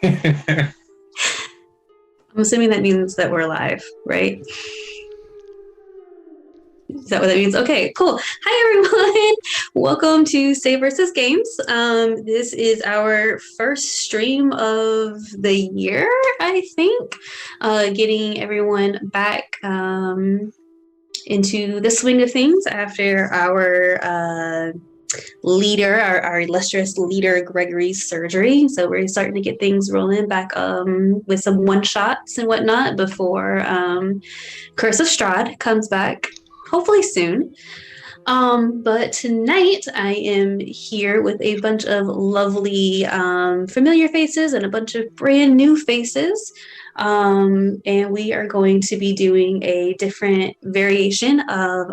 I'm assuming that means that we're live, right? Is that what that means? Okay, cool. Hi, everyone. Welcome to saveVSgames. This is our first stream of the year, I think. Getting everyone back into the swing of things after our leader, our illustrious leader Gregory's surgery. So we're starting to get things rolling back with some one-shots and whatnot before Curse of Strahd comes back, hopefully soon. But tonight I am here with a bunch of lovely familiar faces and a bunch of brand new faces. And we are going to be doing a different variation of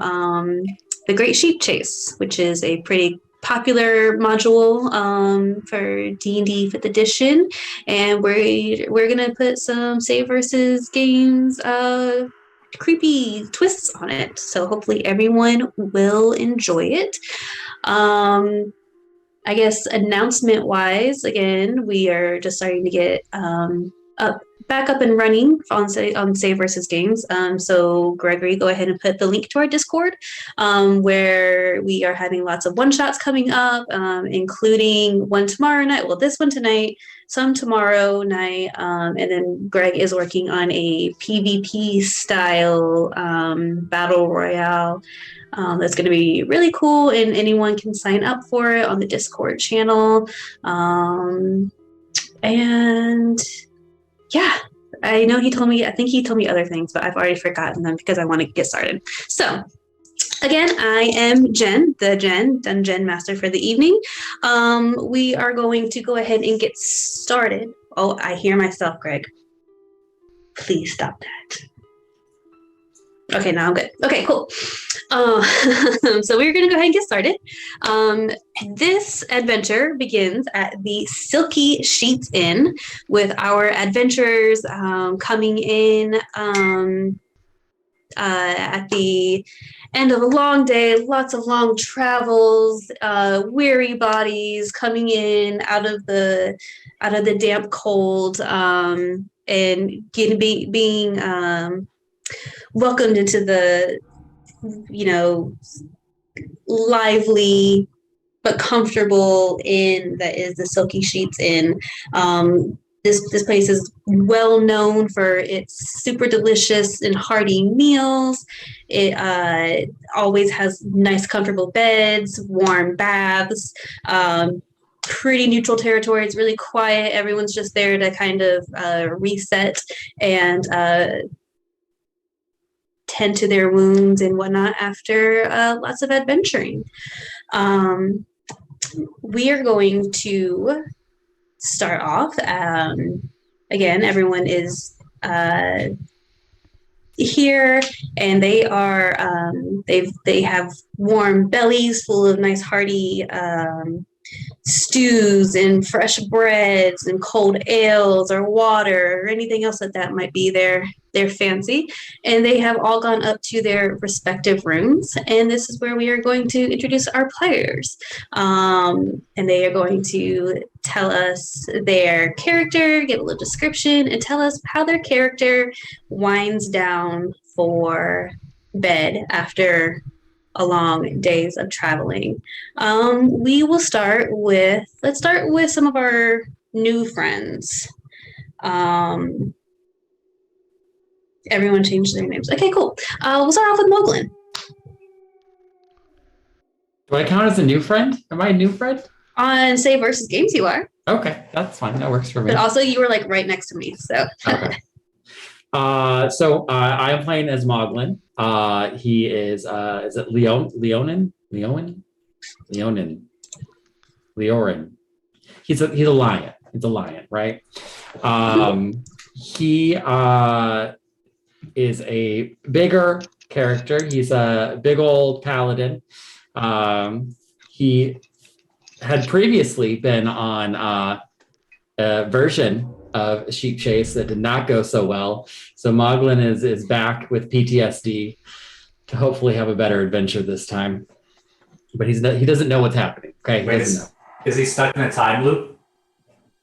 the Great Sheep Chase, which is a pretty popular module for D&D 5th edition. And we're gonna put some saveVSgames creepy twists on it. So hopefully everyone will enjoy it. I guess announcement wise, again, we are just starting to get back up and running on saveVSgames. So Gregory, go ahead and put the link to our Discord, where we are having lots of one-shots coming up, including one tomorrow night, well, this one tonight, some tomorrow night, and then Greg is working on a PvP style battle royale that's going to be really cool, and anyone can sign up for it on the Discord channel. And yeah, I know he told me, I think he told me other things, but I've already forgotten them because I want to get started. So again, I am Jen, the dunJENN master for the evening. We are going to go ahead and get started. Oh, I hear myself, Greg. Please stop that. Okay, now I'm good. Okay, cool. So we're going to go ahead and get started. This adventure begins at the Silky Sheets Inn with our adventurers coming in at the end of a long day, lots of long travels, weary bodies coming in out of the damp cold, and being welcomed into the, lively but comfortable inn that is the Silky Sheets Inn. This place is well known for its super delicious and hearty meals. It always has nice, comfortable beds, warm baths, pretty neutral territory. It's really quiet. Everyone's just there to kind of reset and tend to their wounds and whatnot after lots of adventuring. We are going to start off. Again, everyone is here, and they are they have warm bellies full of nice hearty stews and fresh breads and cold ales or water or anything else that might be their fancy, and they have all gone up to their respective rooms, and this is where we are going to introduce our players, and they are going to tell us their character, give a little description, and tell us how their character winds down for bed after a long days of traveling. We will let's start with some of our new friends. Everyone changed their names. Okay, cool. We'll start off with Moglin. Do I count as a new friend? Am I a new friend? On saveVSgames, you are. Okay, that's fine. That works for me. But also, you were like right next to me, so. Okay. I am playing as Moglin. He is it Leonin? He's a lion. He's a lion, right? He is a bigger character. He's a big old paladin. He had previously been on a version of Sheep Chase that did not go so well. So Moglin is back with PTSD to hopefully have a better adventure this time. But he doesn't know what's happening. Okay, he doesn't know. Is he stuck in a time loop?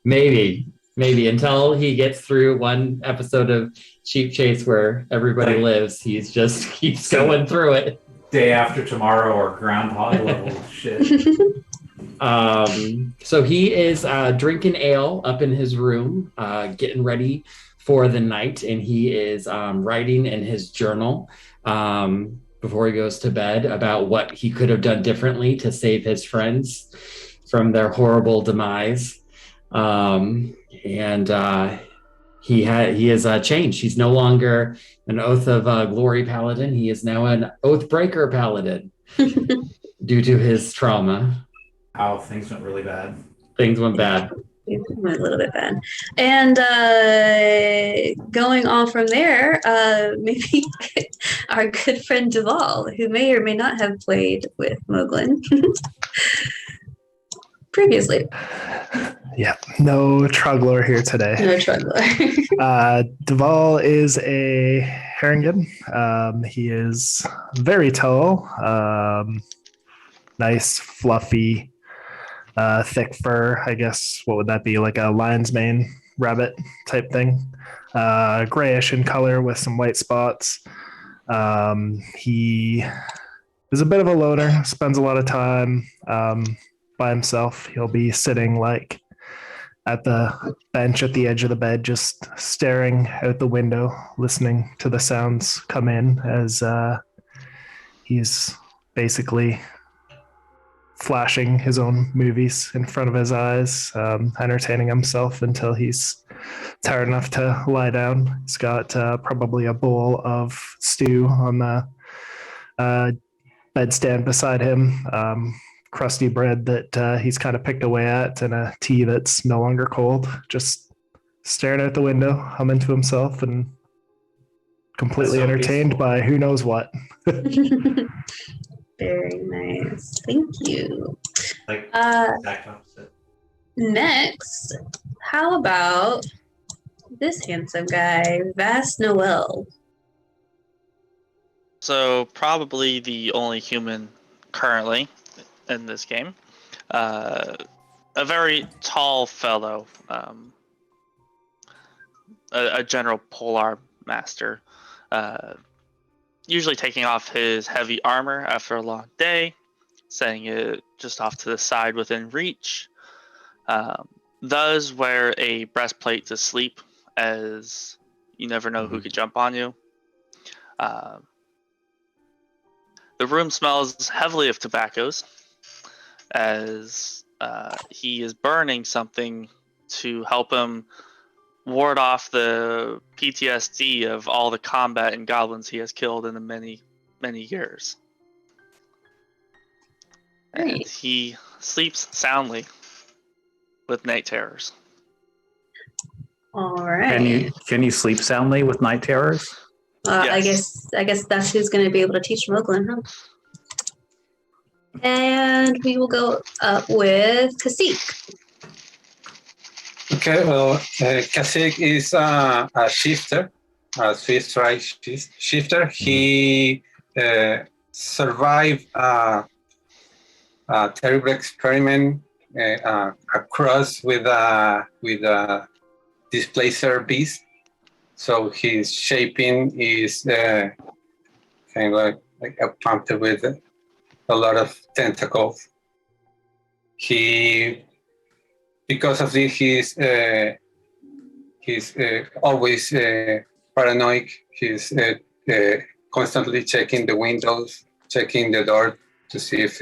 Maybe. Maybe until he gets through one episode of Sheep Chase where everybody lives, he's just keeps going through it. Day After Tomorrow or Groundhog level shit. So he is drinking ale up in his room, getting ready for the night, and he is writing in his journal before he goes to bed about what he could have done differently to save his friends from their horrible demise. He has changed. He's no longer an Oath of Glory paladin. He is now an Oathbreaker paladin due to his trauma. How things went really bad. Things went bad. It went a little bit bad. And going on from there, maybe our good friend Duvall, who may or may not have played with Moglin previously. Yeah, no Truggler here today. No Truggler. Duvall is a Haringen. He is very tall, nice, fluffy, thick fur. I guess what would that be? Like a lion's mane rabbit type thing. Grayish in color with some white spots. He is a bit of a loner. Spends a lot of time by himself. He'll be sitting like at the bench at the edge of the bed, just staring out the window, listening to the sounds come in as he's basically flashing his own movies in front of his eyes, entertaining himself until he's tired enough to lie down. He's got probably a bowl of stew on the bedstand beside him, crusty bread that he's kind of picked away at, and a tea that's no longer cold, just staring out the window, humming to himself and completely entertained peaceful by who knows what. Very nice. Thank you. Like exact opposite. Next, how about this handsome guy, Vass Noel? So probably the only human currently in this game. A very tall fellow, a general polearm master, usually taking off his heavy armor after a long day, setting it just off to the side within reach. Does wear a breastplate to sleep, as you never know who could jump on you. The room smells heavily of tobaccos, as he is burning something to help him ward off the PTSD of all the combat and goblins he has killed in the many, many years. Great. And he sleeps soundly with night terrors. All right. Can you sleep soundly with night terrors? Yes. I guess that's who's going to be able to teach Moglin, huh? And we will go up with Kasich. Okay, well, Kasich is a shifter, a Swiss strike shifter. He survived a terrible experiment, a cross with a displacer beast. So his shaping is kind of like a panther with a lot of tentacles. Because of this, he's always paranoid. He's constantly checking the windows, checking the door to see if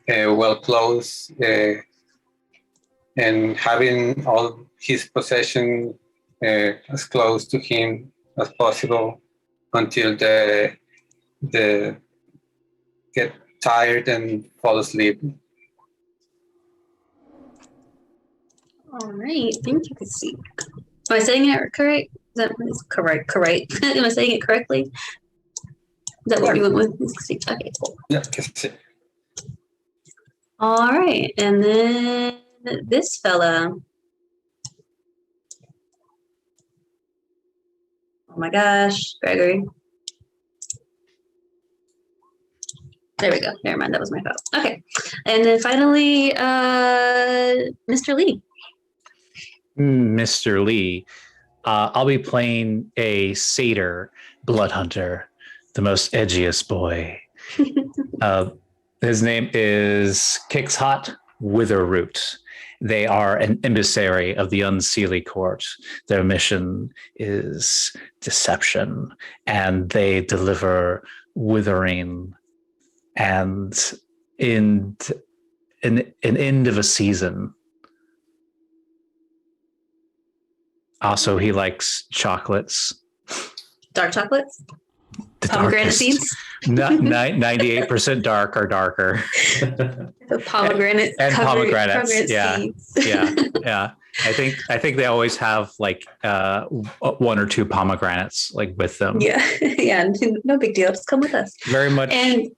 well closed, and having all his possession as close to him as possible until they get tired and fall asleep. All right. Thank you, Kasich. Am I saying it correct? Is that correct? Am I saying it correctly? Is that what you went with? Kasich? Okay, cool. Yeah, Kasich. All right. And then this fella. Oh my gosh, Gregory. There we go. Never mind. That was my fault. Okay. And then finally, Mr. Lee. Mr. Lee, I'll be playing a satyr blood hunter, the most edgiest boy. His name is Kixhot Witherroot. They are an emissary of the Unseelie Court. Their mission is deception, and they deliver withering and an end of a season. Also, he likes chocolates. Dark chocolates? The Pomegranate darkest. seeds? 98% dark or darker. The pomegranate And pomegranates, pomegranate yeah. seeds. Yeah. I think they always have like one or two pomegranates like with them. Yeah. Yeah. No big deal. Just come with us. Very much And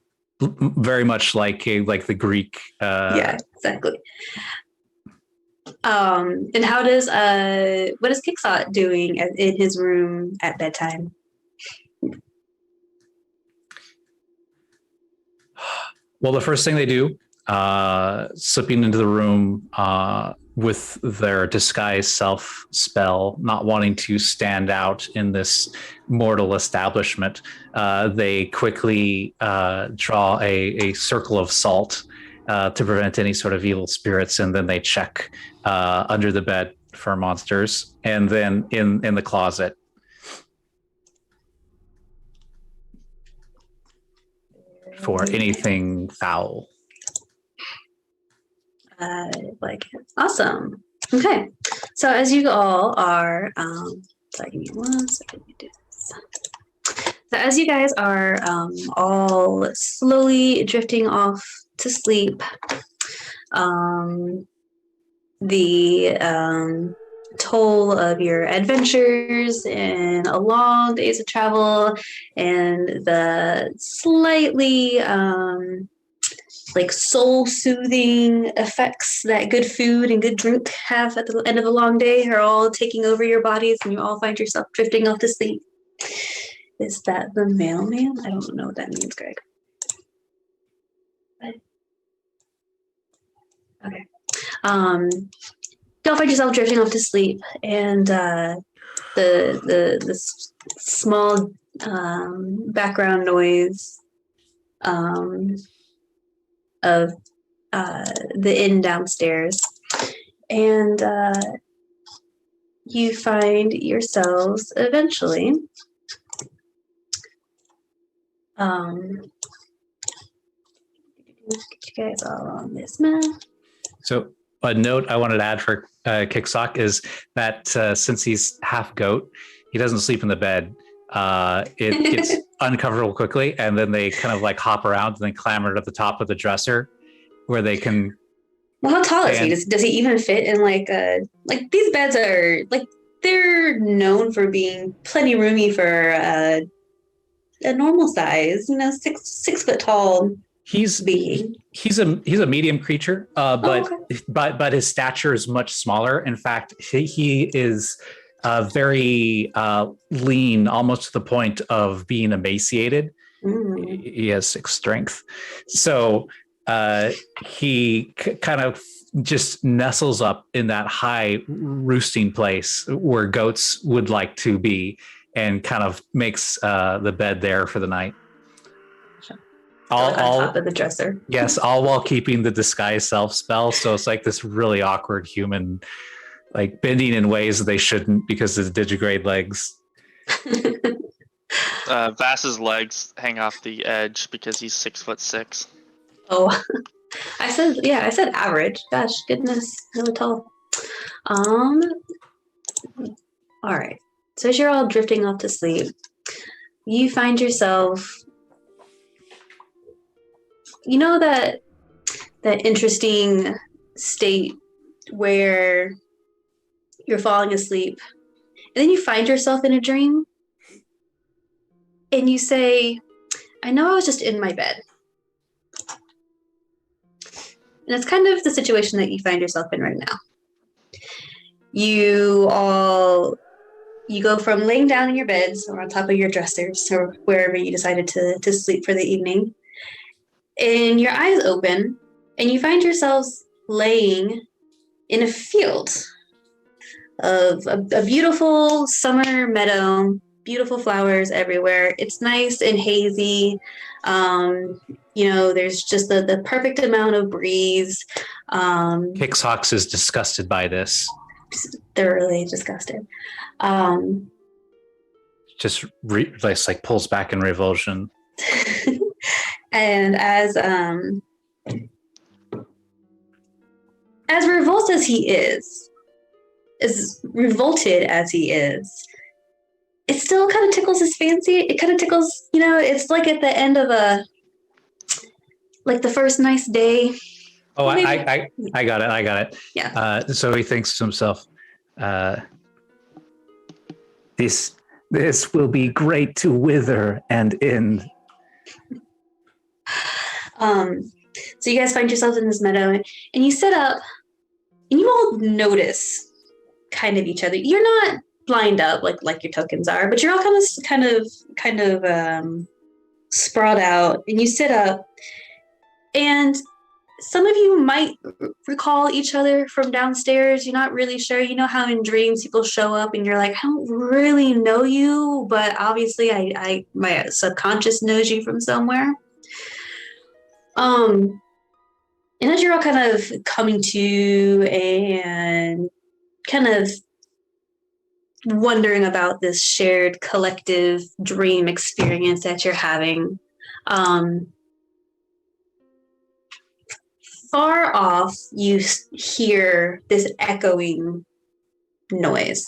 like the Greek. yeah, exactly. And what is Kixot doing in his room at bedtime? Well, the first thing they do, slipping into the room with their disguise self spell, not wanting to stand out in this mortal establishment, they quickly draw a circle of salt to prevent any sort of evil spirits, and then they check under the bed for monsters, and then in the closet. For anything foul. Like awesome. Okay, so as you all are, sorry, give me 1 second to do this. So as you guys are all slowly drifting off to sleep, the toll of your adventures and a long days of travel and the slightly like soul-soothing effects that good food and good drink have at the end of a long day are all taking over your bodies, and you all find yourself drifting off to sleep. Is that the mailman? I don't know what that means, Greg. Okay. You'll find yourself drifting off to sleep, and the small background noise of the inn downstairs, and you find yourselves eventually get you guys all on this map. So a note I wanted to add for Kicksock is that since he's half goat, he doesn't sleep in the bed. It gets uncomfortable quickly, and then they kind of like hop around and then clamber to the top of the dresser where they can. Well, how tall is he? Does he even fit in like these beds are like they're known for being plenty roomy for a normal size, 6 foot tall. He's a medium creature, but his stature is much smaller. In fact, he is very lean, almost to the point of being emaciated. He has 6 strength, so he kind of just nestles up in that high roosting place where goats would like to be, and kind of makes the bed there for the night. All on top of the dresser. Yes, all while keeping the disguise self spell. So it's like this really awkward human, like bending in ways that they shouldn't because of the digigrade legs. Vass's legs hang off the edge because he's 6'6". Oh, I said average. Gosh, goodness, really tall. All right. So as you're all drifting off to sleep, you find yourself. You know that interesting state where you're falling asleep and then you find yourself in a dream and you say, I know I was just in my bed. And it's kind of the situation that you find yourself in right now. You go from laying down in your beds or on top of your dressers or wherever you decided to sleep for the evening, and your eyes open, and you find yourselves laying in a field a beautiful summer meadow, beautiful flowers everywhere. It's nice and hazy. There's just the perfect amount of breeze. Kixox is disgusted by this. Thoroughly disgusted. Just like pulls back in revulsion. And as revolted as he is, as revolted as he is, it still kind of tickles his fancy. It kind of tickles, it's like at the end of the first nice day. Oh, I got it. Yeah. So he thinks to himself, this will be great to wither and end. So you guys find yourselves in this meadow, and you sit up, and you all notice kind of each other. You're not lined up like your tokens are, but you're all kind of sprawled out, and you sit up, and some of you might recall each other from downstairs. You're not really sure. You know how in dreams people show up and you're like, I don't really know you, but obviously I my subconscious knows you from somewhere. And as you're all kind of coming to and kind of wondering about this shared collective dream experience that you're having, far off, you hear this echoing noise.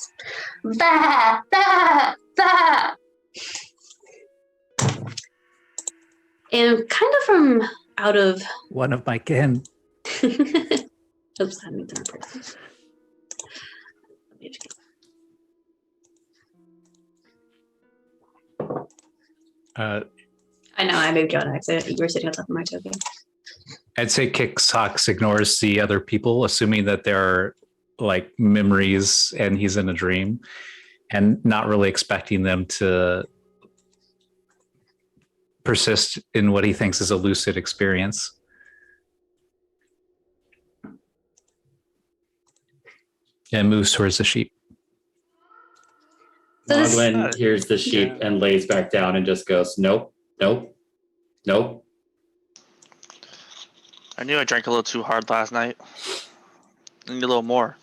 Bah, bah, bah. And kind of from out of... One of my kin. Oops, I need to replace. I know, I moved you on accident. You were sitting on top of my token. I'd say Kixox ignores the other people, assuming that they're like memories and he's in a dream, and not really expecting them to persist in what he thinks is a lucid experience. And moves towards the sheep. Moglin hears the sheep and lays back down and just goes, nope, nope, nope. I knew I drank a little too hard last night. I need a little more.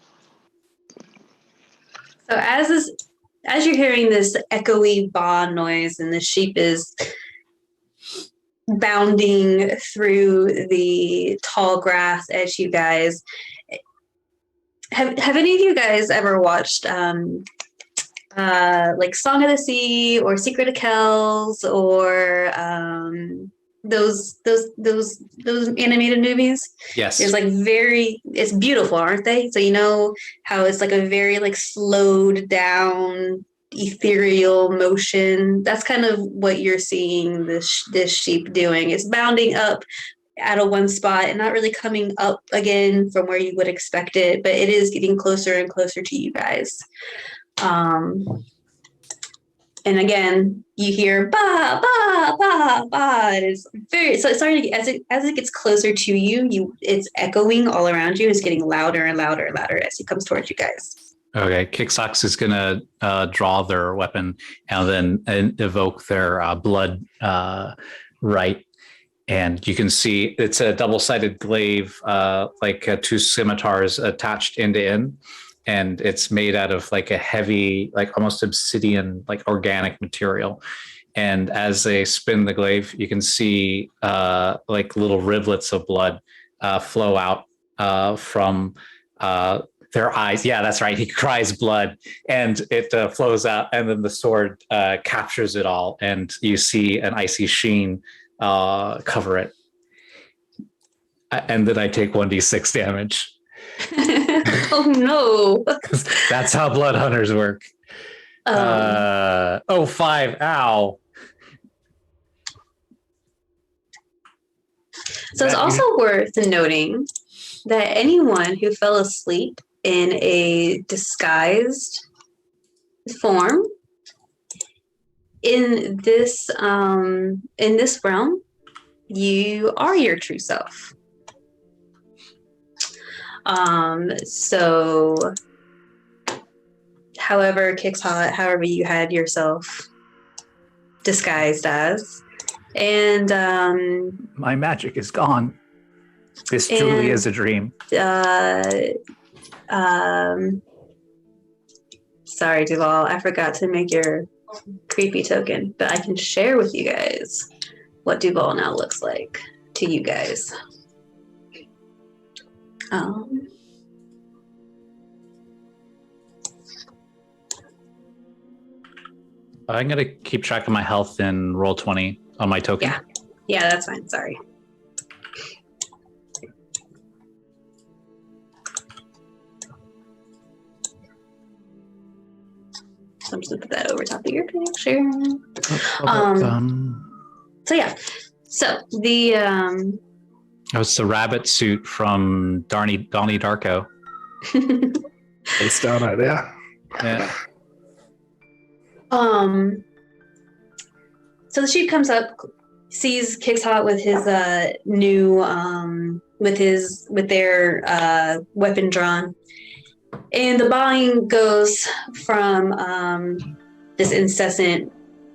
So as you're hearing this echoey baa noise and the sheep is bounding through the tall grass at you guys, have any of you guys ever watched like Song of the Sea or Secret of Kells or those animated movies? Yes. It's like it's beautiful, aren't they? So you know how it's like a very like slowed down ethereal motion. That's kind of what you're seeing this sheep doing. It's bounding up out of one spot and not really coming up again from where you would expect it, but it is getting closer and closer to you guys. And again, you hear ba ba ba ba. It's starting to, as it gets closer to you, it's echoing all around you. It's getting louder and louder and louder as it comes towards you guys. Okay, Kixox is gonna draw their weapon and then evoke their blood right, and you can see it's a double-sided glaive, like two scimitars attached end to end. And it's made out of like a heavy, like almost obsidian, like organic material. And as they spin the glaive, you can see like little rivulets of blood flow out from their eyes. Yeah, that's right. He cries blood and it flows out, and then the sword captures it all. And you see an icy sheen cover it. And then I take 1d6 damage. Oh no. That's how blood hunters work. 5. Ow. So it's also worth noting that anyone who fell asleep in a disguised form in this realm, you are your true self. So however however you had yourself disguised as. And My magic is gone. This truly is a dream. Sorry, Duvall, I forgot to make your creepy token, but I can share with you guys what Duvall now looks like to you guys. I'm going to keep track of my health in Roll20 on my token. Yeah, that's fine. Sorry. So I'm just gonna put that over top of your picture. So yeah. So the That was the rabbit suit from Donnie Darko. Based on it, yeah. Yeah. So the sheep comes up, sees Kixhot with his with their weapon drawn, and the bawling goes from this incessant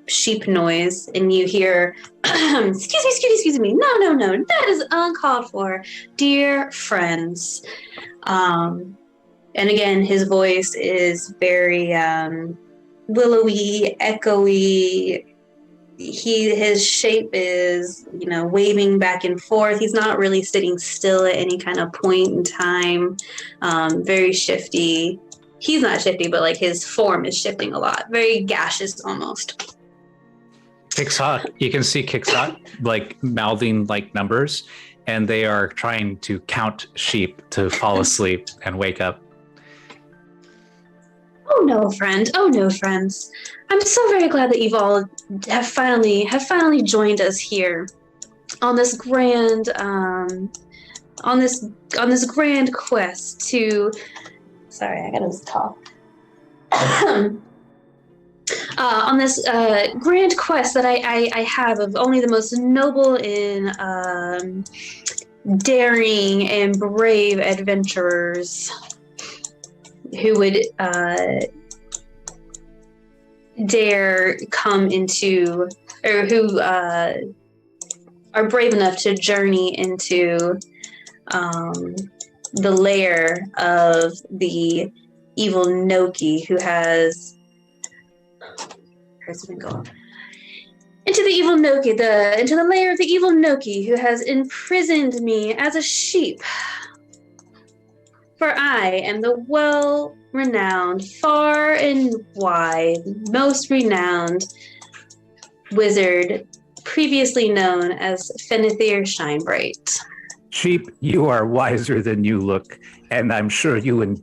sheep noise, and you hear, excuse me, no, that is uncalled for, dear friends. And again, his voice is very willowy, echoey. His shape is, waving back and forth. He's not really sitting still at any kind of point in time. Very shifty. He's not shifty, but like his form is shifting a lot. Very gaseous almost. Kixhot, you can see Kixhot like mouthing like numbers, and they are trying to count sheep to fall asleep and wake up. Oh no, friends. I'm so very glad that you've all have finally joined us here on this grand on this grand quest to. Sorry, I gotta talk. On this grand quest that I have of only the most noble and daring and brave adventurers who would dare come into, or who are brave enough to journey into the lair of the evil Noki, who has into the evil Noki, into the lair of the evil Noki, who has imprisoned me as a sheep. For I am the well-renowned, far and wide, most renowned wizard, previously known as Fenethir Shinebright. Sheep, you are wiser than you look, and I'm sure you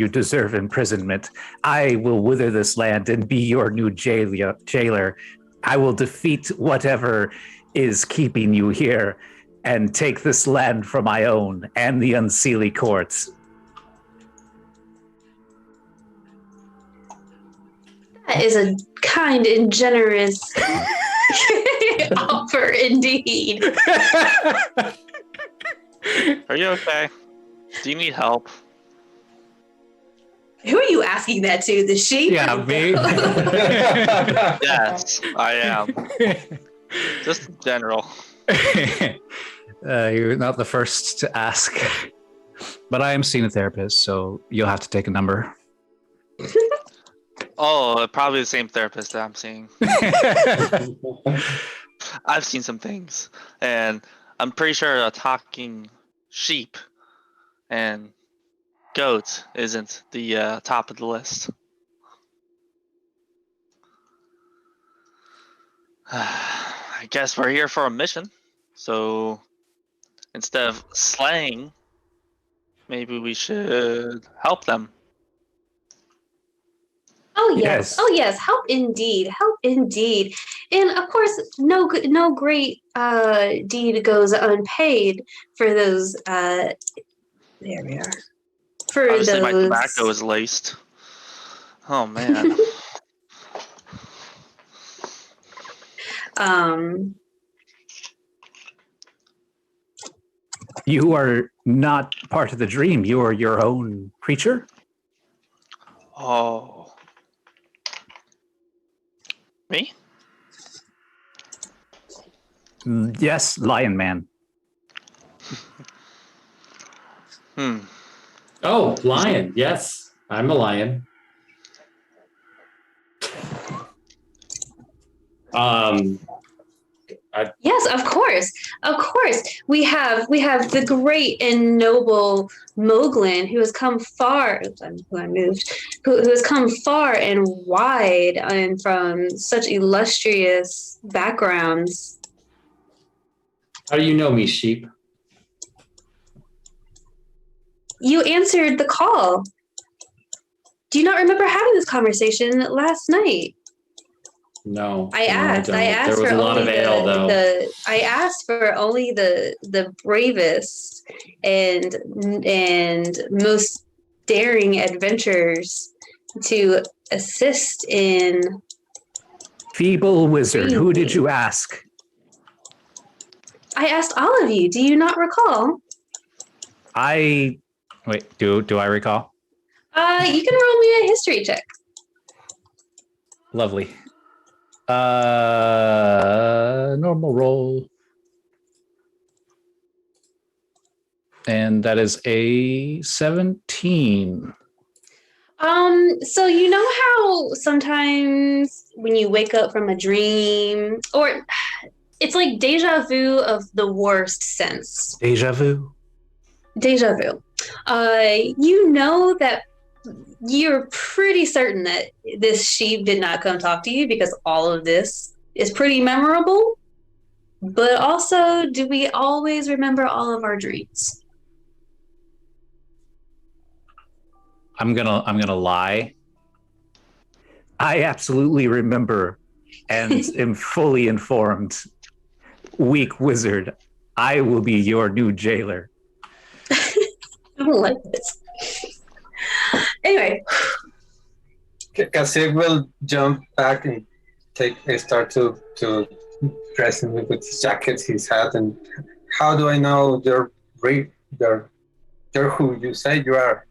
deserve imprisonment. I will wither this land and be your new jailer. I will defeat whatever is keeping you here and take this land for my own and the Unseelie courts. That is a kind and generous offer indeed. Are you okay? Do you need help? Who are you asking that to? The sheep? Yeah, me. Yes, I am. Just in general. You're not the first to ask. But I am seeing a therapist, so you'll have to take a number. Oh, probably the same therapist that I'm seeing. I've seen some things, and I'm pretty sure a talking sheep and goat isn't the top of the list. I guess we're here for a mission, so instead of slaying, maybe we should help them. Oh yes. Oh yes, help indeed, and of course, no great deed goes unpaid for those. There we are. For Obviously, my those. tobacco is laced. Oh man. You are not part of the dream. You are your own creature. Oh, Me? Yes, Lion Man. Oh, lion. Yes, I'm a lion. Yes, of course. Of course. We have the great and noble Moglin who has come far who has come far and wide and from such illustrious backgrounds. How do you know me, sheep? You answered the call. Do you not remember having this conversation last night? No. I asked. No, I asked there was for a lot only of ale, though. I asked for only the bravest and most daring adventurers to assist in. Feeble wizard, who did you ask? I asked all of you. Do you not recall? Wait, do I recall? You can roll me a history check. Lovely. Normal roll. And that is a 17. So you know how sometimes when you wake up from a dream, or it's like deja vu of the worst sense. Deja vu? Deja vu. You know that you're pretty certain that this sheep did not come talk to you because all of this is pretty memorable. But also, do we always remember all of our dreams? I'm gonna lie. I absolutely remember and am fully informed. Weak wizard, I will be your new jailer. I don't like this. Anyway. Kasich will jump back and start to dress him with his jacket, his hat, and how do I know you're who you say you are?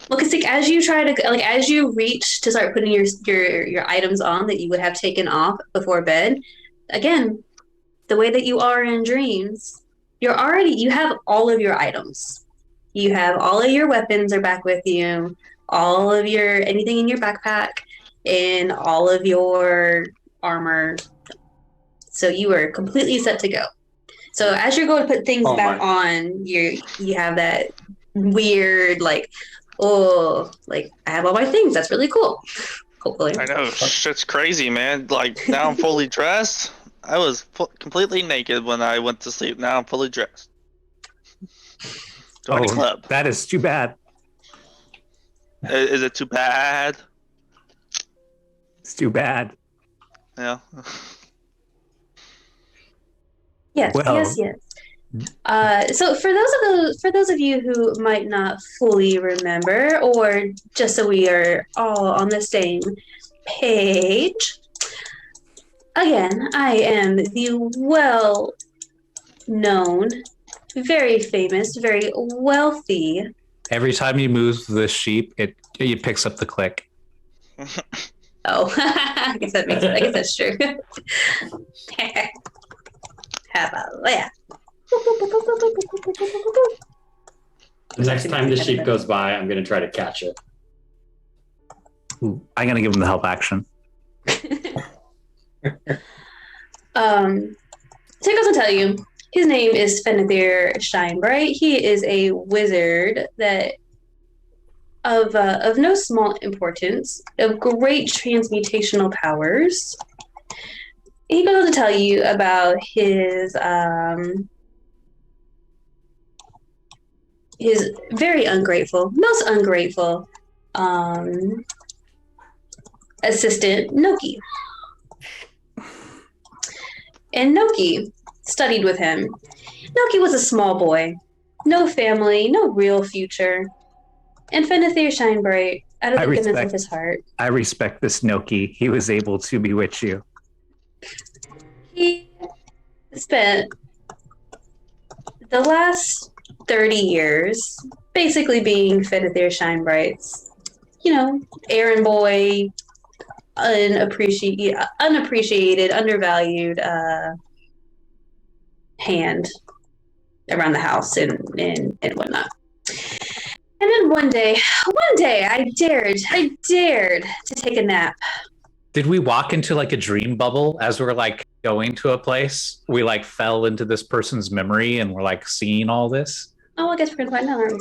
Well, because like, as you reach to start putting your items on that you would have taken off before bed, again, the way that you are in dreams, you have all of your items. You have all of your weapons are back with you, all of anything in your backpack, and all of your armor. So you are completely set to go. So as you're going to put things back on, you have that weird I have all my things. That's really cool. Hopefully. I know, shit's crazy, man. Like, now I'm fully dressed. I was completely naked when I went to sleep. Now I'm fully dressed. Join the club. That is too bad. Is it too bad? It's too bad. Yeah. Yes. So for those of you who might not fully remember, or just so we are all on the same page, again, I am the well-known, very famous, very wealthy. Every time you move the sheep, it picks up the click. Oh, I guess that's true. How about that? The next time the sheep goes by, I'm going to try to catch it. Ooh, I'm going to give him the help action. So he goes to tell you, his name is Fenethir Shinebright. He is a wizard that of no small importance, of great transmutational powers. He goes to tell you about his very most ungrateful assistant, Noki. And Noki studied with him. Noki was a small boy, no family, no real future. And Fenethir Shinebright, out of the goodness of his heart. I respect this Noki. He was able to bewitch you. He spent the last 30 years basically being Fenethir Shinebright's, errand boy, unappreciated, undervalued hand around the house and whatnot. And then one day, I dared to take a nap. Did we walk into like a dream bubble as we're like going to a place? We like fell into this person's memory and we're like seeing all this? Oh, I guess we're gonna find out.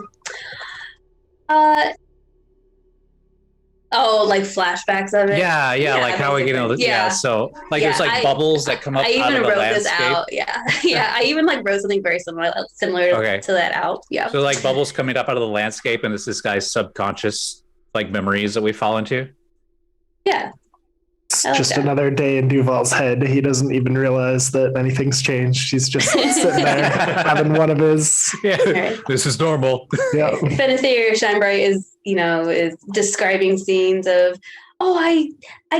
Like flashbacks of it. Yeah, like how we get into so like there's like bubbles that come up out of the landscape. This out. Yeah. I even like wrote something very similar to that out. Yeah. So like bubbles coming up out of the landscape, and it's this guy's subconscious like memories that we fall into. Yeah. It's just another day in Duvall's head. He doesn't even realize that anything's changed. He's just sitting there having one of his. Yeah, right. This is normal. Yeah. Benethir Shinebright is describing scenes of, I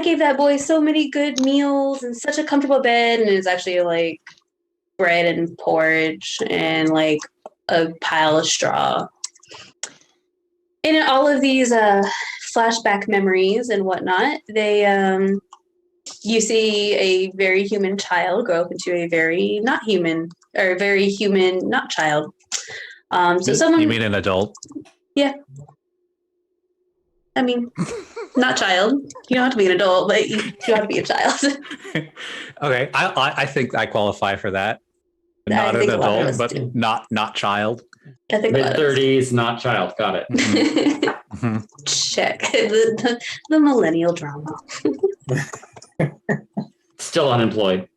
gave that boy so many good meals and such a comfortable bed, and it's actually like bread and porridge and like a pile of straw. And in all of these flashback memories and whatnot, you see a very human child grow up into a very not human, or very human not child. You mean an adult? Yeah. I mean, not child. You don't have to be an adult, but you have to be a child. Okay, I think I qualify for that. Not an adult, but not child. I think mid-30s, not child. Got it. Mm-hmm. Check the millennial drama. Still unemployed.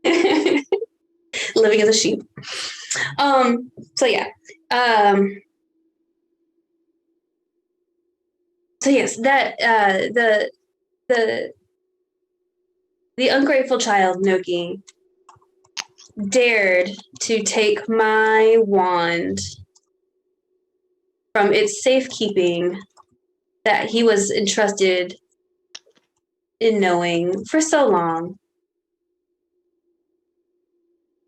Living as a sheep. So yeah. So yes, that the ungrateful child Noki dared to take my wand from its safekeeping that he was entrusted in knowing for so long,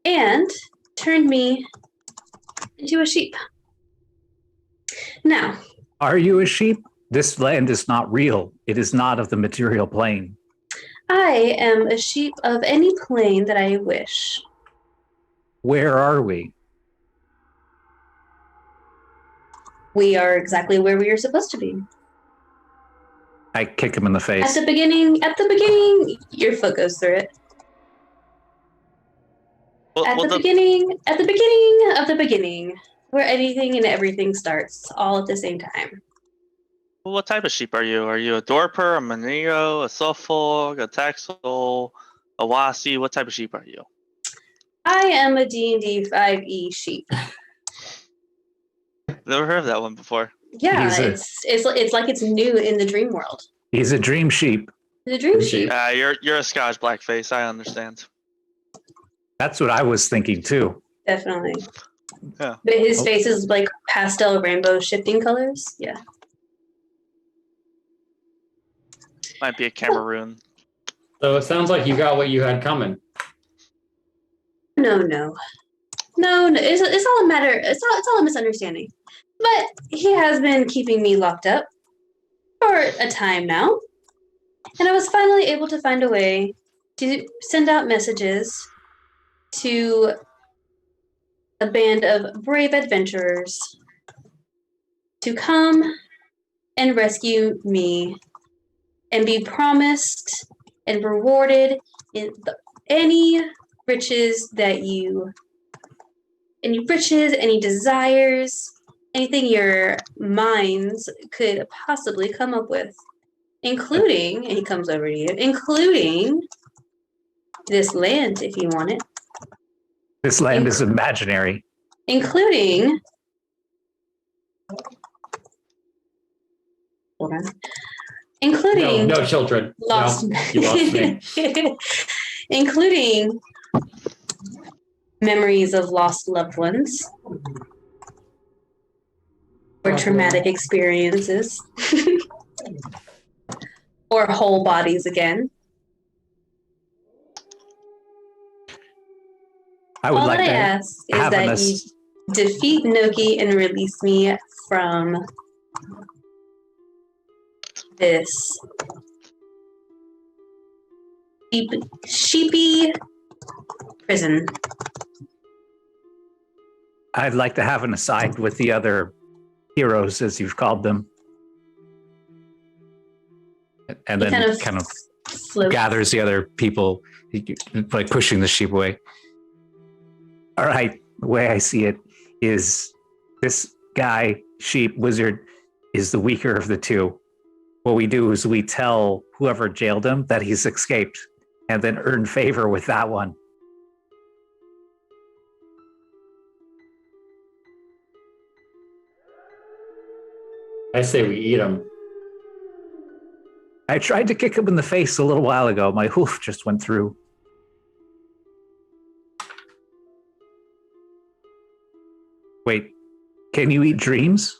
and turned me into a sheep. Now, are you a sheep? This land is not real. It is not of the material plane. I am a sheep of any plane that I wish. Where are we? We are exactly where we are supposed to be. I kick him in the face. At the beginning, your foot goes through it. At the beginning of the beginning, where anything and everything starts, all at the same time. Well, what type of sheep are you? Are you a Dorper, a Monero, a Suffolk, a Taxel, a Wasi? What type of sheep are you? I am a D&D 5e sheep. Never heard of that one before. Yeah, it's like it's new in the dream world. He's a dream sheep. The dream sheep. You're a Scotch blackface. I understand. That's what I was thinking too. Definitely. Yeah. But his face is like pastel rainbow shifting colors. Yeah. Might be a Cameroon. So it sounds like you got what you had coming. No. It's all a matter. It's all a misunderstanding. But he has been keeping me locked up for a time now, and I was finally able to find a way to send out messages to a band of brave adventurers to come and rescue me and be promised and rewarded in any riches, any desires, anything your minds could possibly come up with, including, and he comes over to you, including this land if you want it. This land is imaginary. Including, hold on. Including no children. Lost, no, you lost me. Including memories of lost loved ones or traumatic experiences or whole bodies again. All I ask is that you defeat Noki and release me from this sheepy prison. I'd like to have an aside with the other heroes, as you've called them. And He then kind of floats. gathers the other people, like pushing the sheep away. All right, the way I see it is this guy, sheep, wizard, is the weaker of the two. What we do is we tell whoever jailed him that he's escaped and then earn favor with that one. I say we eat him. I tried to kick him in the face a little while ago. My hoof just went through. Wait, can you eat dreams?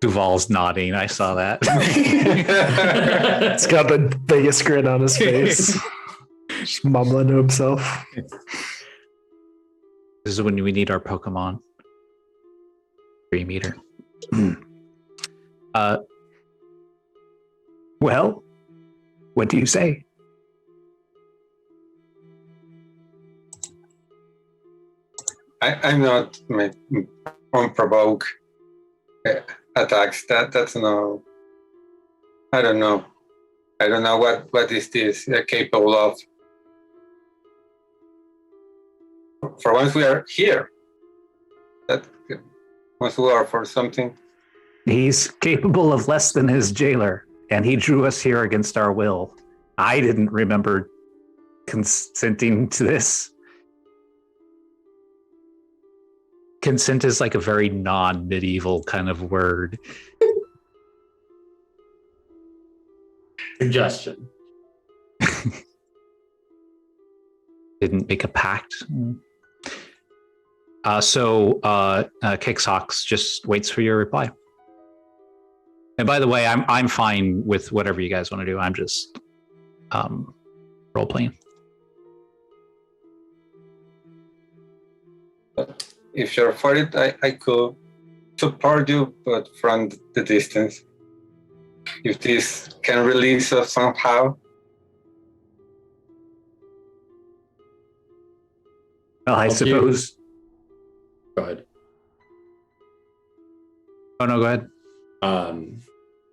Duvall's nodding. I saw that. He's got the biggest grin on his face. Just mumbling to himself. This is when we need our Pokemon. Dream Eater. Well, what do you say? I'm not unprovoked attacks. That's no. I don't know. I don't know what is this capable of. For once we are here. That once we are for something. He's capable of less than his jailer, and he drew us here against our will. I didn't remember consenting to this. Consent is like a very non-medieval kind of word. Suggestion. Didn't make a pact. So Kicksox just waits for your reply. And by the way, I'm fine with whatever you guys want to do. I'm just role playing. If you're for it, I could support you, but from the distance. If this can release us somehow. Well, I suppose. Go ahead. Oh no, go ahead.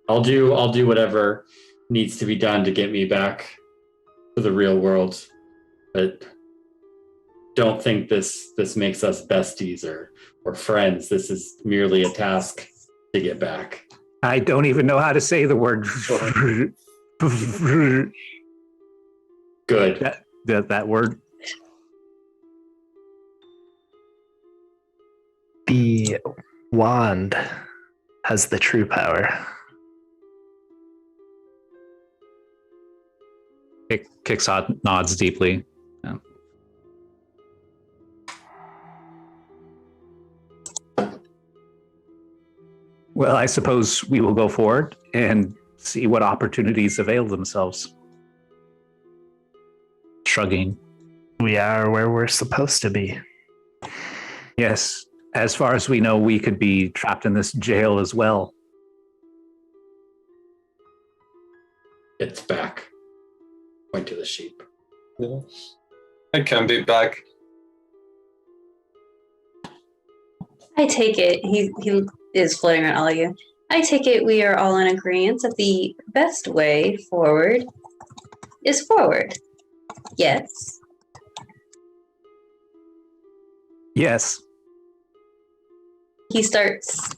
I'll do whatever needs to be done to get me back to the real world, but don't think this makes us besties or friends. This is merely a task to get back. I don't even know how to say the word. Good. That word. The wand has the true power. Kicksox nods deeply. Yeah. Well, I suppose we will go forward and see what opportunities avail themselves. Shrugging. We are where we're supposed to be. Yes. As far as we know, we could be trapped in this jail as well. It's back. Point to the sheep. I can be back. I take it, he is floating around all of you. I take it we are all in agreement that the best way forward is forward. Yes. Yes. He starts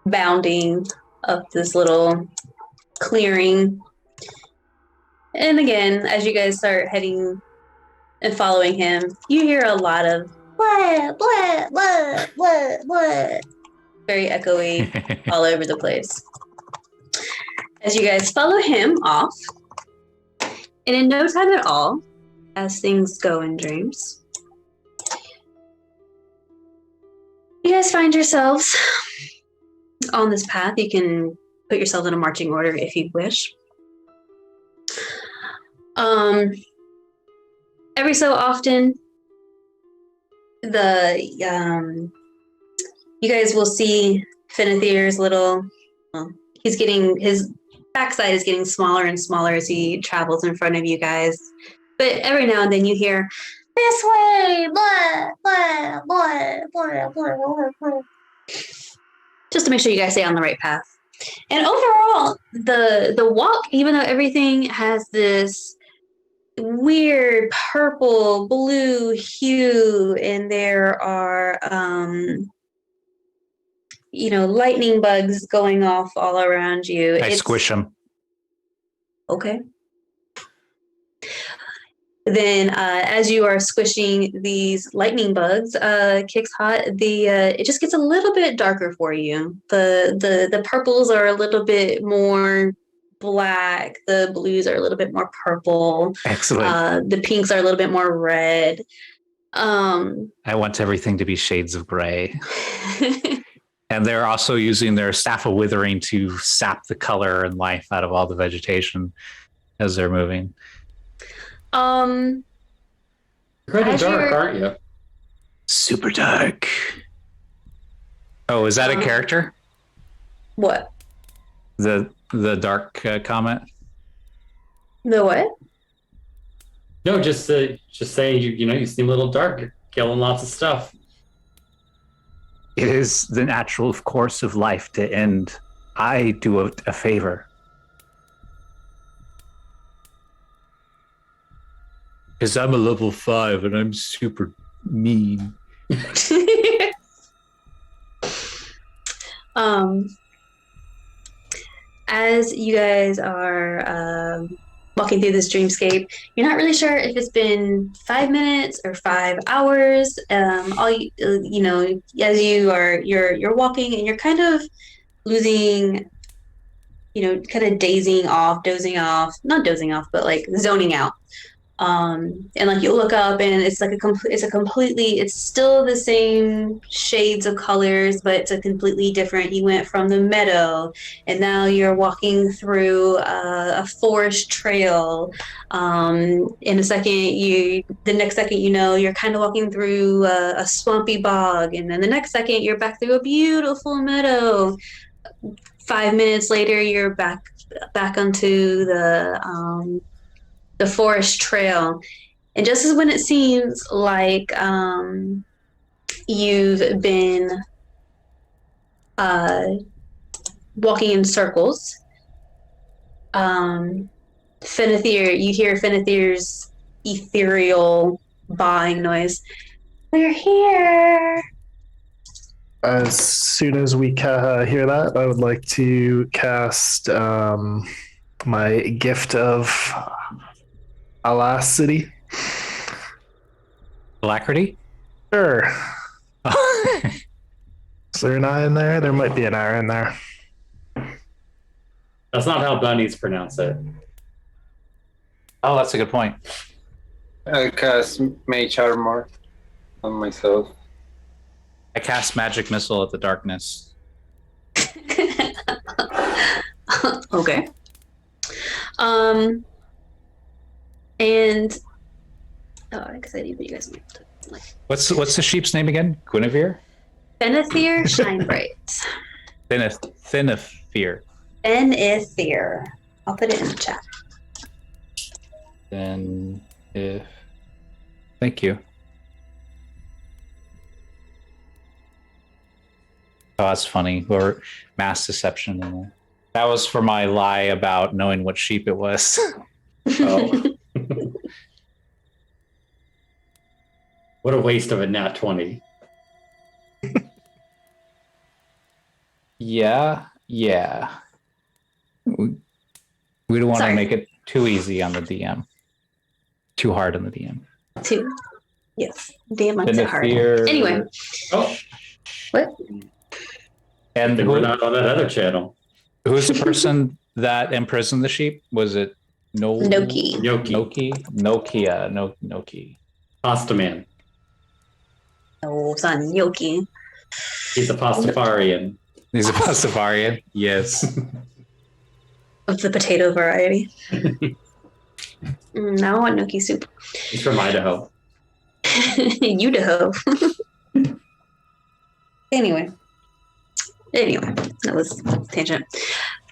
bounding up this little clearing. And again, as you guys start heading and following him, you hear a lot of blah, blah, blah, blah, blah. Very echoey all over the place. As you guys follow him off, and in no time at all, as things go in dreams, you guys find yourselves on this path. You can put yourselves in a marching order if you wish. Every so often, you guys will see Finithir's little. Well, he's getting his backside is getting smaller and smaller as he travels in front of you guys. But every now and then you hear, "This way, blah, blah, blah, blah, blah, blah, blah." Just to make sure you guys stay on the right path. And overall, the walk, even though everything has this weird purple, blue hue, and there are lightning bugs going off all around you. I squish them. Okay. Then, as you are squishing these lightning bugs, Kicks Hot, it just gets a little bit darker for you. The purples are a little bit more black. The blues are a little bit more purple. Excellent. The pinks are a little bit more red. I want everything to be shades of gray. And they're also using their Staff of Withering to sap the color and life out of all the vegetation as they're moving. You're kind of dark, aren't you? Super dark. Oh, is that a character? What? The dark comment? The what? No, just saying you seem a little dark. You're killing lots of stuff. It is the natural course of life to end. I do a favor. Because I'm a level 5 and I'm super mean. As you guys are walking through this dreamscape, you're not really sure if it's been 5 minutes or 5 hours. As you're walking and you're kind of losing, kind of dozing off, not dozing off, but like zoning out. And like you look up and it's like it's still the same shades of colors, but it's a completely different. You went from the meadow and now you're walking through a forest trail. In the next second, you're kind of walking through a swampy bog. And then the next second you're back through a beautiful meadow. 5 minutes later, you're back onto the forest trail. And just as when it seems like you've been walking in circles, you hear Finithir's ethereal bawing noise. "We're here!" As soon as we hear that, I would like to cast my gift of Alacity. Alacrity? Sure. Is there an I in there? There might be an R in there. That's not how bunnies pronounce it. Oh, that's a good point. I cast Mage Armor on myself. I cast Magic Missile at the darkness. Okay. And I guess I need you guys to like. What's the sheep's name again? Guinevere? Finithir Shinebright. Finithir. Finithir. I'll put it in the chat. Then if thank you. Oh, that's funny. Or mass deception. That was for my lie about knowing what sheep it was. Oh. What a waste of a nat 20. Yeah. We don't want to make it too easy on the DM. Too hard on the DM. Too. Yes. DM likes it hard. Anyway. Oh. What? And we're not on that other channel. Who's the person that imprisoned the sheep? Was it Noki? Nokia. Pasta man. No, son, Yoki. He's a pastafarian. He's a pastafarian? Yes. Of the potato variety. Now I want gnocchi soup. He's from Idaho. Idaho. Anyway. Anyway, that was tangent.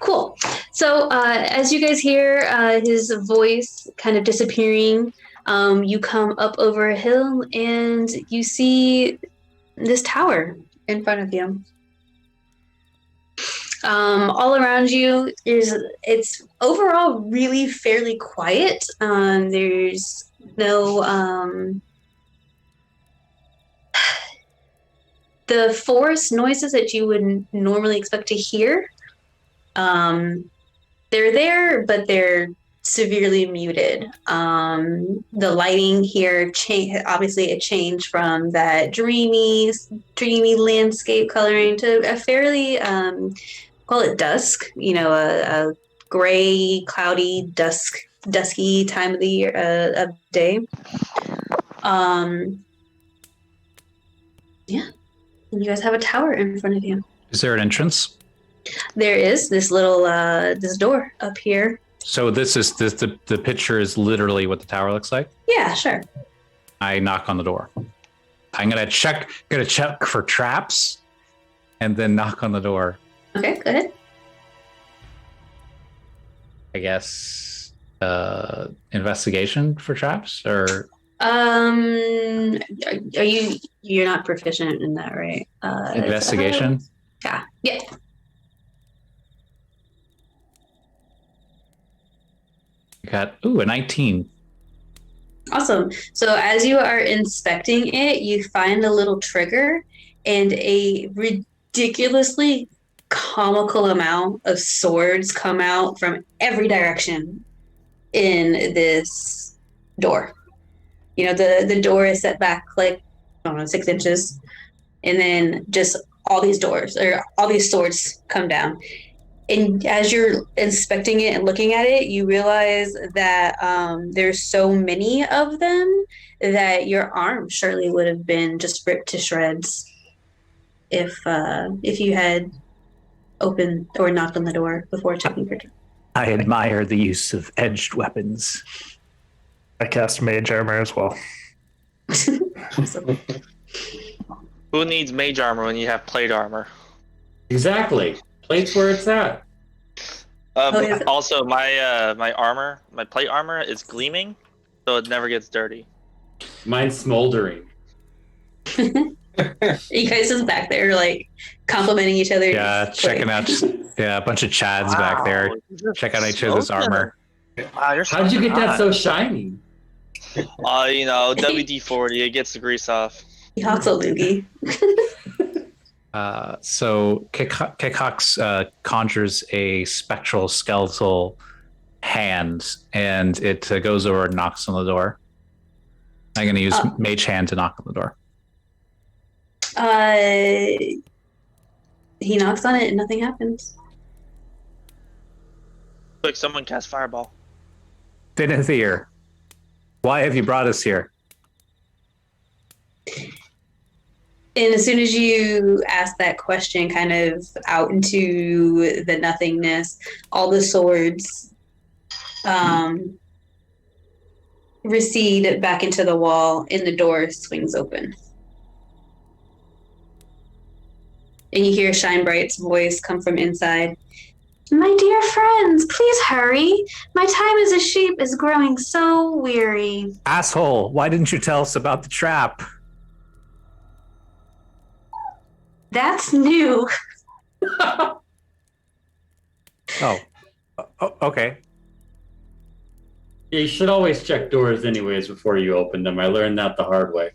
Cool. So as you guys hear his voice kind of disappearing, you come up over a hill and you see this tower in front of you. All around you it's overall really fairly quiet. There's no the forest noises that you would normally expect to hear. They're there, but they're severely muted. The lighting here obviously it changed from that dreamy landscape coloring to a fairly call it dusk, a gray, cloudy, dusky time of the year of day. Yeah. And you guys have a tower in front of you. Is there an entrance? There is this little this door up here. So the picture is literally what the tower looks like? Yeah, sure. I knock on the door. I'm gonna check for traps and then knock on the door. Okay, go ahead. I guess investigation for traps or you're not proficient in that, right? investigation? Yeah. Got a 19. Awesome. So as you are inspecting it, you find a little trigger and a ridiculously comical amount of swords come out from every direction in this door. The door is set back like, I don't know, 6 inches. And then just all these swords come down. And as you're inspecting it and looking at it, you realize that there's so many of them that your arm surely would have been just ripped to shreds if you had opened or knocked on the door before checking for. I admire the use of edged weapons. I cast mage armor as well. Awesome. Who needs mage armor when you have plate armor? Exactly. Plate's where it's at. Also, my armor, my plate armor is gleaming, so it never gets dirty. Mine's smoldering. You guys just back there, like, complimenting each other. Yeah, checking out. Yeah, a bunch of Chads back there. Check out each other's armor. Wow, you're How'd you get that so shiny? WD-40, it gets the grease off. He hawks a loogie. So Kasch conjures a spectral skeletal hand, and it goes over and knocks on the door. I'm going to use Mage Hand to knock on the door. He knocks on it and nothing happens. Quick, someone cast Fireball. Dinethir, why have you brought us here? And as soon as you ask that question, kind of out into the nothingness, all the swords recede back into the wall, and the door swings open. And you hear Shinebright's voice come from inside. My dear friends, please hurry. My time as a sheep is growing so weary. Asshole, why didn't you tell us about the trap? That's new. Okay. Yeah, you should always check doors anyways before you open them. I learned that the hard way.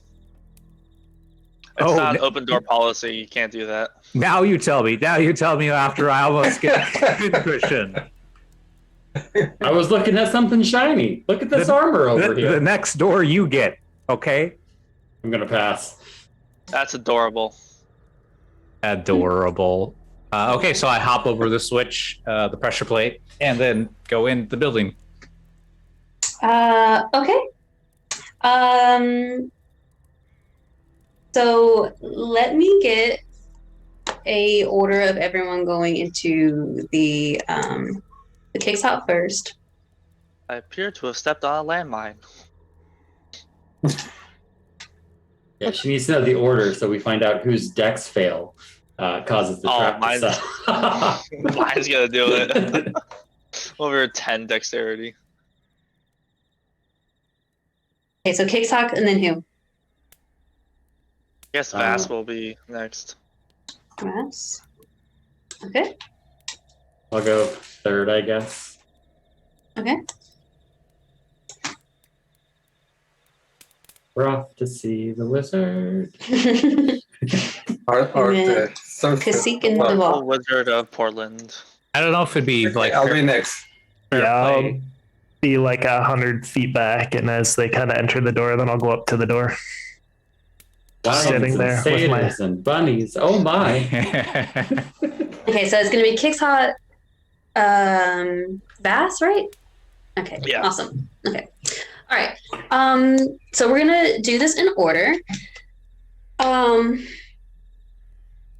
It's not an open door policy. You can't do that. Now you tell me. After I almost get a pincushion. I was looking at something shiny. Look at this armor over here. The next door you get, okay? I'm going to pass. That's adorable. Adorable. Okay, so I hop over the switch, the pressure plate, and then go in the building. Okay. So let me get a order of everyone going into the cake shop first. I appear to have stepped on a landmine. Yeah, she needs to know the order so we find out whose decks fail. causes the Oh, trap to mine's- set. Mine's gonna do it. Over 10 dexterity. Okay, so Kicksock and then who? I guess Vass will be next. Vass. Okay. I'll go third, I guess. Okay. We're off to see the wizard. Or And then the sunset. Cacique and Well, Duvall. The Wizard of Portland. I don't know if it'd be okay, like I'll fair, be next. fair Yeah, I'll play. be like 100 feet back, and as they kind of enter the door, then I'll go up to the door. Lions Standing and there with my- satyrs and bunnies. Oh my. Okay, so it's gonna be Kickshot, Vass, right? Okay, Yeah. awesome. Okay, all right. So we're gonna do this in order.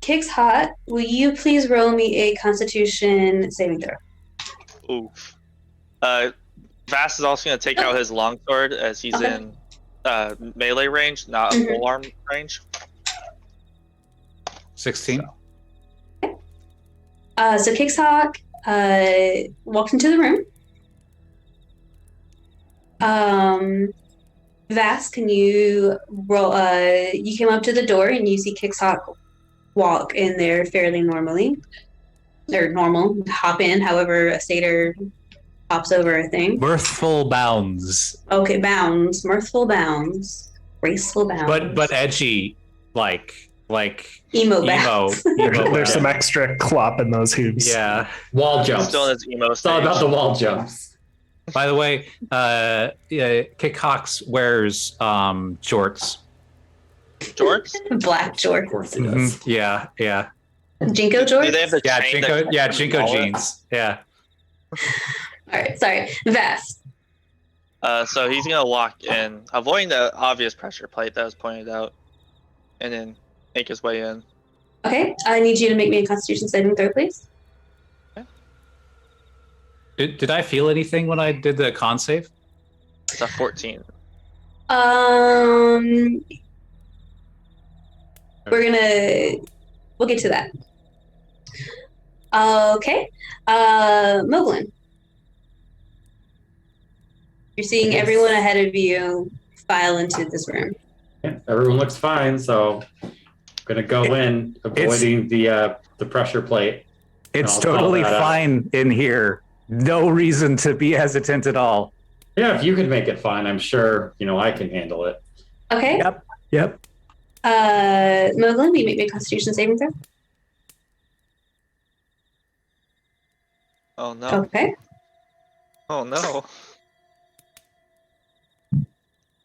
Kicks Hot, will you please roll me a Constitution saving throw? Oof. Vass is also gonna take out his longsword as he's Okay. in melee range, not Mhm. full arm range. 16. So Kicks Hawk walks into the room. Vass, can you roll? You came up to the door and you see Kicks Hawk walk in there fairly normally, or normal. Hop in, however a satyr hops over a thing. Mirthful bounds, Okay, bounds, mirthful bounds, graceful bounds, but edgy, like emo bounds. There's some extra clop in those hooves. Yeah. Wall jumps. Still in his emo It's all stage. about the wall jumps. By the way, Kickhox wears shorts. Jorts? Black Of Jort, course it does. Yeah. Jinko Do Jort. they have the Yeah, chain Jinko. that Yeah, connects Jinko the wallet? jeans. Yeah. All right, sorry, Vass. So he's gonna walk in, avoiding the obvious pressure plate that was pointed out, and then make his way in. Okay, I need you to make me a Constitution saving throw, please. Did I feel anything when I did the con save? It's a 14. We'll get to that. Okay, Moglin. You're seeing everyone ahead of you file into this room. Yeah, everyone looks fine, so I'm gonna go in, avoiding the pressure plate. It's I'll call totally that out. fine in here. No reason to be hesitant at all. Yeah, if you could make it fine, I'm sure I can handle it. Okay. Yep. Moglin, will you make me a Constitution saving throw? Oh no. Okay. Oh no.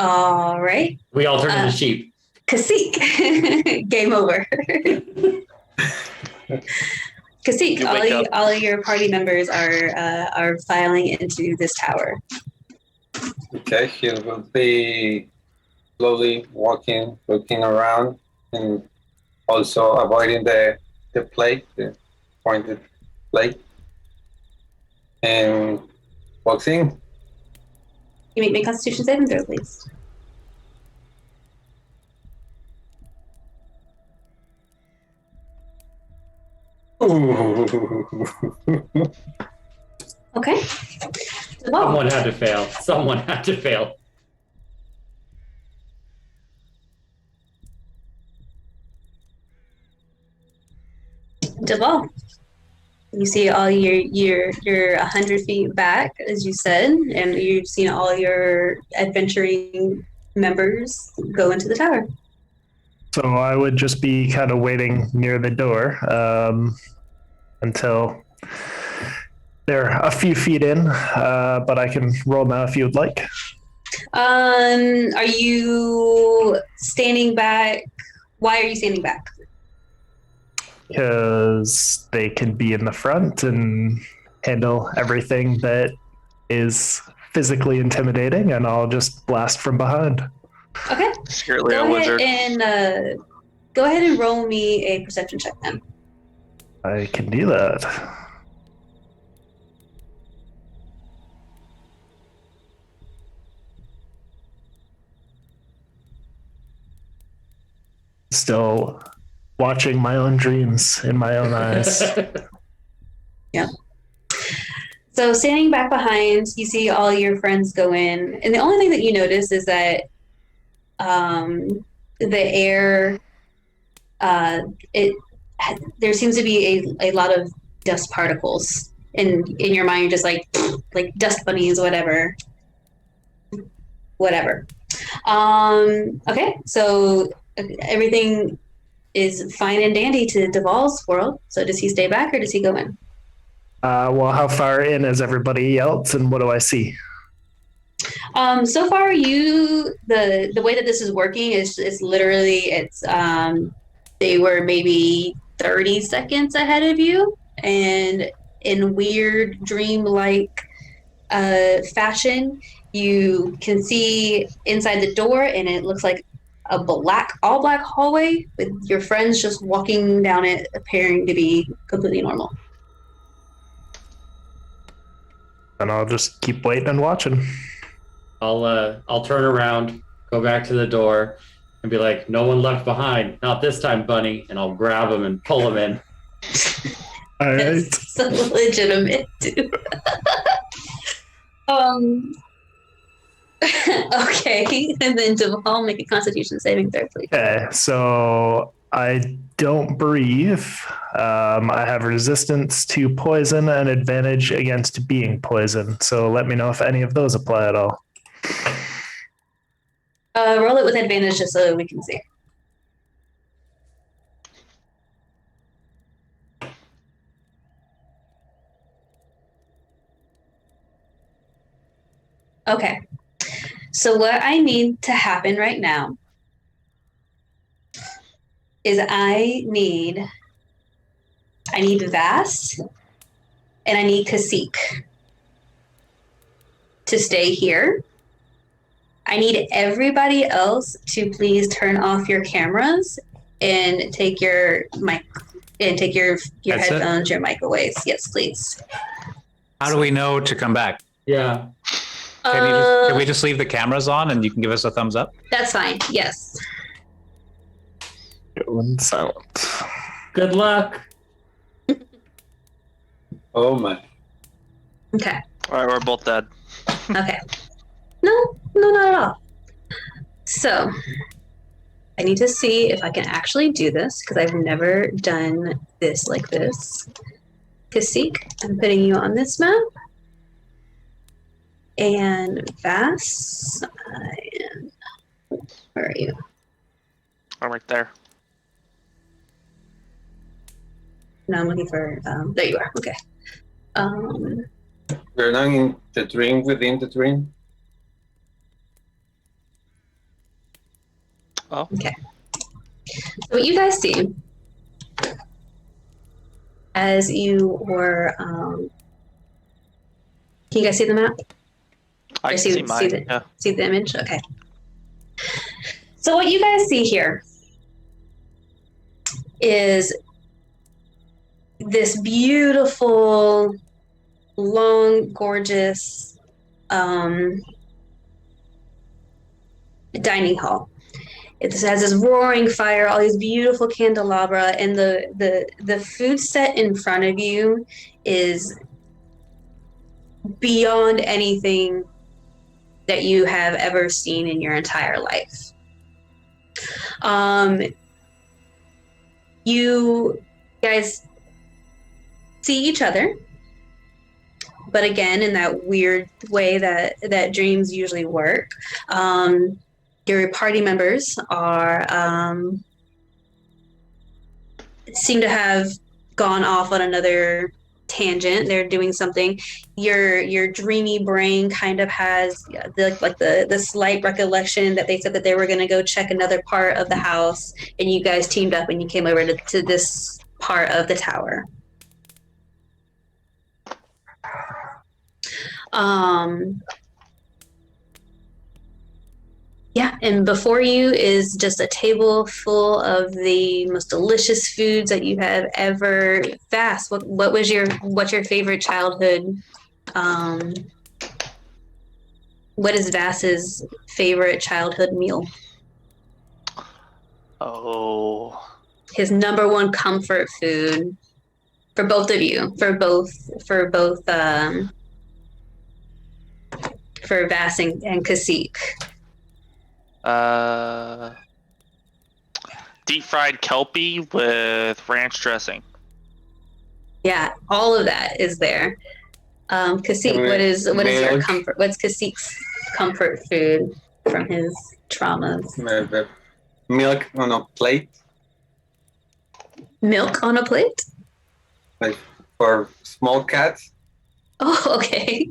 All right. We all turn into sheep. Cacique. Game over. Cacique, You wake up. all of your party members are filing into this tower. Okay, he will be slowly walking, looking around, and also avoiding the plate, the pointed plate, and walks in. You make me a Constitution saving throw, please. Okay. Duvall. Someone had to fail. Someone had to fail. Duvall. You see all you're 100 feet back, as you said, and you've seen all your adventuring members go into the tower. So I would just be kind of waiting near the door until they're a few feet in, but I can roll now if you would like. Are you standing back? Why are you standing back? Because they can be in the front and handle everything that is physically intimidating, and I'll just blast from behind. Okay. Secretly a Go wizard. ahead and roll me a perception check then. I can do that. Still watching my own dreams in my own eyes. So standing back behind, you see all your friends go in, and the only thing that you notice is that the air, there seems to be a lot of dust particles, and in your mind, you're just like dust bunnies, whatever. Okay, so everything is fine and dandy to Duvall's world. So does he stay back or does he go in? Well, how far in is everybody else, and what do I see? So far, the way that this is working is literally they were maybe 30 seconds ahead of you, and in weird dream-like fashion, you can see inside the door, and it looks like a all black hallway with your friends just walking down it, appearing to be completely normal. And I'll just keep waiting and watching. I'll turn around, go back to the door, and be like, "No one left behind. Not this time, Bunny." And I'll grab him and pull him in. All right. That's so legitimate, too. Okay, and then Duvall, make a Constitution saving throw, please. Okay, so I don't breathe. I have resistance to poison and advantage against being poisoned. So let me know if any of those apply at all. Roll it with advantage just so we can see. Okay. So what I need to happen right now is I need Vass and I need Kasch to stay here. I need everybody else to please turn off your cameras and take your mic and take your headphones, your mic away. Yes, please. How do we know to come back? Yeah. Can we just leave the cameras on and you can give us a thumbs up? That's fine. Yes. Going silent. Good luck. Oh my. Okay. All right, we're both dead. Okay. No, not at all. So, I need to see if I can actually do this because I've never done this like this. Kasch, I'm putting you on this map. And Vass, where are you? I'm right there. No, I'm looking for, there you are, okay. We're not in the dream within the dream. Oh. Okay. So what you guys see as you were, can you guys see the map? I can see mine. See the image? Okay. So what you guys see here is this beautiful, long, gorgeous dining hall. It has this roaring fire, all these beautiful candelabra, and the food set in front of you is beyond anything that you have ever seen in your entire life. You guys see each other, but again, in that weird way that dreams usually work. Your party members are seem to have gone off on another tangent. They're doing something. Your dreamy brain kind of has the slight recollection that they said that they were going to go check another part of the house, and you guys teamed up and you came over to this part of the tower. Yeah, and before you is just a table full of the most delicious foods that you have ever. Vass, what's your favorite childhood? What is Vass's favorite childhood meal? Oh, his number one comfort food for both of you, for Vass and Kasik. Deep fried kelpie with ranch dressing. Yeah, all of that is there. Kasik, what is your comfort? What's Kasik's comfort food from his traumas? Milk on a plate. Milk on a plate? Like for small cats. Oh, okay.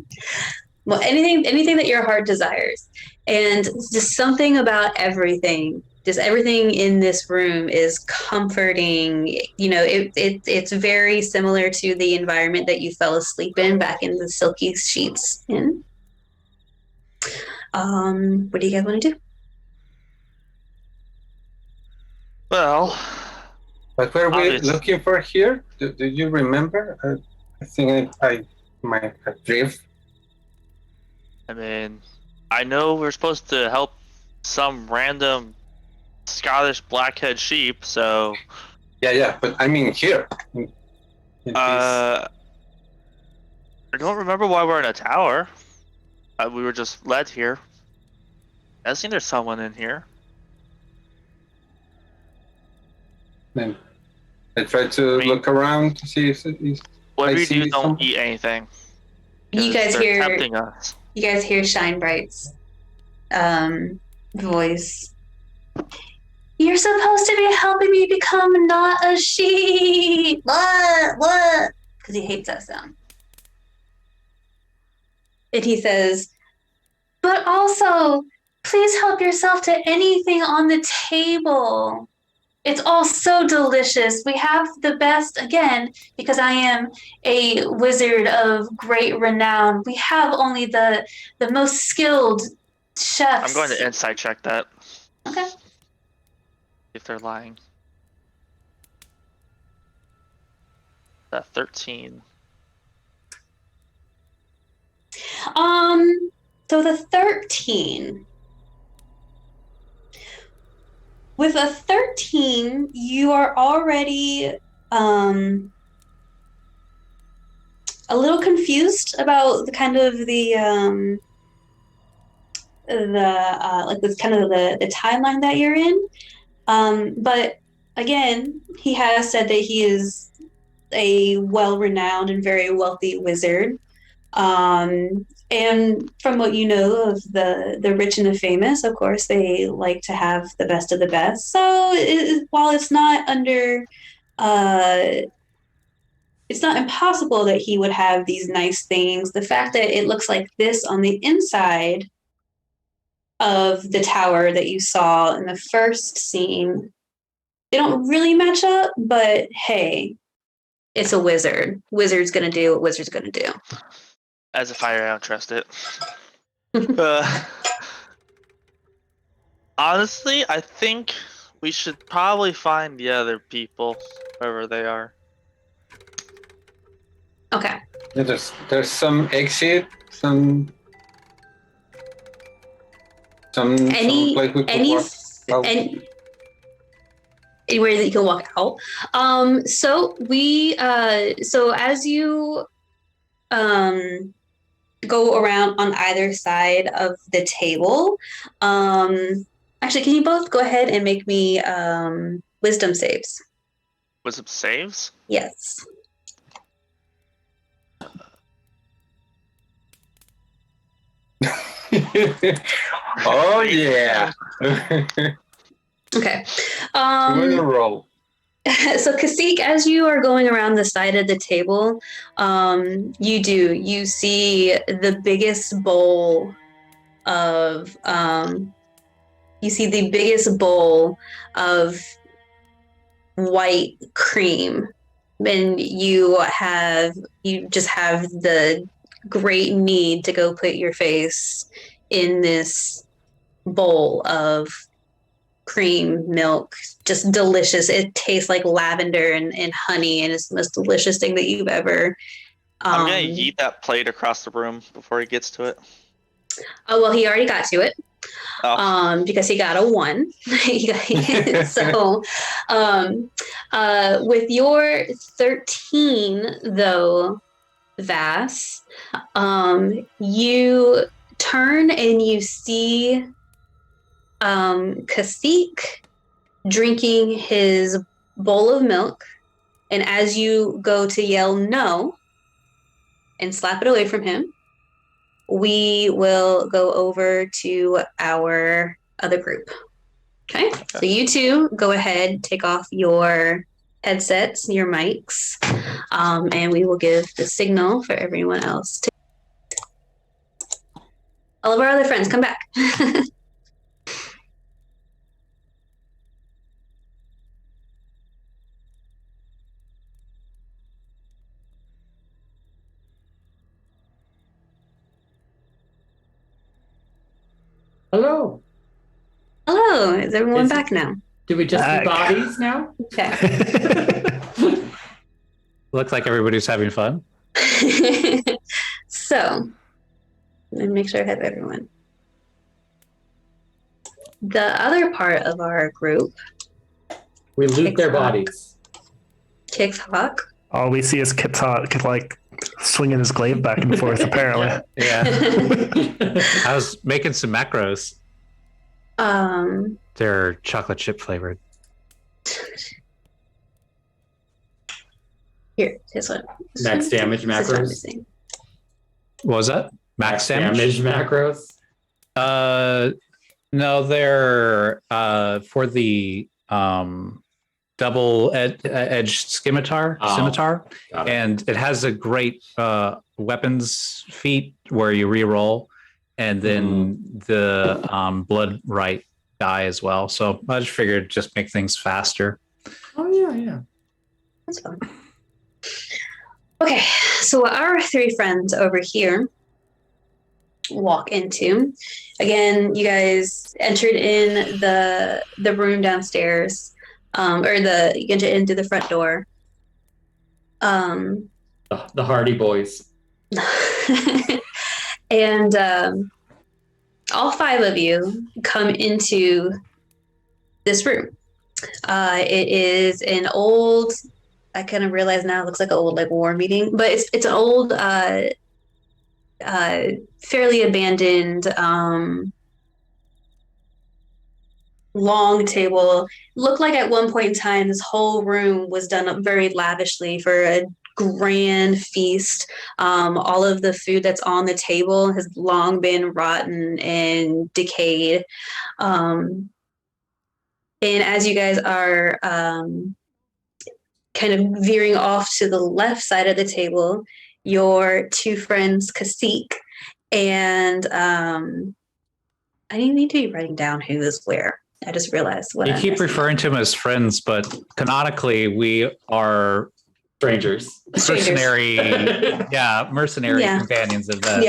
Well, anything that your heart desires, and just something about everything. Just everything in this room is comforting. You know, it's very similar to the environment that you fell asleep in back in the Silky Sheets Inn. What do you guys want to do? Well, What were we obviously. looking for here? Do you remember? I think I might have drift. I mean, I know we're supposed to help some random Scottish blackhead sheep, so. Yeah, but I mean here. In I don't remember why we're in a tower. We were just led here. I think there's someone in here. Then I try to look around to see if it's. Whatever I you do, see don't some- eat anything. You 'cause guys they're hear tempting us. You guys hear Shinebright's voice. You're supposed to be helping me become not a sheep. What? Because he hates that sound. And he says, but also, please help yourself to anything on the table. It's all so delicious. We have the best, again, because I am a wizard of great renown. We have only the most skilled chefs. I'm going to insight check that. Okay. If they're lying. 13. So the 13. With a 13, you are already a little confused about the kind of the timeline that you're in. But again, he has said that he is a well-renowned and very wealthy wizard. And from what you know of the rich and the famous, of course, they like to have the best of the best. So while it's not it's not impossible that he would have these nice things, the fact that it looks like this on the inside of the tower that you saw in the first scene, they don't really match up, but hey, it's a wizard. Wizard's gonna do what wizard's gonna do. As if I don't trust it. Honestly, I think we should probably find the other people, wherever they are. Okay. Yeah, there's some exit, some Any place we could any walk out. anywhere that you can walk out. So as you go around on either side of the table, actually, can you both go ahead and make me wisdom saves? Wisdom saves? Yes. Oh yeah. Okay. Two in a row. So Kasik, as you are going around the side of the table, you see the biggest bowl of white cream, and you just have the great need to go put your face in this bowl of cream milk, just delicious. It tastes like lavender and honey, and it's the most delicious thing that you've ever I'm gonna eat that plate across the room before he gets to it. Oh well, he already got to it. because he got a 1. So with your 13, though, Vass, you turn and you see Kasich drinking his bowl of milk, and as you go to yell no and slap it away from him, we will go over to our other group. Okay? So you two go ahead, take off your headsets, your mics, and we will give the signal for everyone else to... All of our other friends, come back. Hello. Hello, is everyone back now? Do we just Back. do bodies now? Okay. Looks like everybody's having fun. So, let me make sure I have everyone. The other part of our group, We loot their TikTok. bodies. TikTok. All we see is Kit like swinging his glaive back and forth, apparently. Yeah. I was making some macros. They're chocolate chip flavored. Here, this one. Max damage This is what I'm macros. missing. What was that? Max damage? macros. No, they're for the double edged scimitar. Got it. And it has a great weapons feat where you re-roll, and then the blood right die as well. So I just figured just make things faster. Oh yeah. That's fine. Okay, so our 3 friends over here walk into. Again, you guys entered in the room downstairs, you entered into the front door. The Hardy Boys. And all 5 of you come into this room. It is an old, I kind of realize now it looks like an old war meeting, but it's an old fairly abandoned long table. Looked like at one point in time this whole room was done up very lavishly for a grand feast. All of the food that's on the table has long been rotten and decayed. And as you guys are kind of veering off to the left side of the table, your 2 friends, Kasich and I didn't need to be writing down who is where. I just realized what You I'm keep missing. referring to them as friends, but canonically we are Strangers. mercenary, mercenary Yeah. companions of that.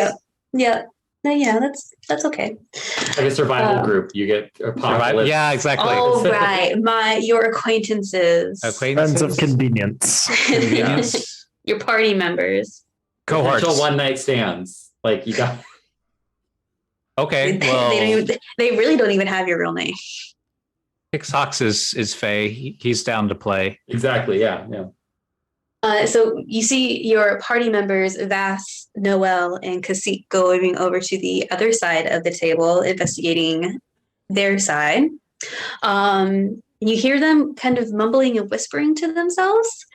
Yeah. No, yeah, that's okay. Like a survival group. You get apocalypse. Yeah, exactly. Oh, right. Your acquaintances. Friends of convenience. Convenience. Your party members. Cohorts. Potential one-night stands. Like you got. Okay, well, they really don't even have your real name. Pixox is Faye. He's down to play. Exactly. Yeah. So you see your party members, Vass, Noel, and Kasich going over to the other side of the table, investigating their side. You hear them kind of mumbling and whispering to themselves,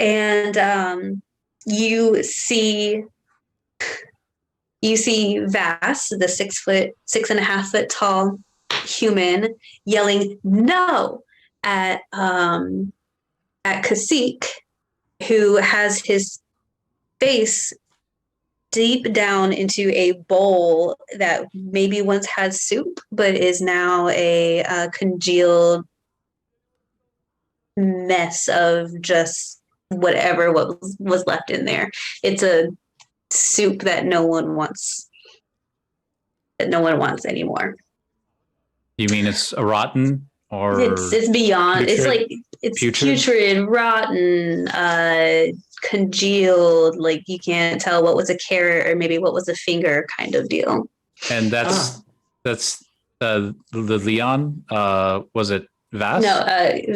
and you see Vass, the 6.5 foot tall human, yelling no at Kasich, who has his face deep down into a bowl that maybe once had soup, but is now a congealed mess of just whatever was left in there. It's a soup that no one wants anymore. You mean it's a rotten or It's beyond. putrid? It's like it's Putrid? putrid, rotten, congealed. Like you can't tell what was a carrot or maybe what was a finger kind of deal. and that's the Leon, was it Vass? No,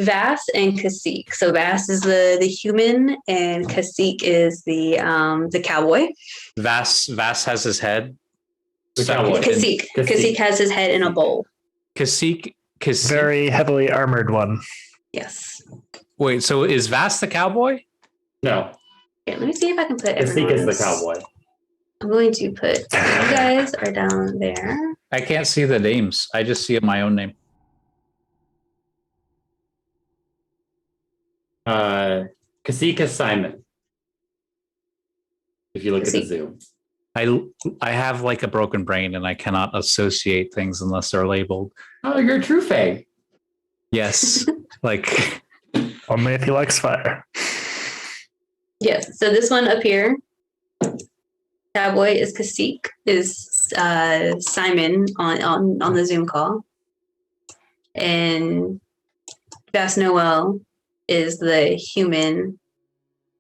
Vass and Kasik. So Vass is the human, and Kasik is the cowboy. Vass has his head. The stuck cowboy. in- Kasik has his head in a bowl. Kasik. Very heavily armored one. Yes. Wait, so is Vass the cowboy? No, Okay, let me see if I can put Kasik is the everyone's- cowboy. I'm going to put, you guys are down there. I can't see the names. I just see my own name. Kasik is Simon. If you look at the Kasik. Zoom. I have like a broken brain and I cannot associate things unless they're labeled. Oh, you're a true Fae. Yes. Like Only if he likes fire. Yes. So this one up here, cowboy is Kasik, is Simon on the Zoom call, and Vass Noel is the human.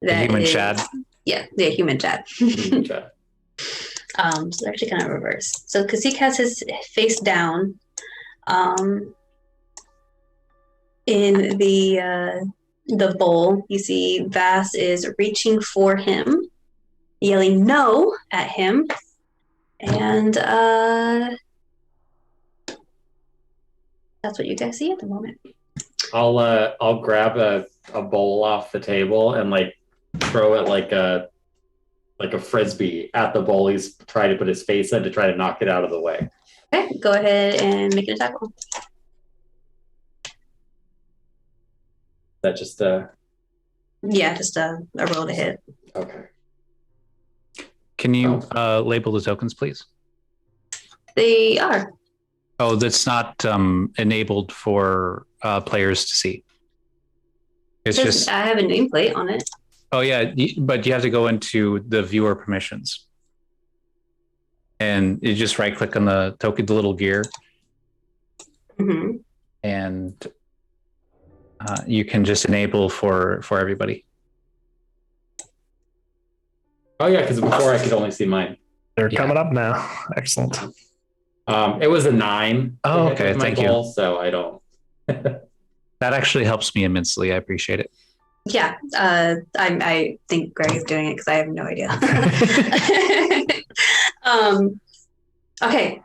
the human is- Chad. Yeah, the human Chad. Chat. So they're actually kind of reversed. So Kasik has his face down. In the bowl, you see Vass is reaching for him, yelling "no" at him, and that's what you guys see at the moment. I'll grab a bowl off the table and like throw it like a frisbee at the bowl he's trying to put his face in to try to knock it out of the way. Okay, go ahead and make an attack roll. That just Yeah, just a roll to hit. okay. Can you label the tokens, please? They are. Oh, that's not enabled for players to see. It's just I have a nameplate on it. oh yeah, but you have to go into the viewer permissions, and you just right click on the token, the little gear, Hmm. and you can just enable for everybody. Oh yeah, because before I could only see mine. They're Yeah. coming up now. Excellent. It was a 9. Oh, to hit okay, with my thank you. bowl, so I don't. That actually helps me immensely. I appreciate it. Yeah, I think Greg is doing it because I have no idea. Okay,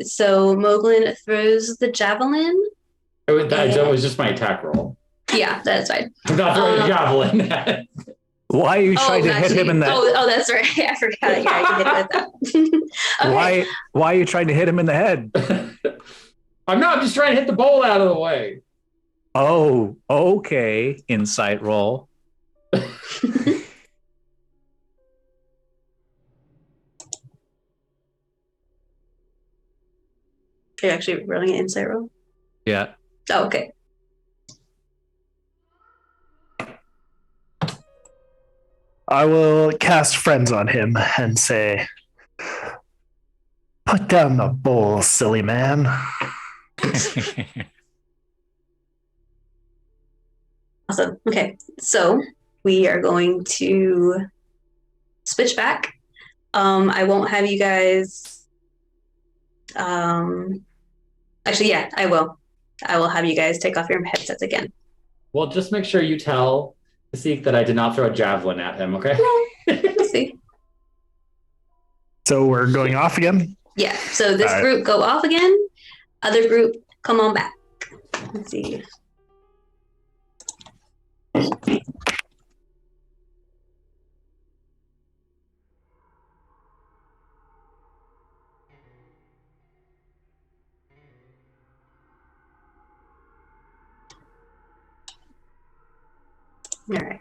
so Moglin throws the javelin. That was just my attack roll. Yeah, that's fine. I'm not throwing a javelin. Why are you trying to hit him in the Oh, that's right. I forgot. Yeah, I can hit with that. Okay. Why are you trying to hit him in the head? I'm not. I'm just trying to hit the bowl out of the way. Oh, okay. Insight roll. You're actually rolling an insight roll? Yeah. Oh, okay. I will cast friends on him and say, "Put down the bowl, silly man." Awesome. Okay, so we are going to switch back. I won't have you guys. Actually, yeah, I will. I will have you guys take off your headsets again. Well, just make sure you tell Kasik that I did not throw a javelin at him. Okay. Let's see. So we're going off again. Yeah. So this All right. group go off again. Other group come on back. Let's see. All right.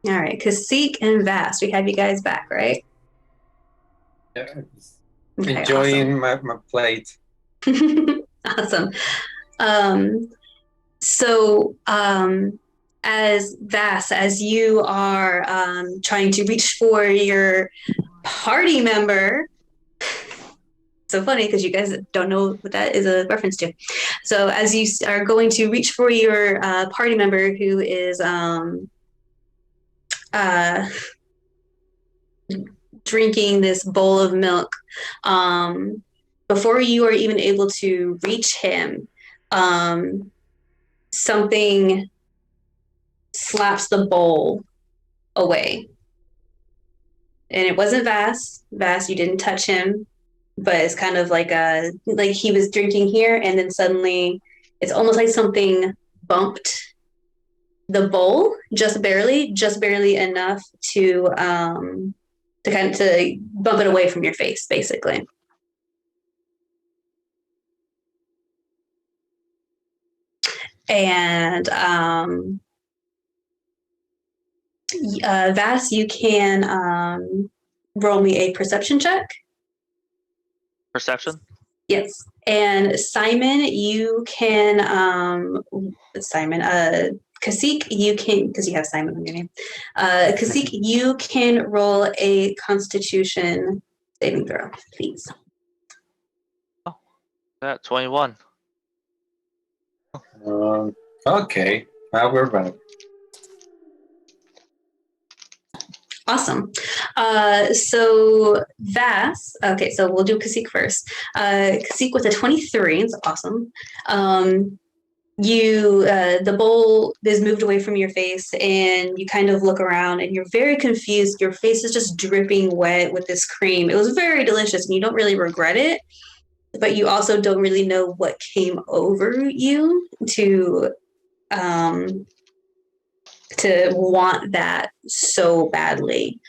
All right. Kasik and Vass, we have you guys back, right? Yeah, Okay, enjoying my plate. Awesome. So, as Vass, as you are trying to reach for your party member, so funny because you guys don't know what that is a reference to. So, as you are going to reach for your party member who is drinking this bowl of milk, before you are even able to reach him, something slaps the bowl away. And it wasn't Vass. Vass, you didn't touch him, but it's kind of like he was drinking here, and then suddenly it's almost like something bumped the bowl just barely enough to bump it away from your face, basically. And Vass, you can roll me a perception check. Perception? Yes. And Simon, you can Kasik, you can, because you have Simon on your name. Kasik, you can roll a Constitution saving throw, please. Oh, that 21. Okay, now we're back. Awesome. So Vass, okay, so we'll do Kasik first. Kasik with a 23, it's awesome. The bowl is moved away from your face, and you kind of look around and you're very confused. Your face is just dripping wet with this cream. It was very delicious and you don't really regret it, but you also don't really know what came over you to want that so badly.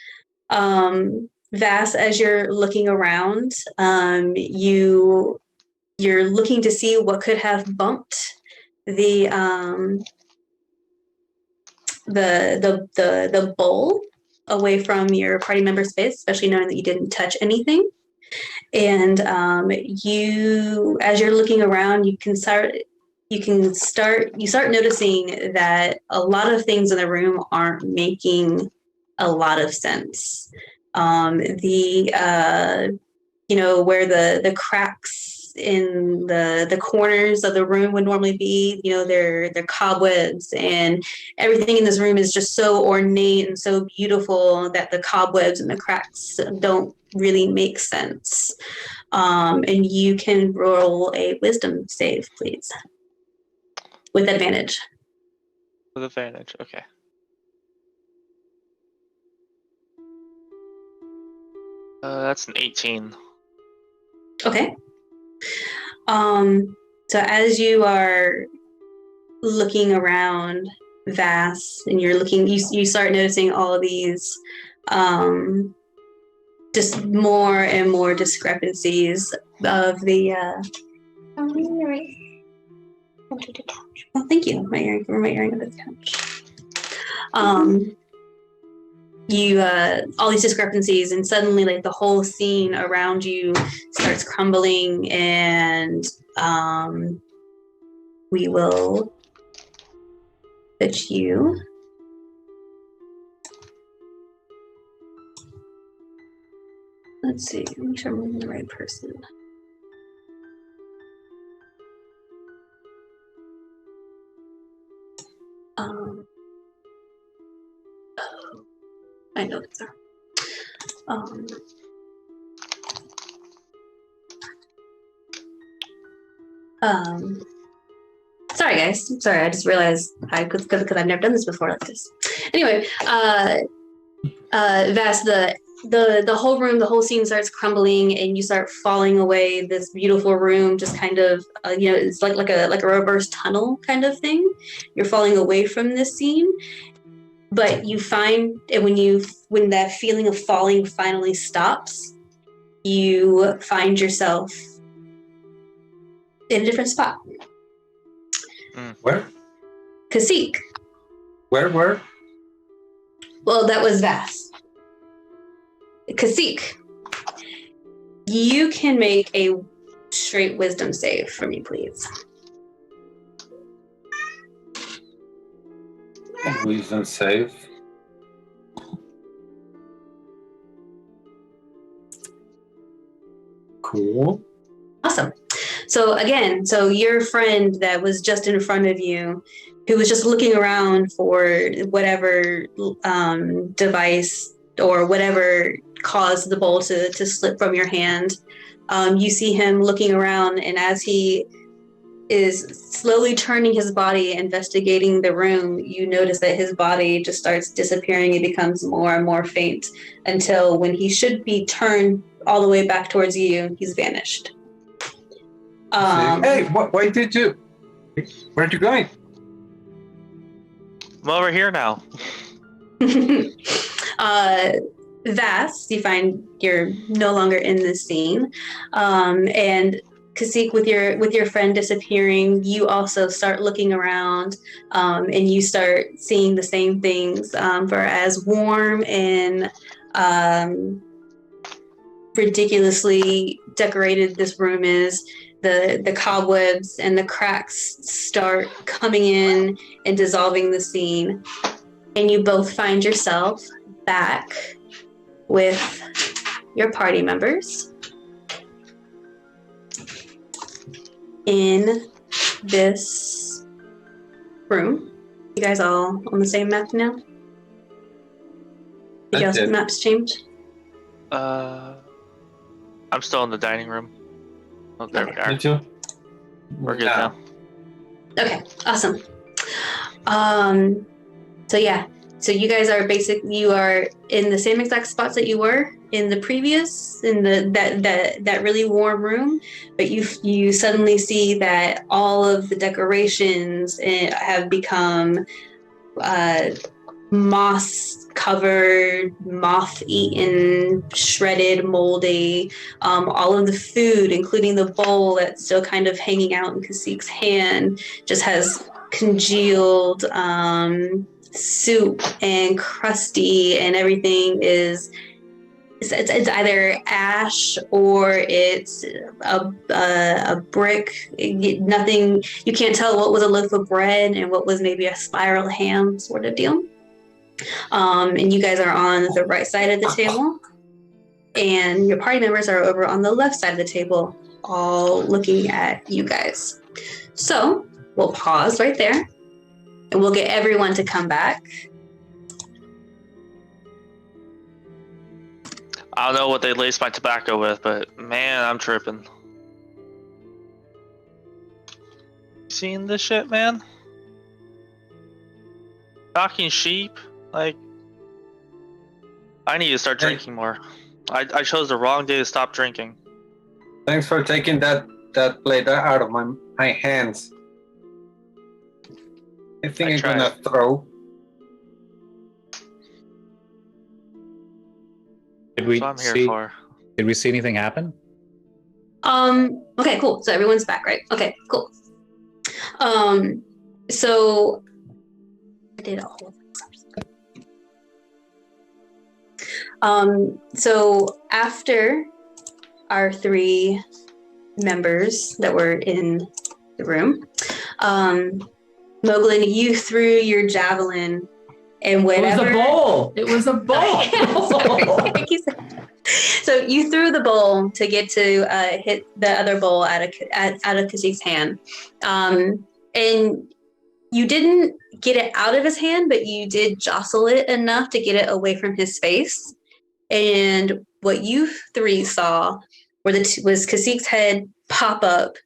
Vass, as you're looking around, you're looking to see what could have bumped the bowl away from your party member's face, especially knowing that you didn't touch anything. And as you're looking around, you start noticing that a lot of things in the room aren't making a lot of sense. Where the cracks in the corners of the room would normally be, they're cobwebs, and everything in this room is just so ornate and so beautiful that the cobwebs and the cracks don't really make sense. And you can roll a wisdom save, please. With advantage. With advantage, okay. That's an 18. Okay. So as you are looking around Vass, and you start noticing all of these just more and more discrepancies of the oh, thank you. My earring of the couch. All these discrepancies, and suddenly like the whole scene around you starts crumbling, and we will put you let's see, make sure I'm moving the right person. I know it's there. Sorry guys. Sorry, I just realized because I've never done this before like this. Anyway, Vass, the whole room, the whole scene starts crumbling, and you start falling away. This beautiful room just kind of, it's like a reverse tunnel kind of thing. You're falling away from this scene. But you find, and when that feeling of falling finally stops, you find yourself in a different spot. Where? Kasik. Where? Well, that was Vass. Kasik, you can make a straight wisdom save for me, please. Wisdom save. Cool. Awesome. So again, your friend that was just in front of you, who was just looking around for whatever device or whatever caused the bowl to slip from your hand, You see him looking around, and as he is slowly turning his body, investigating the room, you notice that his body just starts disappearing. It becomes more and more faint until when he should be turned all the way back towards you, he's vanished. Hey, why did you? Where are you going? I'm over here now. Vass, you find you're no longer in this scene, and Kasik, with your friend disappearing, you also start looking around, and you start seeing the same things. For as warm and ridiculously decorated this room is, the cobwebs and the cracks start coming in and dissolving the scene, and you both find yourself back with your party members in this room. You guys all on the same map now? Did y'all's maps change? I'm still in the dining room. Oh, there we are. Me too. We're good now. Okay, awesome. So yeah, so you guys are you are in the same exact spots that you were in the previous, in that really warm room, but you suddenly see that all of the decorations have become moss-covered, moth-eaten, shredded, moldy. All of the food, including the bowl that's still kind of hanging out in Kasik's hand, just has congealed soup and crusty, and everything is it's either ash or it's a brick. Nothing, you can't tell what was a loaf of bread and what was maybe a spiral ham sort of deal. And you guys are on the right side of the table, and your party members are over on the left side of the table, all looking at you guys. So we'll pause right there, and we'll get everyone to come back. I don't know what they laced my tobacco with, but man, I'm tripping. Seen this shit, man? Knocking sheep? Like, I need to start drinking more. I chose the wrong day to stop drinking. Thanks for taking that plate out of my hands. I think I'm gonna throw. Did we That's what I'm here for. Did we see anything happen? Okay, cool. So everyone's back, right? Okay, cool. So I did a whole so after our three members that were in the room, Moglin, you threw your javelin, and whatever. It was a bowl. So you threw the bowl to get to hit the other bowl out of Kasik's hand, and you didn't get it out of his hand, but you did jostle it enough to get it away from his face. And what you three saw was Kasik's head pop up.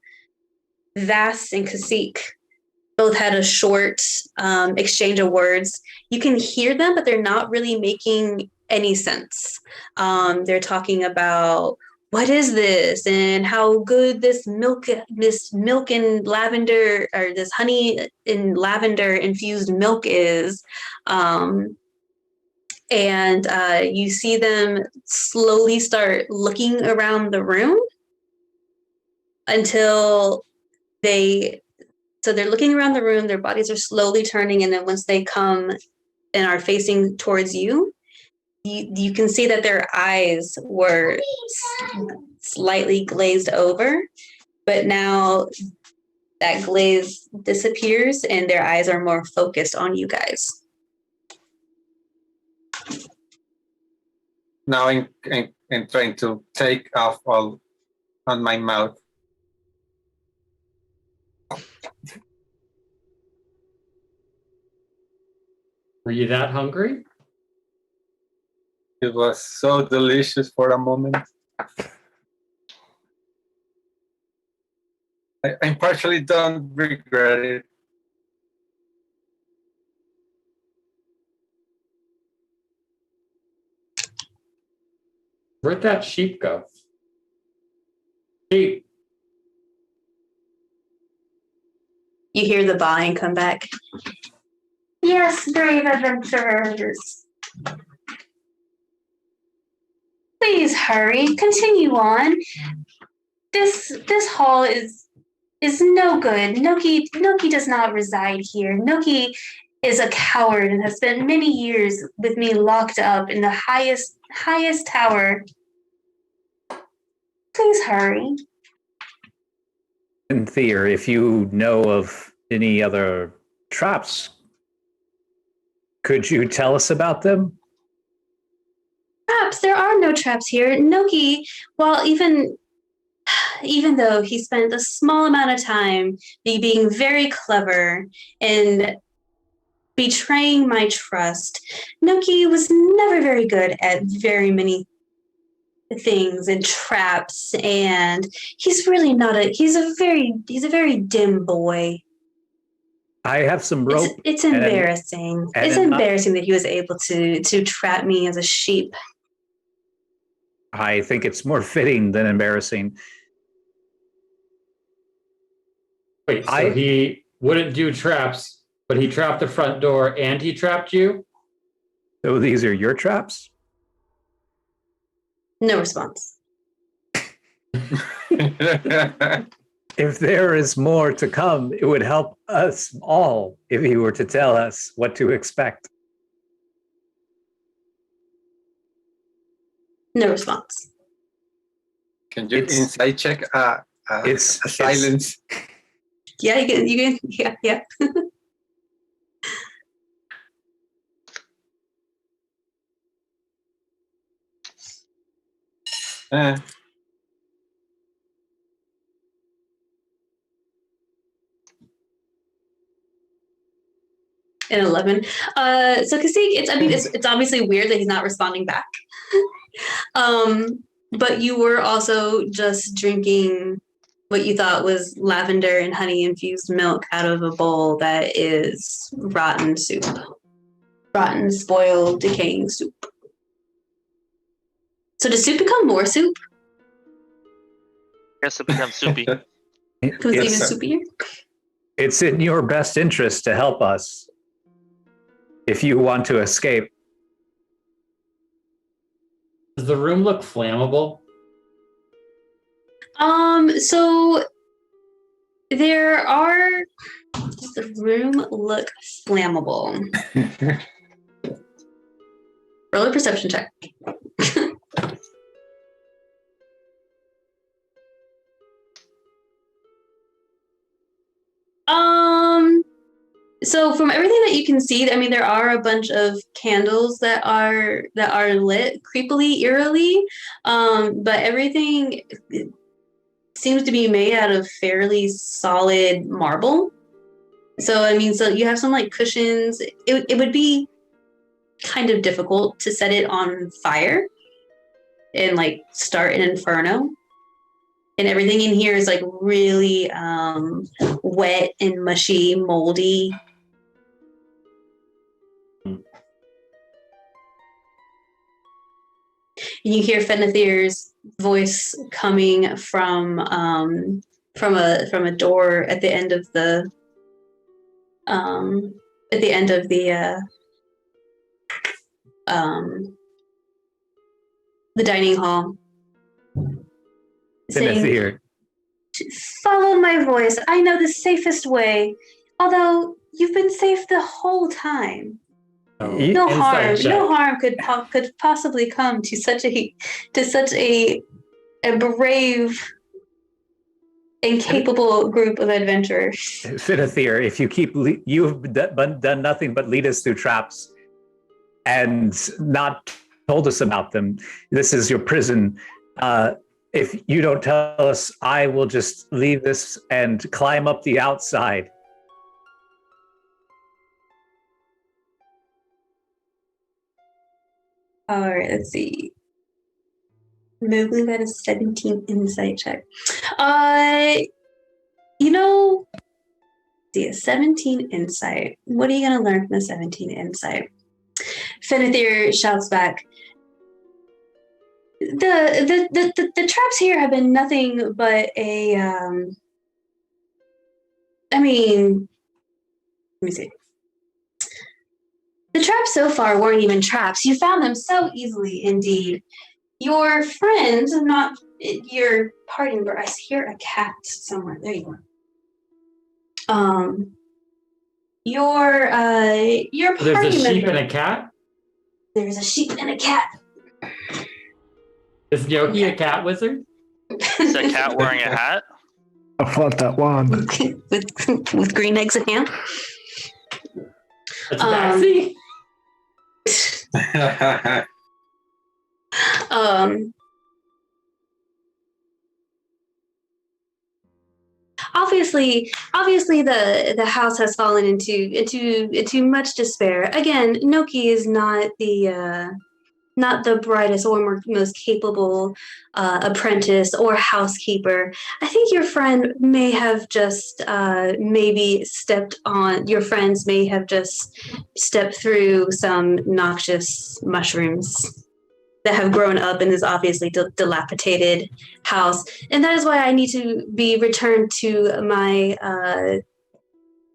Vass and Kasik both had a short exchange of words. You can hear them, but they're not really making any sense. They're talking about, what is this, and how good this milk and lavender, or this honey and lavender infused milk is. And you see them slowly start looking around the room until so they're looking around the room, their bodies are slowly turning, and then once they come and are facing towards you, you can see that their eyes were slightly glazed over, but now that glaze disappears and their eyes are more focused on you guys. Now I'm trying to take off all on my mouth. Were you that hungry? It was so delicious for a moment. I partially don't regret it. Where'd that sheep go? Sheep. You hear the buying come back. Yes, brave adventurers. Please hurry. Continue on. This hall is no good. Noki does not reside here. Noki is a coward and has spent many years with me locked up in the highest tower. Please hurry. And Thier, if you know of any other traps, could you tell us about them? Traps? There are no traps here. Noki, well, even though he spent a small amount of time being very clever and betraying my trust, Noki was never very good at very many things and traps, and he's really not he's a very dim boy. I have some rope. It's embarrassing. It's embarrassing that he was able to trap me as a sheep. I think it's more fitting than embarrassing. Wait, so he wouldn't do traps, but he trapped the front door and he trapped you? So these are your traps? No response. If there is more to come, it would help us all if he were to tell us what to expect. No response. Can you insight check a silence? Yeah, you can, yeah. An 11. So Kasik, it's obviously weird that he's not responding back. But you were also just drinking what you thought was lavender and honey infused milk out of a bowl that is rotten soup. Rotten, spoiled, decaying soup. So does soup become more soup? I guess it becomes soupy. Becomes even soupier? It's in your best interest to help us if you want to escape. Does the room look flammable? So there are. Does the room look flammable? Roll a perception check. So from everything that you can see, I mean, there are a bunch of candles that are lit creepily, eerily, but everything seems to be made out of fairly solid marble. So I mean, so you have some like cushions. It would be kind of difficult to set it on fire and like start an inferno. And everything in here is like really wet and mushy, moldy. And you hear Fenethir's voice coming from a door at the end of the dining hall. Fenethir. Follow my voice. I know the safest way. Although you've been safe the whole time. No harm could possibly come to such a brave and capable group of adventurers. Fenethir, if you you've done nothing but lead us through traps and not told us about them. This is your prison. If you don't tell us, I will just leave this and climb up the outside. All right, let's see. Moglin got a 17 insight check. Yeah, You know, see a 17 insight. What are you gonna learn from the 17 insight? Fenethir shouts back. The traps here have been nothing but a I mean, let me see. The traps so far weren't even traps. You found them so easily indeed. Your friend, not your party member, I hear a cat somewhere. There you are. Your There's a party sheep member. and a cat. There's a sheep and a cat. Is Yoki a cat wizard? Is that cat wearing a hat? I want that wand. with green eggs in hand. That's Baxi? Obviously the house has fallen into much despair. Again, Noki is not the brightest or most capable apprentice or housekeeper. I think your friend may have just your friends may have just stepped through some noxious mushrooms that have grown up in this obviously dilapidated house. And that is why I need to be returned to my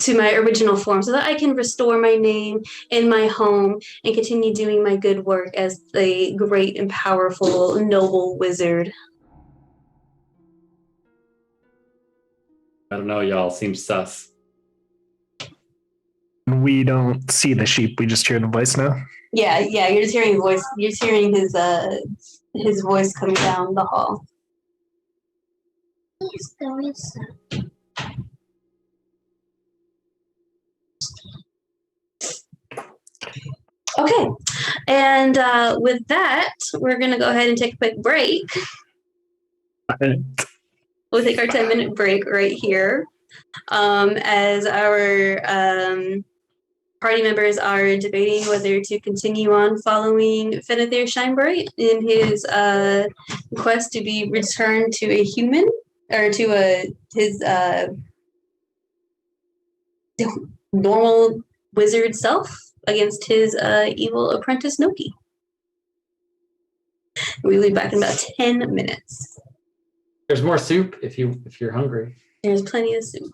original form so that I can restore my name and my home and continue doing my good work as the great and powerful noble wizard. I don't know, y'all. Seems sus. We don't see the sheep. We just hear the voice now. Yeah, you're just hearing voice. You're just hearing his voice coming down the hall. Okay, and with that, we're gonna go ahead and take a quick break. We'll take our 10-minute break right here, as our party members are debating whether to continue on following Fenethir Shinebright in his quest to be returned to a human, or to his normal wizard self against his evil apprentice Noki. We'll be back in about 10 minutes. There's more soup if you're hungry. There's plenty of soup.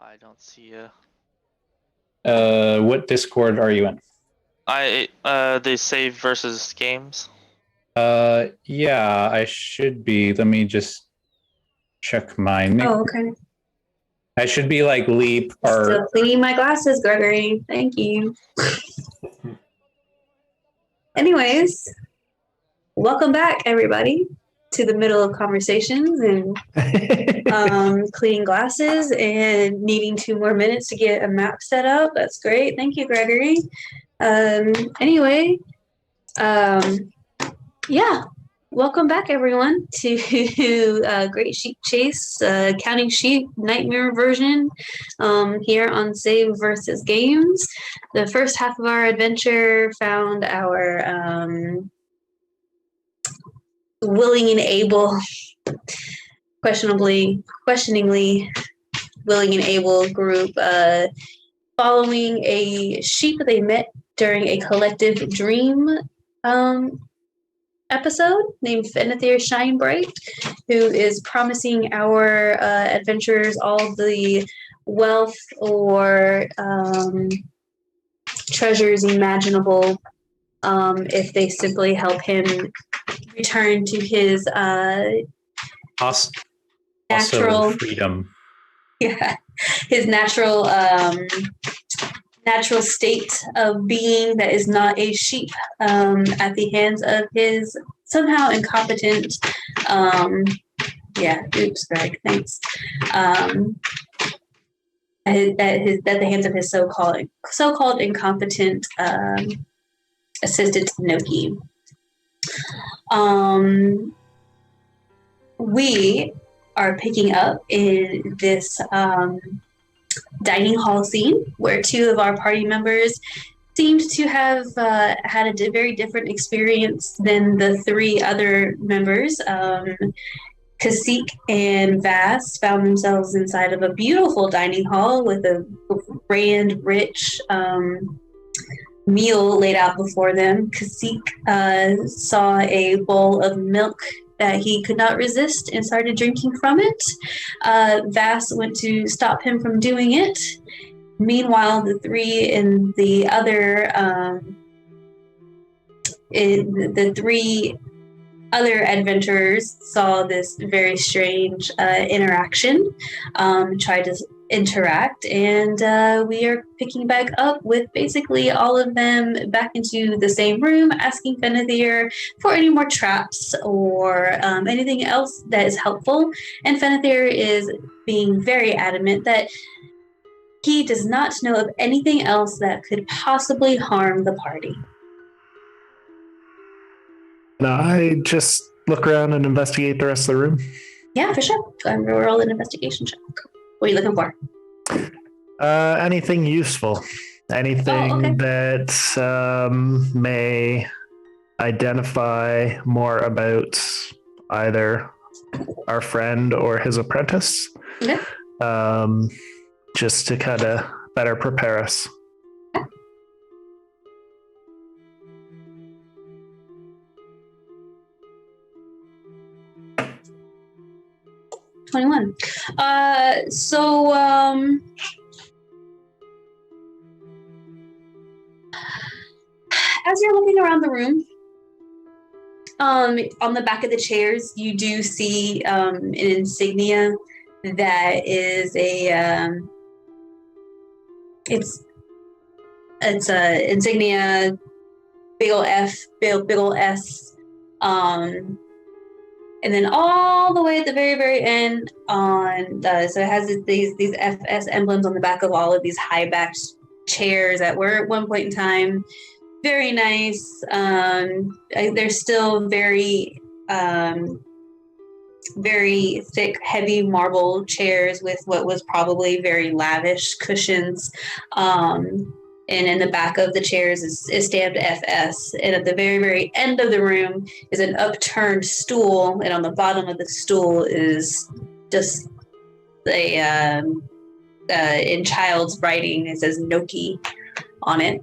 I don't see you. What Discord are you in? They save versus games. Yeah, I should be. Let me just check my nick. Oh, okay. I should be like Leap or Still cleaning my glasses, Gregory. Thank you. Anyways, welcome back, everybody, to the middle of conversations and cleaning glasses and needing 2 more minutes to get a map set up. That's great. Thank you, Gregory. Anyway, yeah. Welcome back, everyone, to Great Sheep Chase, Counting Sheep Nightmare version here on saveVSgames. The first half of our adventure found our willing and able, questioningly willing and able group following a sheep they met during a collective dream episode named Fenethir Shinebright, who is promising our adventurers all the wealth or treasures imaginable if they simply help him return to his natural freedom. Yeah, his natural state of being that is not a sheep at the hands of his somehow incompetent Greg, thanks. At the hands of his so-called incompetent assistant Noki. We are picking up in this dining hall scene where 2 of our party members seemed to have had a very different experience than the 3 other members. Kasik and Vass found themselves inside of a beautiful dining hall with a grand, rich meal laid out before them. Kasik saw a bowl of milk that he could not resist and started drinking from it. Vass went to stop him from doing it. Meanwhile, the 3 in the other the 3 other adventurers saw this very strange interaction, tried to interact, and we are picking back up with basically all of them back into the same room, asking Fenethir for any more traps or anything else that is helpful. And Fenethir is being very adamant that he does not know of anything else that could possibly harm the party. No, I just look around and investigate the rest of the room. Yeah, for sure. Go ahead and roll an investigation check. What are you looking for? Anything useful. Anything that may identify more about either our friend or his apprentice. Okay. Just to kind of better prepare us. 21. As you're looking around the room, on the back of the chairs, you do see an insignia that is it's a insignia, big ol' F, big ol' S, and then all the way at the very, very end so it has these FS emblems on the back of all of these high-backed chairs that were at one point in time very nice. They're still very, very thick, heavy marble chairs with what was probably very lavish cushions. And in the back of the chairs is stamped FS. And at the very, very end of the room is an upturned stool. And on the bottom of the stool is just in child's writing, it says Noki on it.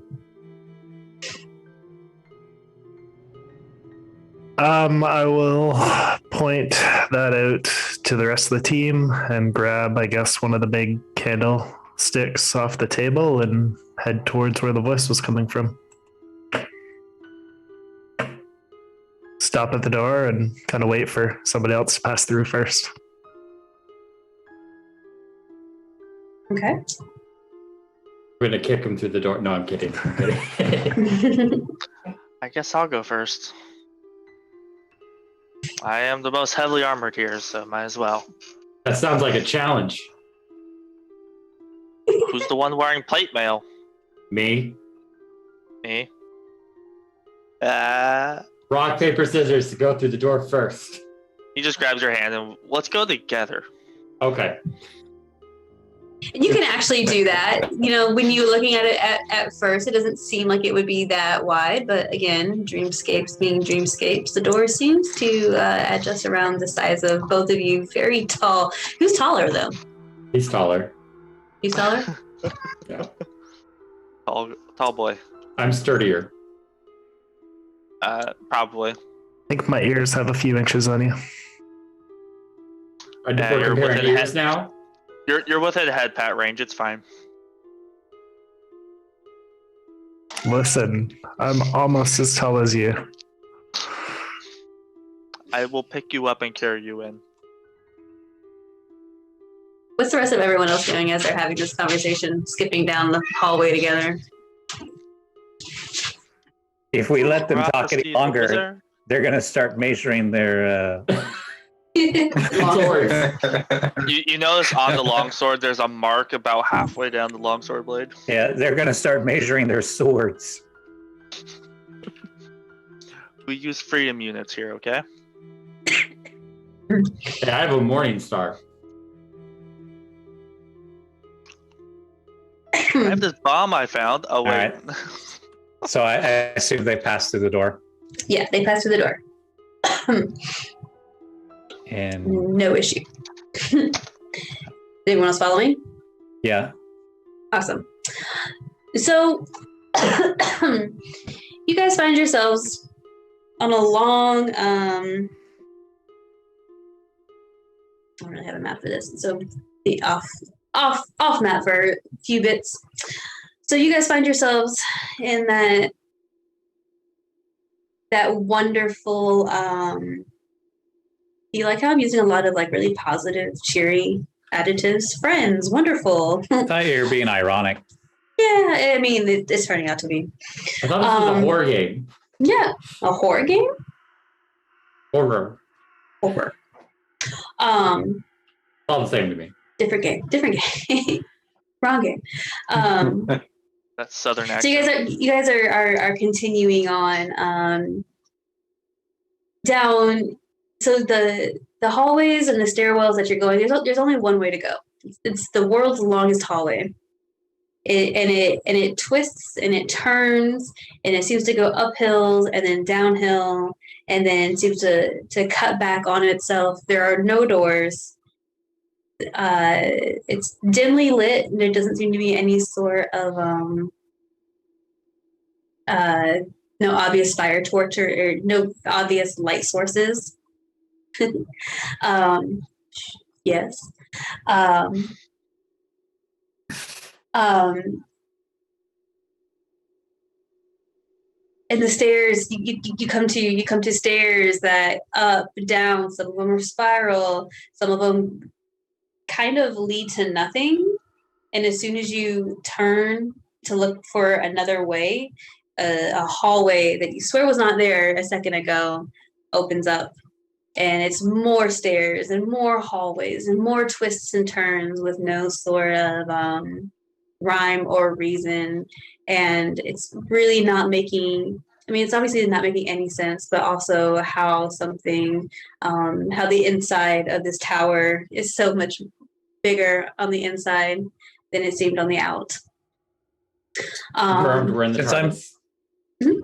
I will point that out to the rest of the team and grab, I guess, one of the big candlesticks off the table and head towards where the voice was coming from. Stop at the door and kind of wait for somebody else to pass through first. Okay. We're gonna kick him through the door. No, I'm kidding. I guess I'll go first. I am the most heavily armored here, so might as well. That sounds like a challenge. Who's the one wearing plate mail? Me. Me. Rock, paper, scissors to go through the door first. He just grabs your hand and let's go together. Okay. And you can actually do that. You know, when you're looking at it at first, it doesn't seem like it would be that wide. But again, Dreamscapes being Dreamscapes, the door seems to adjust around the size of both of you. Very tall. Who's taller, though? He's taller. He's taller? Yeah. Tall boy. I'm sturdier. Probably. I think my ears have a few inches on you. We're you're comparing within ears now? You're within head pat range. It's fine. Listen, I'm almost as tall as you. I will pick you up and carry you in. What's the rest of everyone else doing as they're having this conversation, skipping down the hallway together? If we let them Rock, talk any Steve, longer, they're going to start measuring their. Swords. You notice on the longsword, there's a mark about halfway down the longsword blade. Yeah, they're going to start measuring their swords. We use freedom units here, okay? Yeah, I have a morning star. I have this bomb I found. Oh, wait. All right. So I assume they passed through the door. Yeah, they pass through the door. And No issue. Did anyone else follow me? yeah, Awesome. So, you guys find yourselves on a long, I don't really have a map for this, so the off map for a few bits. So you guys find yourselves in that wonderful, you like how I'm using a lot of like really positive, cheery adjectives? Friends, wonderful. I thought you were being ironic. Yeah, I mean, it's turning out to be. I thought this was a horror game. Yeah, a horror game? Horror. Horror. All the same to me. Different game. Wrong game. That's southern So accent. you guys are continuing on down. So the hallways and the stairwells that you're going, there's only one way to go. It's the world's longest hallway. It twists and it turns and it seems to go up hills and then downhill and then seems to cut back on itself. There are no doors. It's dimly lit and there doesn't seem to be any sort of no obvious fire torch or no obvious light sources. Yes. And the stairs, you come to stairs that up, down. Some of them are spiral. Some of them kind of lead to nothing. And as soon as you turn to look for another way, a hallway that you swear was not there a second ago opens up. And it's more stairs and more hallways and more twists and turns with no sort of rhyme or reason. And it's really not making, I mean, it's obviously not making any sense, but also how something, how the inside of this tower is so much bigger on the inside than it seemed on the out. Confirmed, we're in the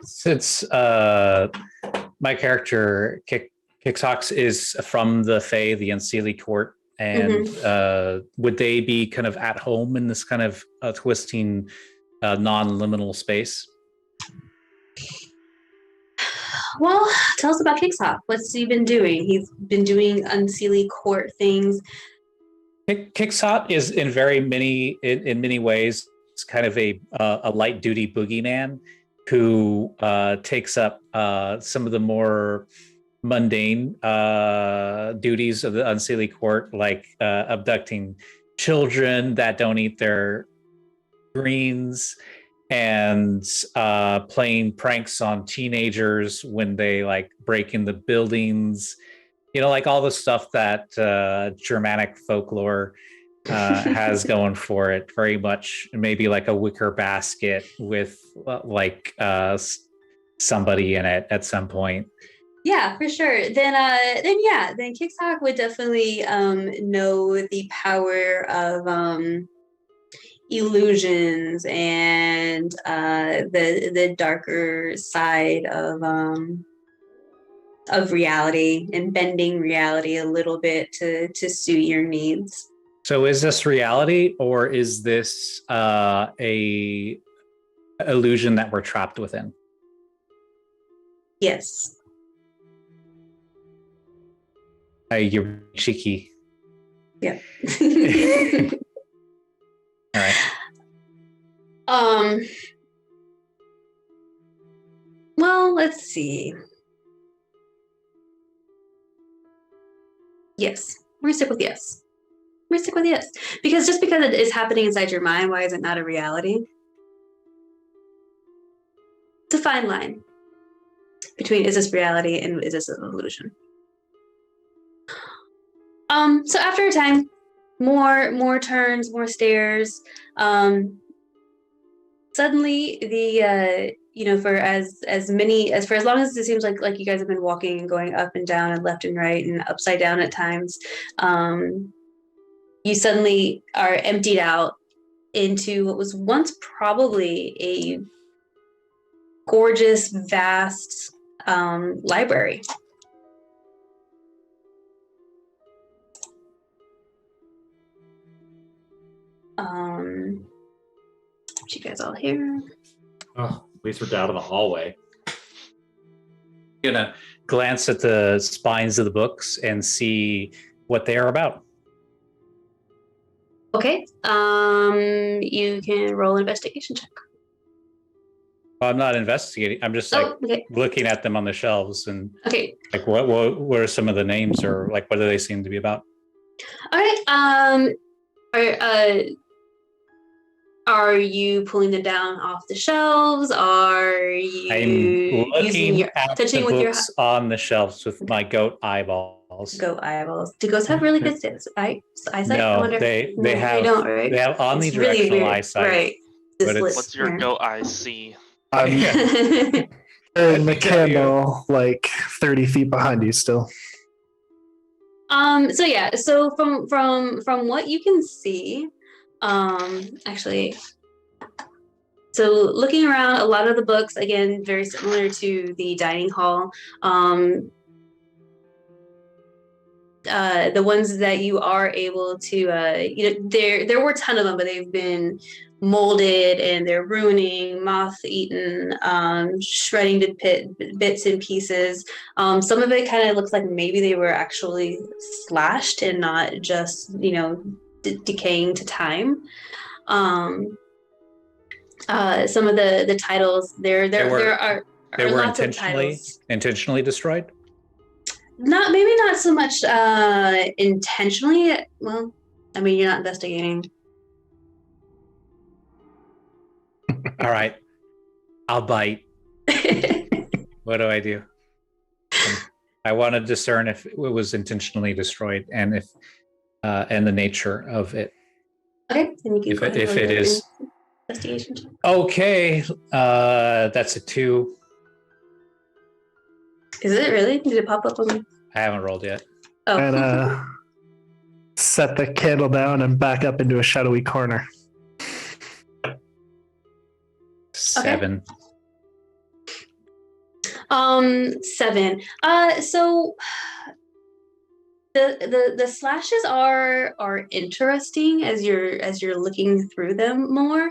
Since my character Kixox is from the Fae, the Unseelie Court, and would they be kind of at home in this kind of twisting, non-liminal space? Well, tell us about Kixox. What's he been doing? He's been doing Unseelie Court things. Kicksot is in many ways it's kind of a light duty boogeyman who takes up some of the more mundane duties of the Unseelie Court, like abducting children that don't eat their greens and playing pranks on teenagers when they like break into buildings, like all the stuff that Germanic folklore has going for it, very much maybe like a wicker basket with somebody in it at some point. Yeah, for sure. Then Kickstock would definitely know the power of illusions and the darker side of reality and bending reality a little bit to suit your needs. So is this reality, or is this a illusion that we're trapped within? Yes. You're cheeky. Yeah. All right. Well, let's see. Yes. We're gonna stick with yes. Because just because it is happening inside your mind, why is it not a reality? It's a fine line between is this reality and is this an illusion? So after a time, more turns, more stairs. Suddenly, the for as long as it seems like you guys have been walking and going up and down and left and right and upside down at times, you suddenly are emptied out into what was once probably a gorgeous, vast library. You guys all here? Oh, at least we're down to the hallway. I'm gonna glance at the spines of the books and see what they are about. Okay. You can roll an investigation check. Well, I'm not investigating. I'm just looking at them on the shelves and like what are some of the names, or like what do they seem to be about? All right. Are you pulling them down off the shelves? Are you I'm looking at the books on the shelves with my goat eyeballs. Goat eyeballs. Do goats have really good eyesight? No, they don't. Right? They have omnidirectional really eyesight. Right. What's your goat eye see? I'm in the candle like 30 feet behind you still. So from what you can see, actually, so looking around, a lot of the books, again, very similar to the dining hall. The ones that you are able to, there were a ton of them, but they've been molded and they're ruining, moth-eaten, shredding to bits and pieces. Some of it kind of looks like maybe they were actually slashed and not just, decaying to time. Some of the titles there are lots of titles. Intentionally destroyed. Not so much intentionally. Well, I mean, you're not investigating. All right, I'll bite. What do I do? I want to discern if it was intentionally destroyed and if and the nature of it. Okay, then you can if it is investigation check. Okay, that's a 2. Is it really? Did it pop up on me? I haven't rolled yet. Oh. And set the candle down and back up into a shadowy corner. 7. 7. So the slashes are interesting as you're looking through them more.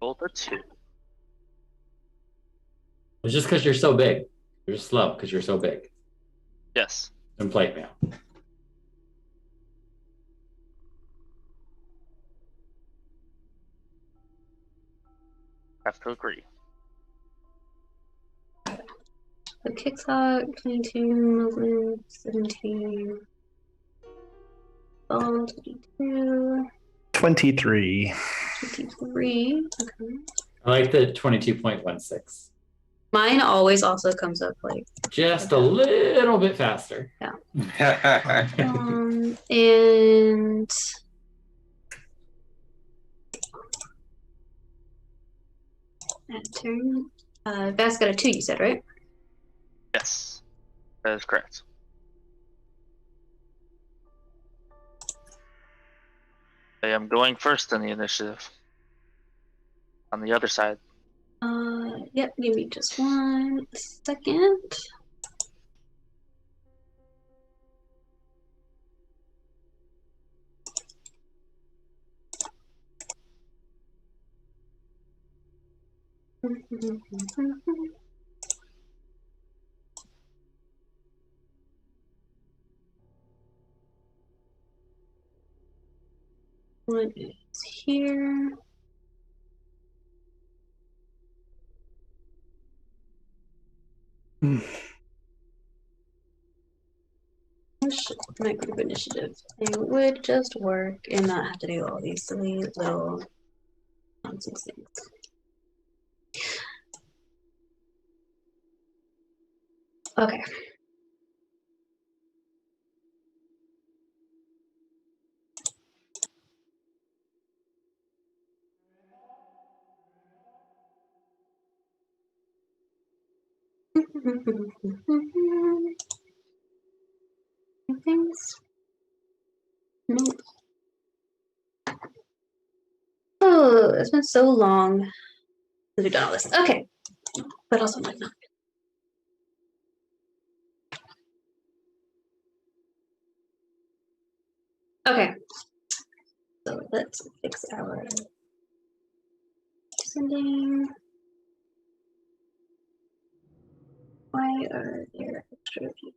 Rolled a 2. It's just because you're so big. You're just slow because you're so big. Yes. And plate mail. I have to agree. So Kicksock, 22, Moglin, 17. Ball, 22. 23. 23. Okay. I like the 22.16. Mine always also comes up like Just a little bit faster. and that turn. Vass got a 2, you said, right? Yes. That is correct. I am going first in the initiative. On the other side. Yep, give me just 1 second. One is here. My group initiative. It would just work and not have to do all these silly little nonsense things. Okay. Things. Nope. Oh, it's been so long since we've done all this. Okay. But also like not. Okay. So let's fix our sending. Why are there extra people?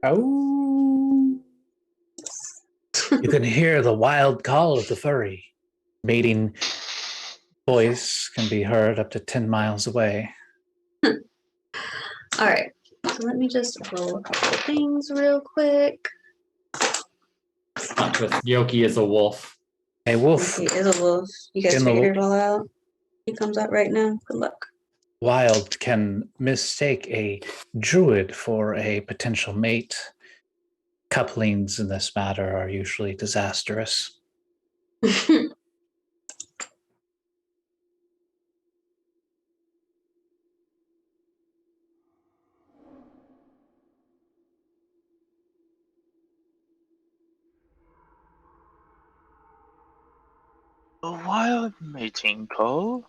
Oh. You can hear the wild call of the furry. Mating voice can be heard up to 10 miles away. All right. So let me just roll a couple of things real quick. Not twist. Yoki is a wolf. A wolf. He is a wolf. You guys In the figured it all out. He comes out right now. Good luck. Wild can mistake a druid for a potential mate. Couplings in this matter are usually disastrous. A wild mating call?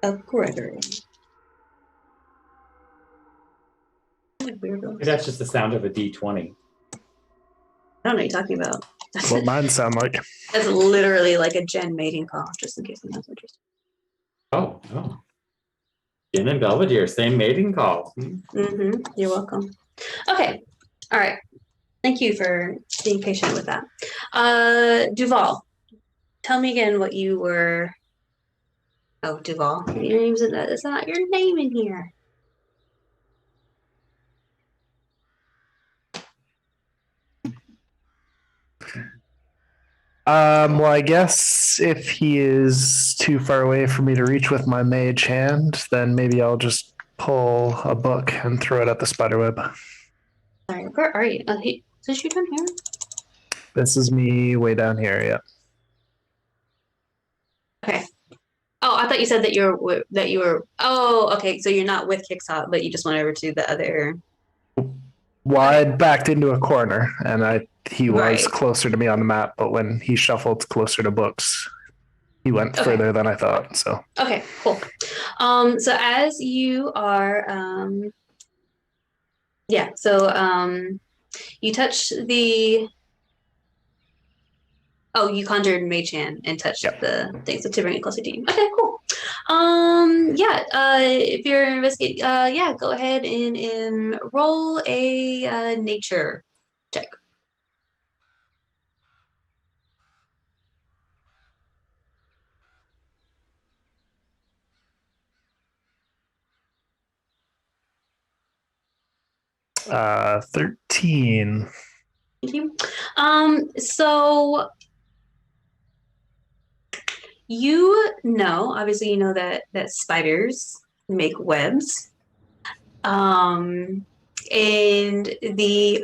Of Gregory. Weirdo. That's just the sound of a D20. I don't know what you're talking about. That's what mine sound like. That's literally like a Jen mating call, just in case anyone's interested. Oh. Jen and Belvedere, same mating call. Mm-hmm. You're welcome. Okay. All right. Thank you for being patient with that. Duvall, tell me again what you were. Oh, Duvall. Your name's in that. It's not your name in here. Well, I guess if he is too far away for me to reach with my mage hand, then maybe I'll just pull a book and throw it at the spiderweb. Sorry, where are you? Is this you down here? This is me way down here, yeah. Okay. Oh, I thought you said that you were. Oh, okay. So you're not with Kicksock, but you just went over to the other. Well, I backed into a corner, and he was Right. closer to me on the map, but when he shuffled closer to books, he went Okay. further than I thought. So Okay, cool. So as you are, You touch the. Oh, you conjured Mage Hand and touched the thing, so to bring it closer to you. Okay, cool. Yeah. If you're investigating, yeah, go ahead and roll a nature check. Uh, 13. Thank you. So obviously you know that spiders make webs. And the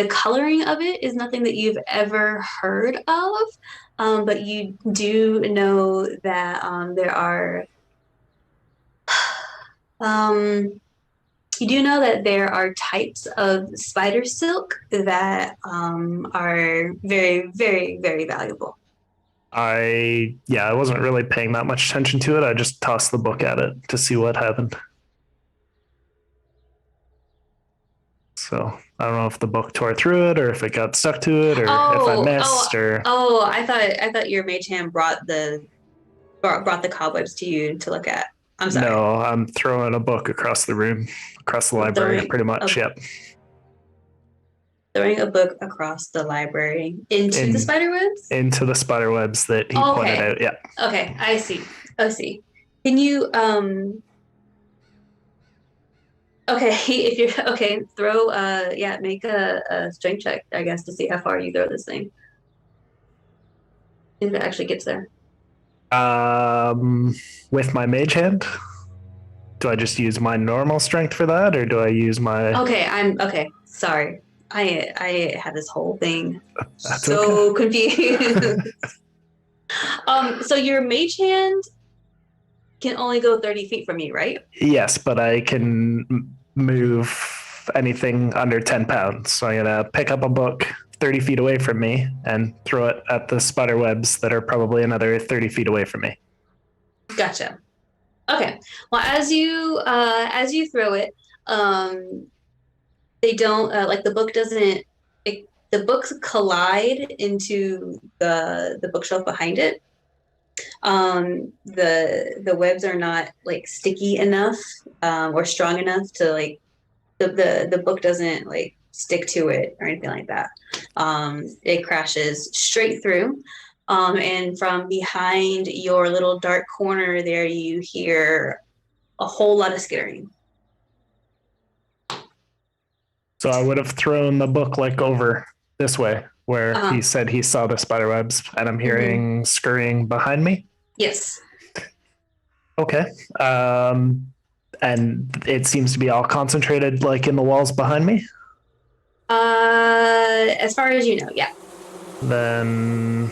coloring of it is nothing that you've ever heard of, but you do know that there are you do know that there are types of spider silk that are very, very, very valuable. I wasn't really paying that much attention to it. I just tossed the book at it to see what happened. So I don't know if the book tore through it or if it got stuck to it or if I missed or. Oh, I thought your mage hand brought the cobwebs to you to look at. I'm sorry. No, I'm throwing a book across the room, across the library, pretty much. Yep. Throwing a book across the library into the spider webs? Into the spider webs that he pointed out. Yeah. Okay, I see. Can you okay, if you're okay, throw make a strength check, I guess, to see how far you throw this thing. If it actually gets there. With my mage hand? Do I just use my normal strength for that, or do I use my? Okay. Sorry, I had this whole thing That's so confused. So your mage hand can only go 30 feet from you, right? Yes, but I can move anything under 10 pounds. So I'm gonna pick up a book 30 feet away from me and throw it at the spider webs that are probably another 30 feet away from me. Gotcha. Okay. Well, as you throw it, they don't like the book doesn't. The books collide into the bookshelf behind it. The webs are not like sticky enough or strong enough to like the book doesn't like stick to it or anything like that. It crashes straight through. And from behind your little dark corner there, you hear a whole lot of skittering. So I would have thrown the book like over this way where he said he saw the spider webs, and I'm hearing scurrying behind me. Yes. Okay. And it seems to be all concentrated like in the walls behind me? As far as you know, yeah. Then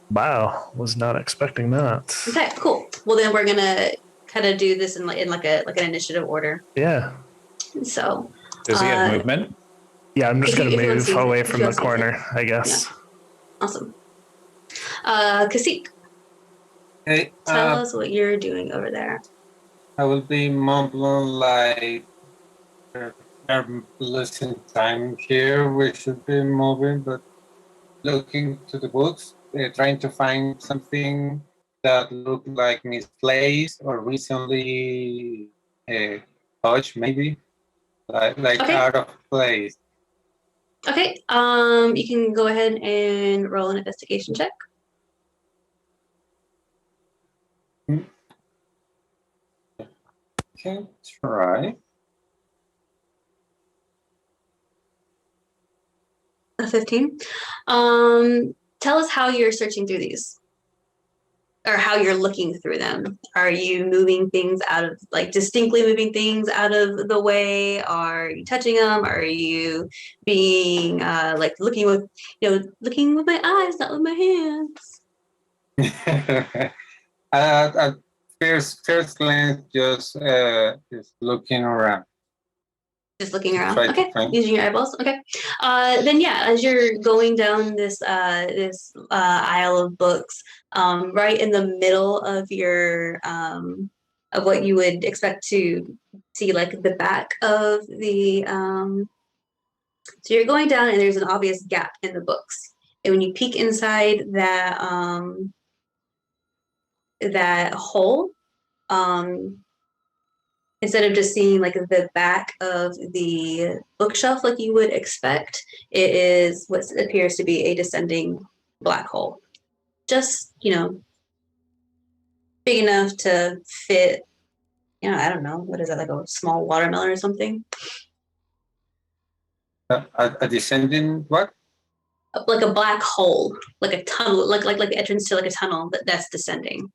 wow, was not expecting that. Okay, cool. Well, then we're gonna kind of do this in like an initiative order. Yeah. So does he have movement? Yeah, I'm just gonna move away from the corner, I guess. Yeah. Awesome. Kasik, Hey, tell us what you're doing over there. I will be mumbling like we're losing time here. We should be moving, but looking to the books, trying to find something that look like misplaced or recently touched, maybe like out of place. Okay. You can go ahead and roll an investigation check. Okay, try. A 15. Tell us how you're searching through these, or how you're looking through them. Are you moving things out of, like distinctly moving things out of the way? Are you touching them? Are you being like looking with my eyes, not with my hands? First glance, just looking around. Just looking around. Try to Okay, find. using your eyeballs. Okay. Then yeah, as you're going down this aisle of books, right in the middle of your of what you would expect to see, like the back of the so you're going down and there's an obvious gap in the books. And when you peek inside that hole, instead of just seeing like the back of the bookshelf like you would expect, it is what appears to be a descending black hole. Just, big enough to fit, I don't know, what is that, like a small watermelon or something? A descending what? Like a black hole, like a tunnel, like the entrance to like a tunnel that's descending.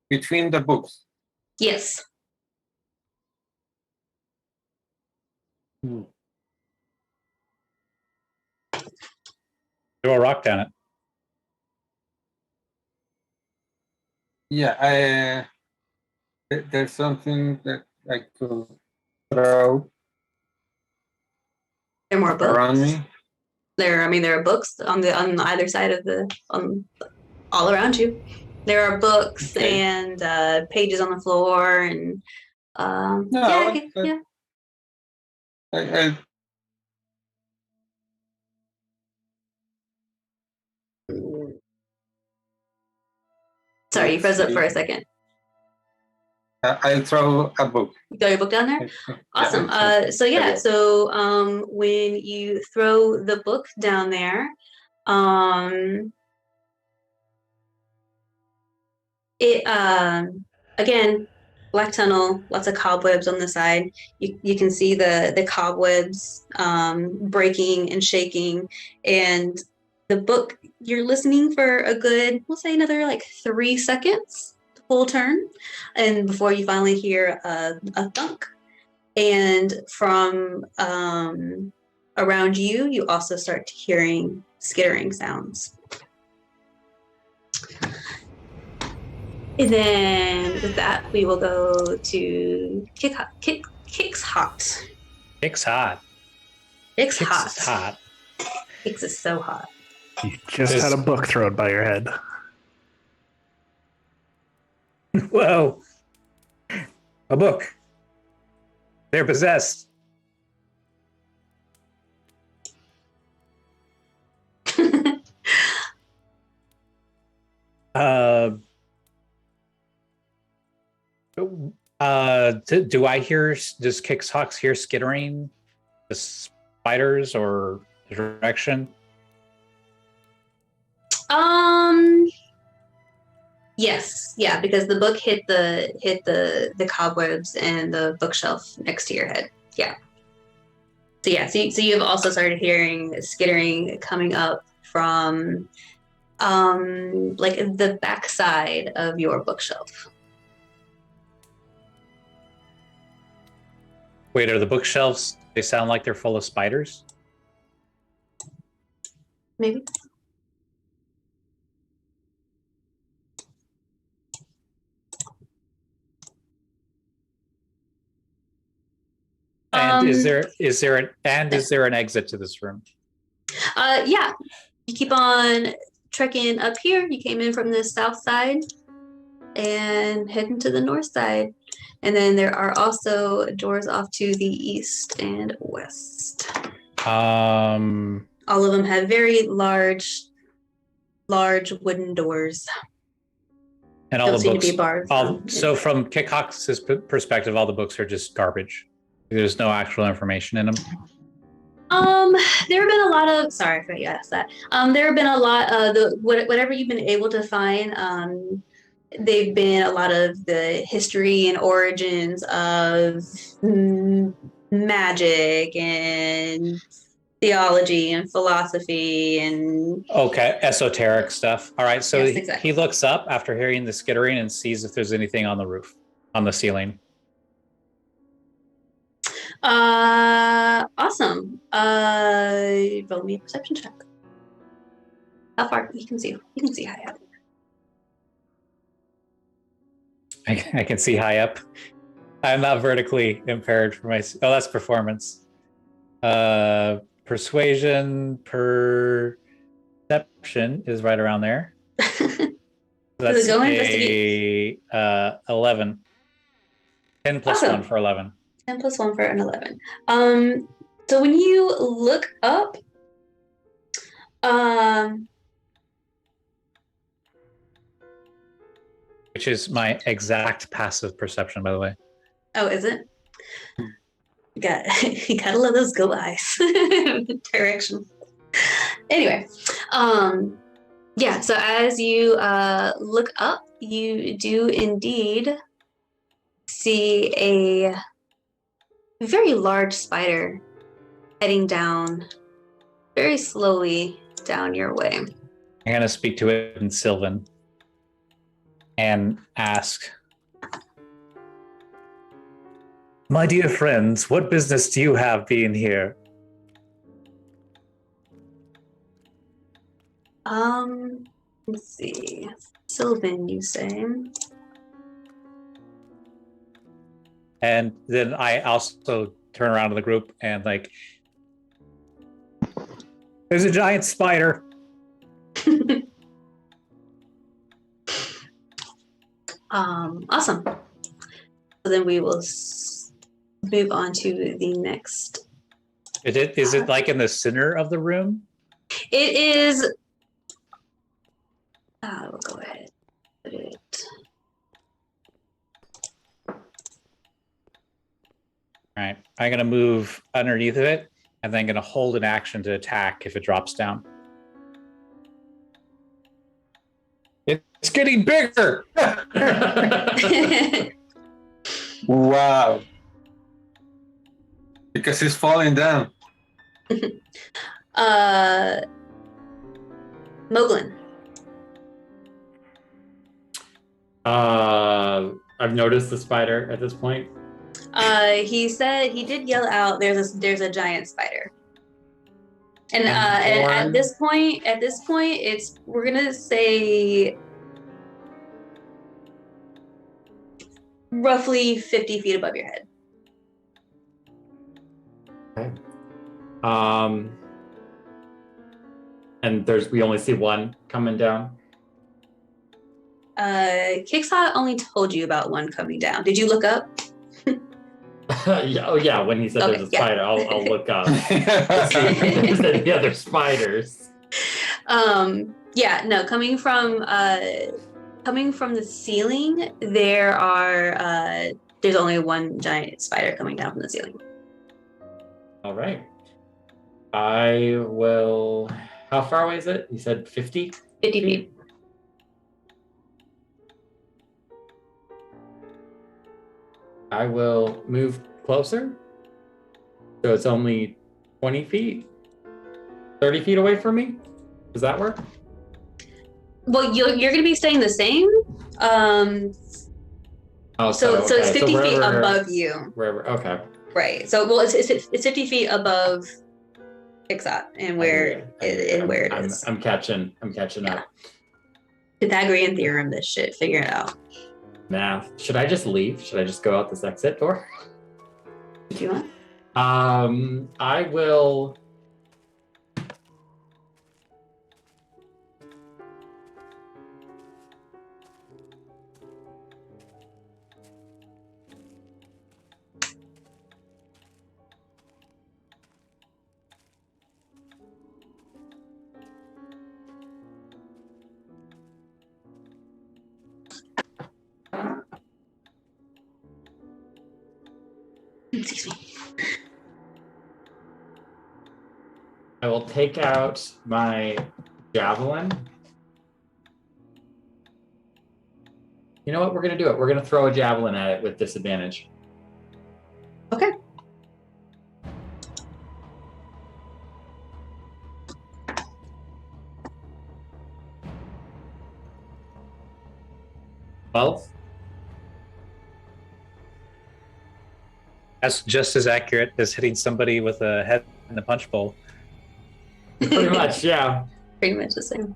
Between the books. Yes. Throw a rock down it. Yeah, there's something that I could throw There are more books around me. There are books on either side of all around you. There are books Okay. and pages on the floor and No, yeah. I Sorry, you froze up for a second. I'll throw a book. You got your book down there? Awesome. Yeah. So when you throw the book down there, it again, black tunnel, lots of cobwebs on the side. You can see the cobwebs breaking and shaking, and the book, you're listening for a good, we'll say another like 3 seconds, full turn, and before you finally hear a thunk. And from around you, you also start hearing skittering sounds. And then with that, we will go to Kick's Hot. Kick's hot. Kick's hot. Kicks is so hot. You just had a book thrown by your head. Whoa. A book. They're possessed. Do I hear, does Kick's Hawks hear skittering? The spiders or the direction? Yes, yeah, because the book hit the cobwebs and the bookshelf next to your head. Yeah. So you've also started hearing skittering coming up from like the backside of your bookshelf. Wait, are the bookshelves, they sound like they're full of spiders? Maybe. And is there an exit to this room? Yeah. You keep on trekking up here. You came in from the south side and heading to the north side. And then there are also doors off to the east and west. All of them have very large wooden doors. And all Don't the seem books, to be barred. so from Kickhawk's perspective, all the books are just garbage. There's no actual information in them. There have been a lot of, sorry, I forgot you asked that. There have been a lot of whatever you've been able to find. They've been a lot of the history and origins of magic and theology and philosophy and okay, esoteric stuff. All right, so yes, exactly. he looks up after hearing the skittering and sees if there's anything on the roof, on the ceiling. Awesome. Roll me a perception check. How far you can see high up. I can see high up. I'm not vertically impaired for my. Oh, that's performance. Persuasion, perception is right around there. That's go investigate? 11. 10 plus Awesome. 1 for 11. 10 plus 1 for an 11. So when you look up, Which is my exact passive perception, by the way. oh, is it? You gotta love those go eyes. Direction. Anyway, yeah. So as you look up, you do indeed see a very large spider heading down very slowly down your way. I'm going to speak to it in Sylvan and ask, my dear friends, what business do you have being here? Let's see. Sylvan, you say? And then I also turn around to the group and like, there's a giant spider. Awesome. So then we will move on to the next. Is it like in the center of the room? It is. We'll go ahead. Put it. All right, I'm gonna move underneath of it, and then gonna hold an action to attack if it drops down. It's getting bigger. Wow. Because he's falling down. Moglin. I've noticed the spider at this point. He said he did yell out, "There's a giant spider." And at this point, we're gonna say roughly 50 feet above your head. Okay. And we only see one coming down. Kickshot only told you about one coming down. Did you look up? Yeah, when he said Okay, there's a spider, I'll look up to see if there's any other spiders. Yeah, no, coming from the ceiling, there's only one giant spider coming down from the ceiling. All right. I will. How far away is it? You said 50? 50 feet. I will move closer. So it's only 20 feet? 30 feet away from me? Does that work? Well, you're going to be staying the same. So it's 50 feet above you. Wherever. Okay. Right. So it's 50 feet above Kickshot and where it is. I'm catching up. Pythagorean theorem, this shit. Figure it out. Math. Should I just leave? Should I just go out this exit door? Do you want? I will. Excuse me. I will take out my javelin. You know what? We're going to do it. We're going to throw a javelin at it with disadvantage. Okay. Well, That's just as accurate as hitting somebody with a head in the punch bowl. pretty much, yeah. Pretty much the same.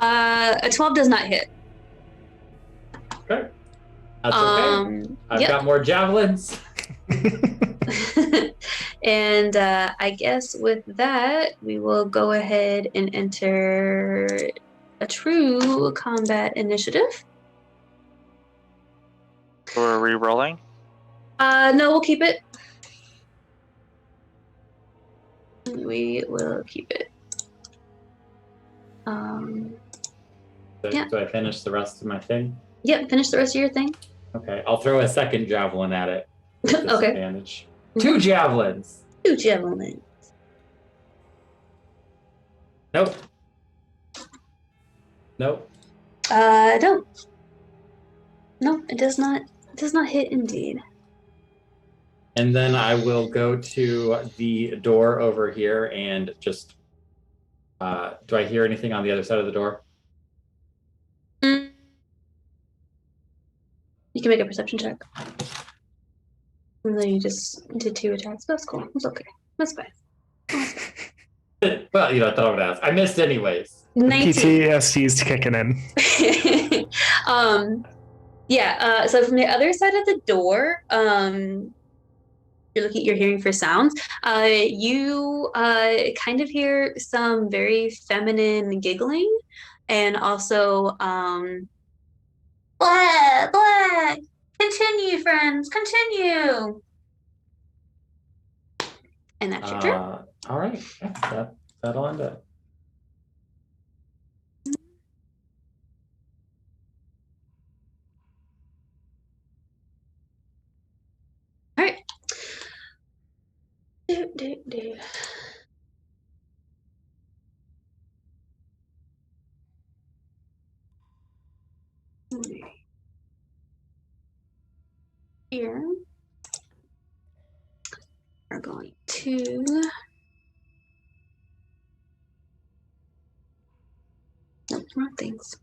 A 12 does not hit. Okay. That's okay. I've Yep. got more javelins. And I guess with that, we will go ahead and enter a true combat initiative. We're re-rolling. No, we'll keep it. We will keep it. Yeah. Do I finish the rest of my thing? Yep, finish the rest of your thing. Okay, I'll throw a second javelin at it. with Okay. disadvantage. 2 javelins. 2 javelins. Nope. Nope. Don't. No, it does not. It does not hit indeed. And then I will go to the door over here and just. Do I hear anything on the other side of the door? You can make a perception check. And then you just did 2 attacks. That's cool. It's okay. That's fine. Well, you don't ask. I missed anyways. 19. PTSD's kicking in. Yeah. So from the other side of the door, you're hearing for sounds. You kind of hear some very feminine giggling, and also blah blah. Continue, friends. Continue. And that's your turn. All right. Yeah, that'll end it. All right. Here we're going to nope, wrong things.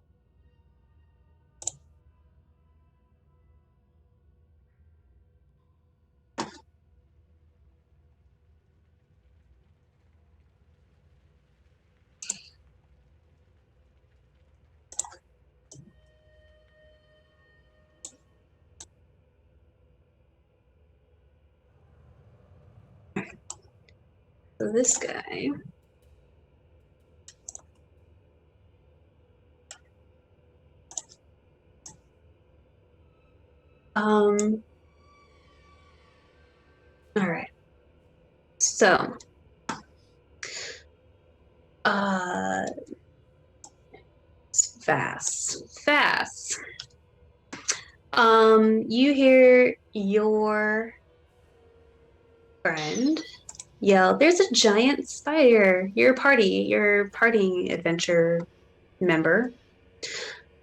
So this guy all right. So Vass. You hear your friend yell, "There's a giant spider!" Your partying adventure member.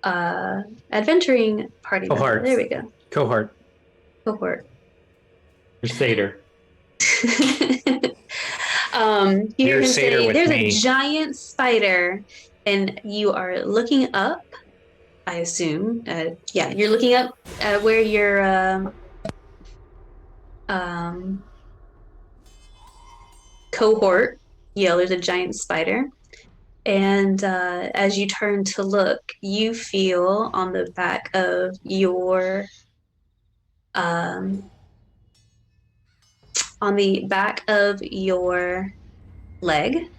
Adventuring party member. Cohort. There we go. Cohort. Crusader. You hear him Satyr say, with "There's me." a giant spider," and you are looking up. I assume. Yeah, you're looking up where your cohort yell, "There's a giant spider," and as you turn to look, you feel on the back of your leg,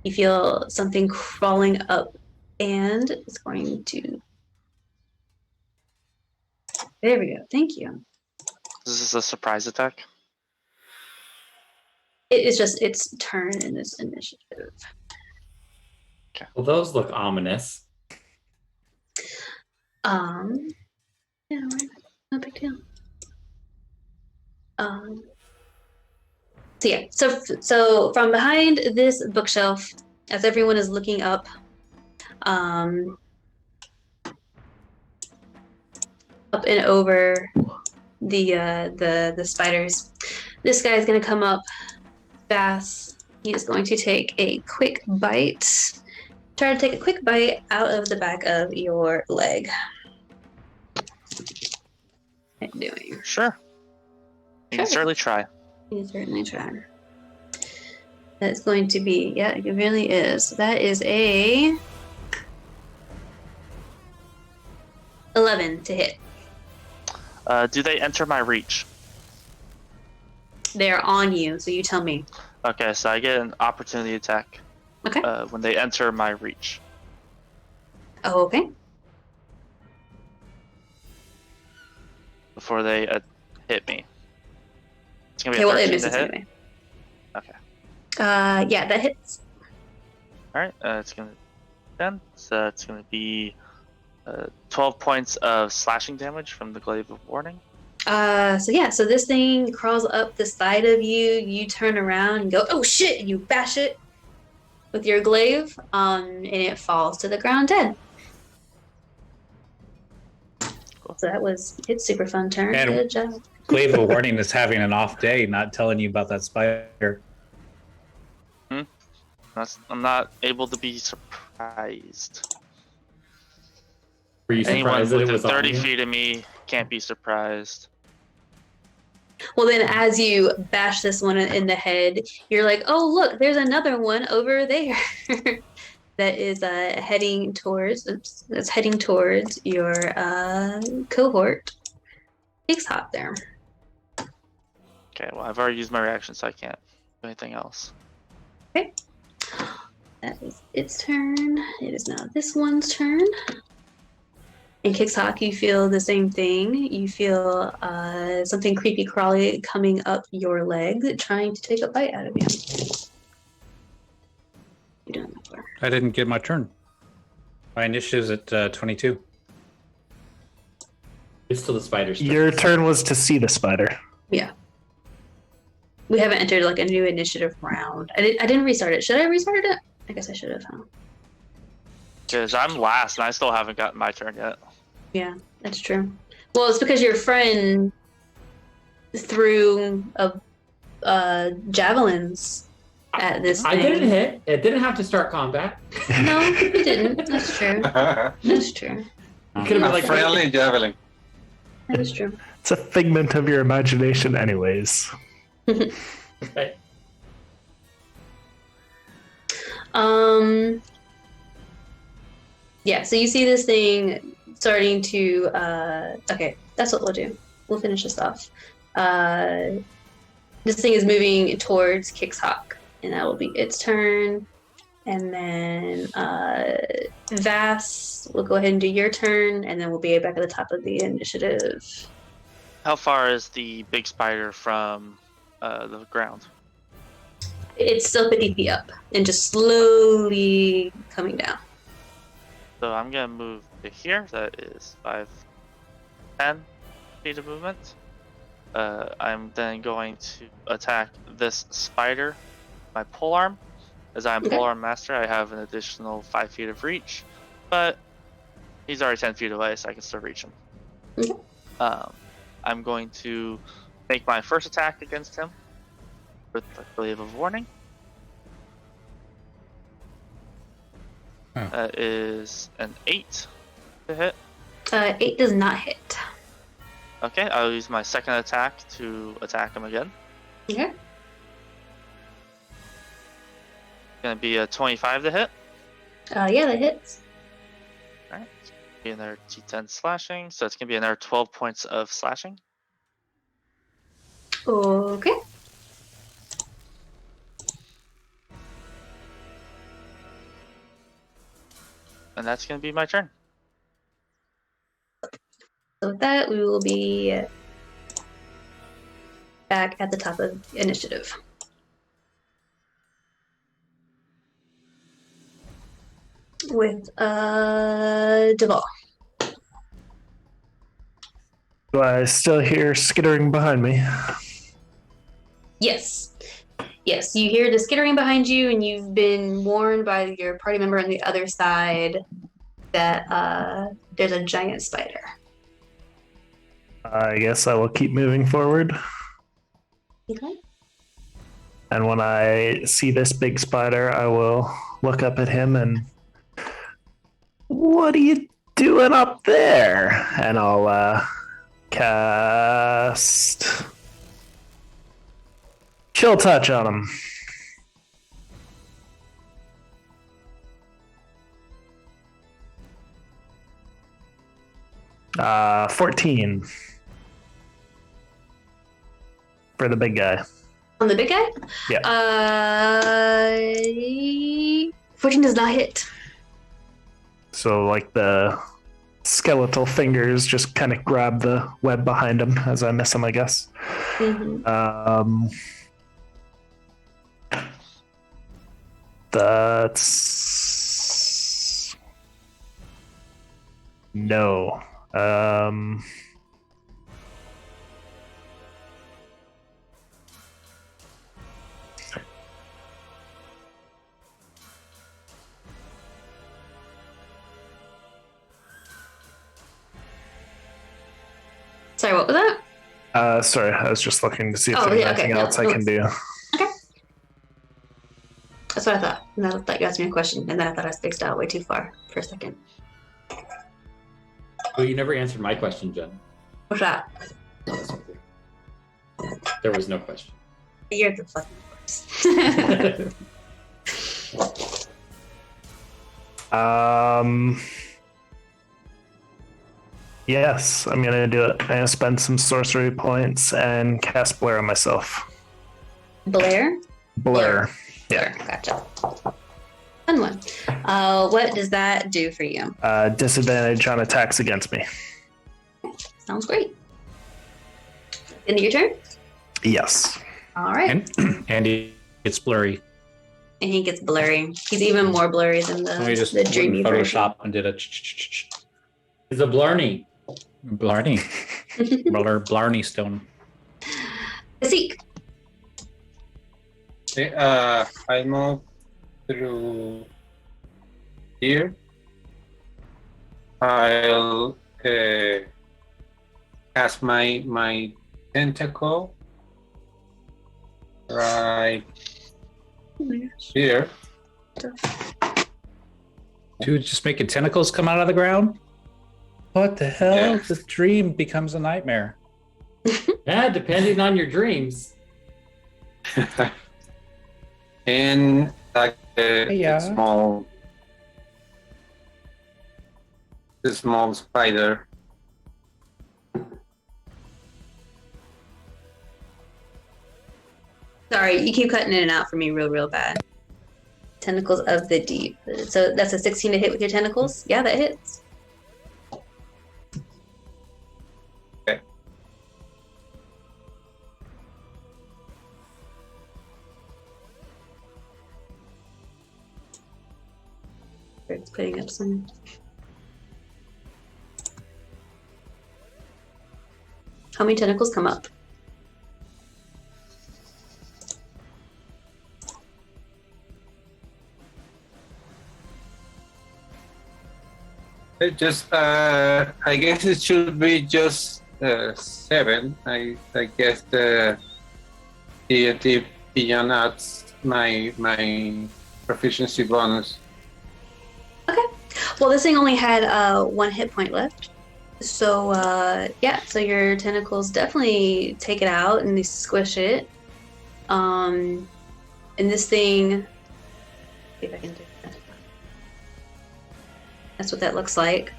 you feel something crawling up, and it's going to. There we go. Thank you. Is this a surprise attack? It is just its turn in this initiative. Well, those look ominous. Yeah, no big deal. So yeah, so from behind this bookshelf, as everyone is looking up, up and over the spiders, this guy is going to come up fast. He is going to take a quick bite. Try to take a quick bite out of the back of your leg. What are you doing? Sure. You can certainly try. You certainly try. That's going to be, yeah, it really is. That is a 11 to hit. Do they enter my reach? They're on you, so you tell me. Okay, so I get an opportunity attack Okay. when they enter my reach. Oh, okay. Before they hit me. It's gonna be Okay, a well, it 13 to misses hit. anyway. Okay. Yeah, that hits. All right. It's gonna then. So it's gonna be 12 points of slashing damage from the glaive of warning. So this thing crawls up the side of you. You turn around and go, "Oh shit!" and you bash it with your glaive, and it falls to the ground dead. Cool. So that was its super fun turn. And- Good job. Glaive of Warning is having an off day, not telling you about that spider. I'm not able to be surprised. Were you Anyone surprised that it within was 30 on you? feet of me can't be surprised. Well, then, as you bash this one in the head, you're like, "Oh, look, there's another one over there." That is heading towards. Oops, that's heading towards your cohort. Big hop there. Okay, well, I've already used my reaction, so I can't do anything else. Okay. That is its turn. It is now this one's turn. In Kickstock, you feel the same thing. You feel something creepy crawly coming up your leg, trying to take a bite out of you. You don't know where. I didn't get my turn. My initiative's at 22. It's still the spider's turn. Your turn was to see the spider. Yeah. We haven't entered like a new initiative round. I didn't restart it. Should I restart it? I guess I should have. Huh? Because I'm last and I still haven't gotten my turn yet. Yeah, that's true. Well, it's because your friend threw javelins at this I thing. didn't hit. It didn't have to start combat. No, you didn't. That's true. That's true. It could have been A like friendly javelin. That is true. It's a figment of your imagination, anyways. Okay. Yeah, so you see this thing starting to okay, that's what we'll do. We'll finish this off. This thing is moving towards Kickstock, and that will be its turn. And then Vass, we'll go ahead and do your turn, and then we'll be back at the top of the initiative. How far is the big spider from the ground? It's still 50 feet up and just slowly coming down. So I'm going to move to here. That is 5, 10 feet of movement. I'm then going to attack this spider, my polearm. As I'm Okay. polearm master, I have an additional 5 feet of reach, but he's already 10 feet away, so I can still reach him. Okay. I'm going to make my first attack against him with the glaive of warning. Oh. That is an 8 to hit. 8 does not hit. Okay, I'll use my second attack to attack him again. Okay. Gonna be a 25 to hit. Yeah, that hits. Alright. Be another D10 slashing, so it's gonna be another 12 points of slashing. Okay. And that's gonna be my turn. So with that, we will be back at the top of initiative. With Duvall. Do I still hear skittering behind me? Yes. Yes, you hear the skittering behind you, and you've been warned by your party member on the other side that there's a giant spider. I guess I will keep moving forward. Okay. And when I see this big spider, I will look up at him and, what are you doing up there? And I'll cast Chill Touch on him. 14. for the big guy. On the big guy? Yeah. 14 does not hit. So like the skeletal fingers just kind of grab the web behind him as I miss him, I guess. Mm-hmm. That's no. Sorry, what was that? Sorry, I was just looking to see if Oh, there's yeah, okay, anything no, else I can do. Okay. That's what I thought. And I thought you asked me a question, and then I thought I spaced out way too far for a second. Well, you never answered my question, Jen. What's that? No, that's okay. There was no question. You're the fucking worst. Yes, I'm gonna do it. I'm gonna spend some sorcery points and cast Blur on myself. Blair? Blur. Yeah. Blur. Gotcha. Fun one. What does that do for you? Disadvantage on attacks against me. Sounds great. End of your turn? Yes. All right. And it's blurry. And he gets blurry. He's even more blurry than We just the dreamy version. Photoshop and did a It's a Blarney. Blarney. Blarney stone. Seek. Okay, I move through here. I'll cast my tentacle right here. Dude, just making tentacles come out of the ground? What the hell? Yeah. This dream becomes a nightmare. Yeah, depending on your dreams. And like Yeah. the small spider. Sorry, you keep cutting in and out for me real bad. Tentacles of the deep. So that's a 16 to hit with your tentacles? Yeah, that hits. Okay. It's putting up some. How many tentacles come up? It just I guess it should be just 7. I guess the D&D Beyond adds my proficiency bonus. Okay. Well, this thing only had 1 hit point left. So, yeah, so your tentacles definitely take it out and they squish it. And this thing, see if I can do that. That's what that looks like.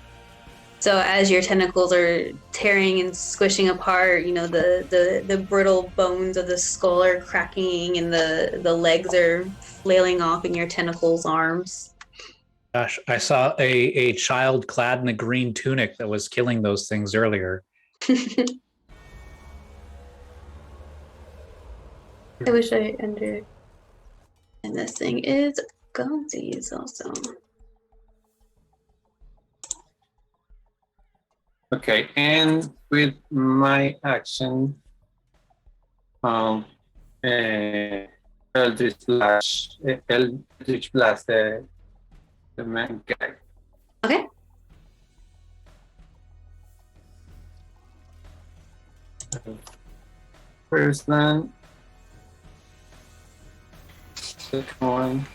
So as your tentacles are tearing and squishing apart, you know, the brittle bones of the skull are cracking and the legs are flailing off in your tentacles' arms. Gosh, I saw a child clad in a green tunic that was killing those things earlier. I wish I entered. And this thing is Gonzies also. Okay, and with my action, Eldritch Blast, the main guy. Okay. First one, second one.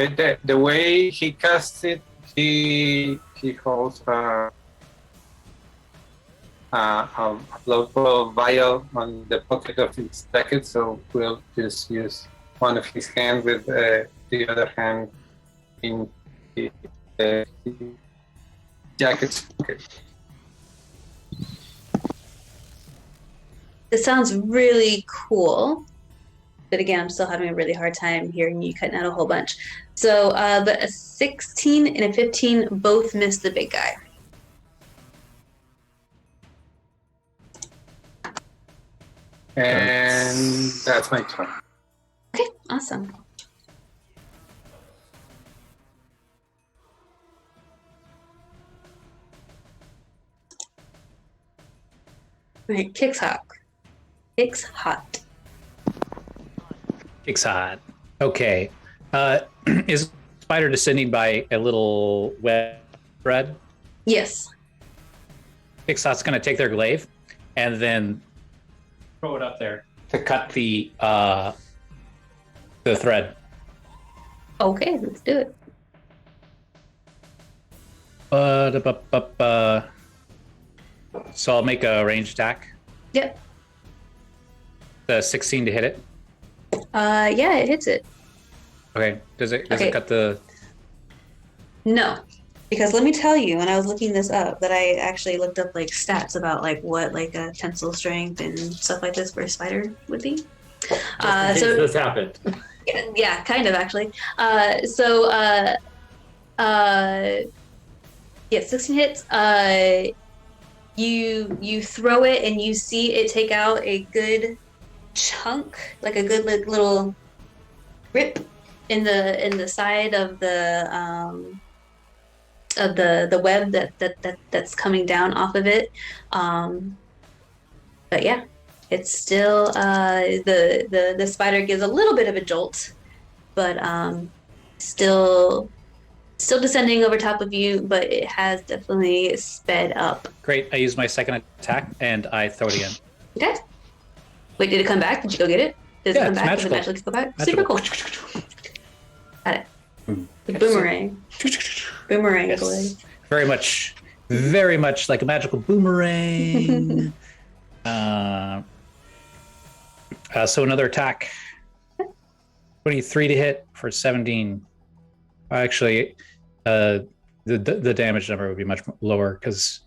The way he casts it, he holds a local vial on the pocket of his jacket, so we'll just use one of his hands with the other hand in the jacket's pocket. This sounds really cool. But again, I'm still having a really hard time hearing you cutting out a whole bunch. So, but a 16 and a 15 both miss the big guy. And that's my turn. Okay, awesome. All right, Kicks hot. Kicks hot. Kicks hot. Okay. Is spider descending by a little web thread? Yes. Kicks hot's going to take their glaive and then throw it up there to cut the thread. Okay, let's do it. So I'll make a ranged attack. Yep. The 16 to hit it. Yeah, it hits it. Okay. Does it Okay. cut the? No, because let me tell you, when I was looking this up, that I actually looked up like stats about like what like a tensile strength and stuff like this for a spider would be. So this happened. yeah, kind of actually. Yeah, 16 hits. You throw it and you see it take out a good chunk, like a good little rip in the side of the web that's coming down off of it. But yeah, it's still the spider gives a little bit of a jolt, but still descending over top of you, but it has definitely sped up. Great. I use my second attack and I throw it again. Okay. Wait, did it come back? Did you go get it? Does Yeah, it come it's back? magical. Does it magically go back? Magical. Super cool. Got it. The boomerang. Boomerang blade. Very much like a magical boomerang. So another attack. 23 to hit for 17. Actually, the damage number would be much lower because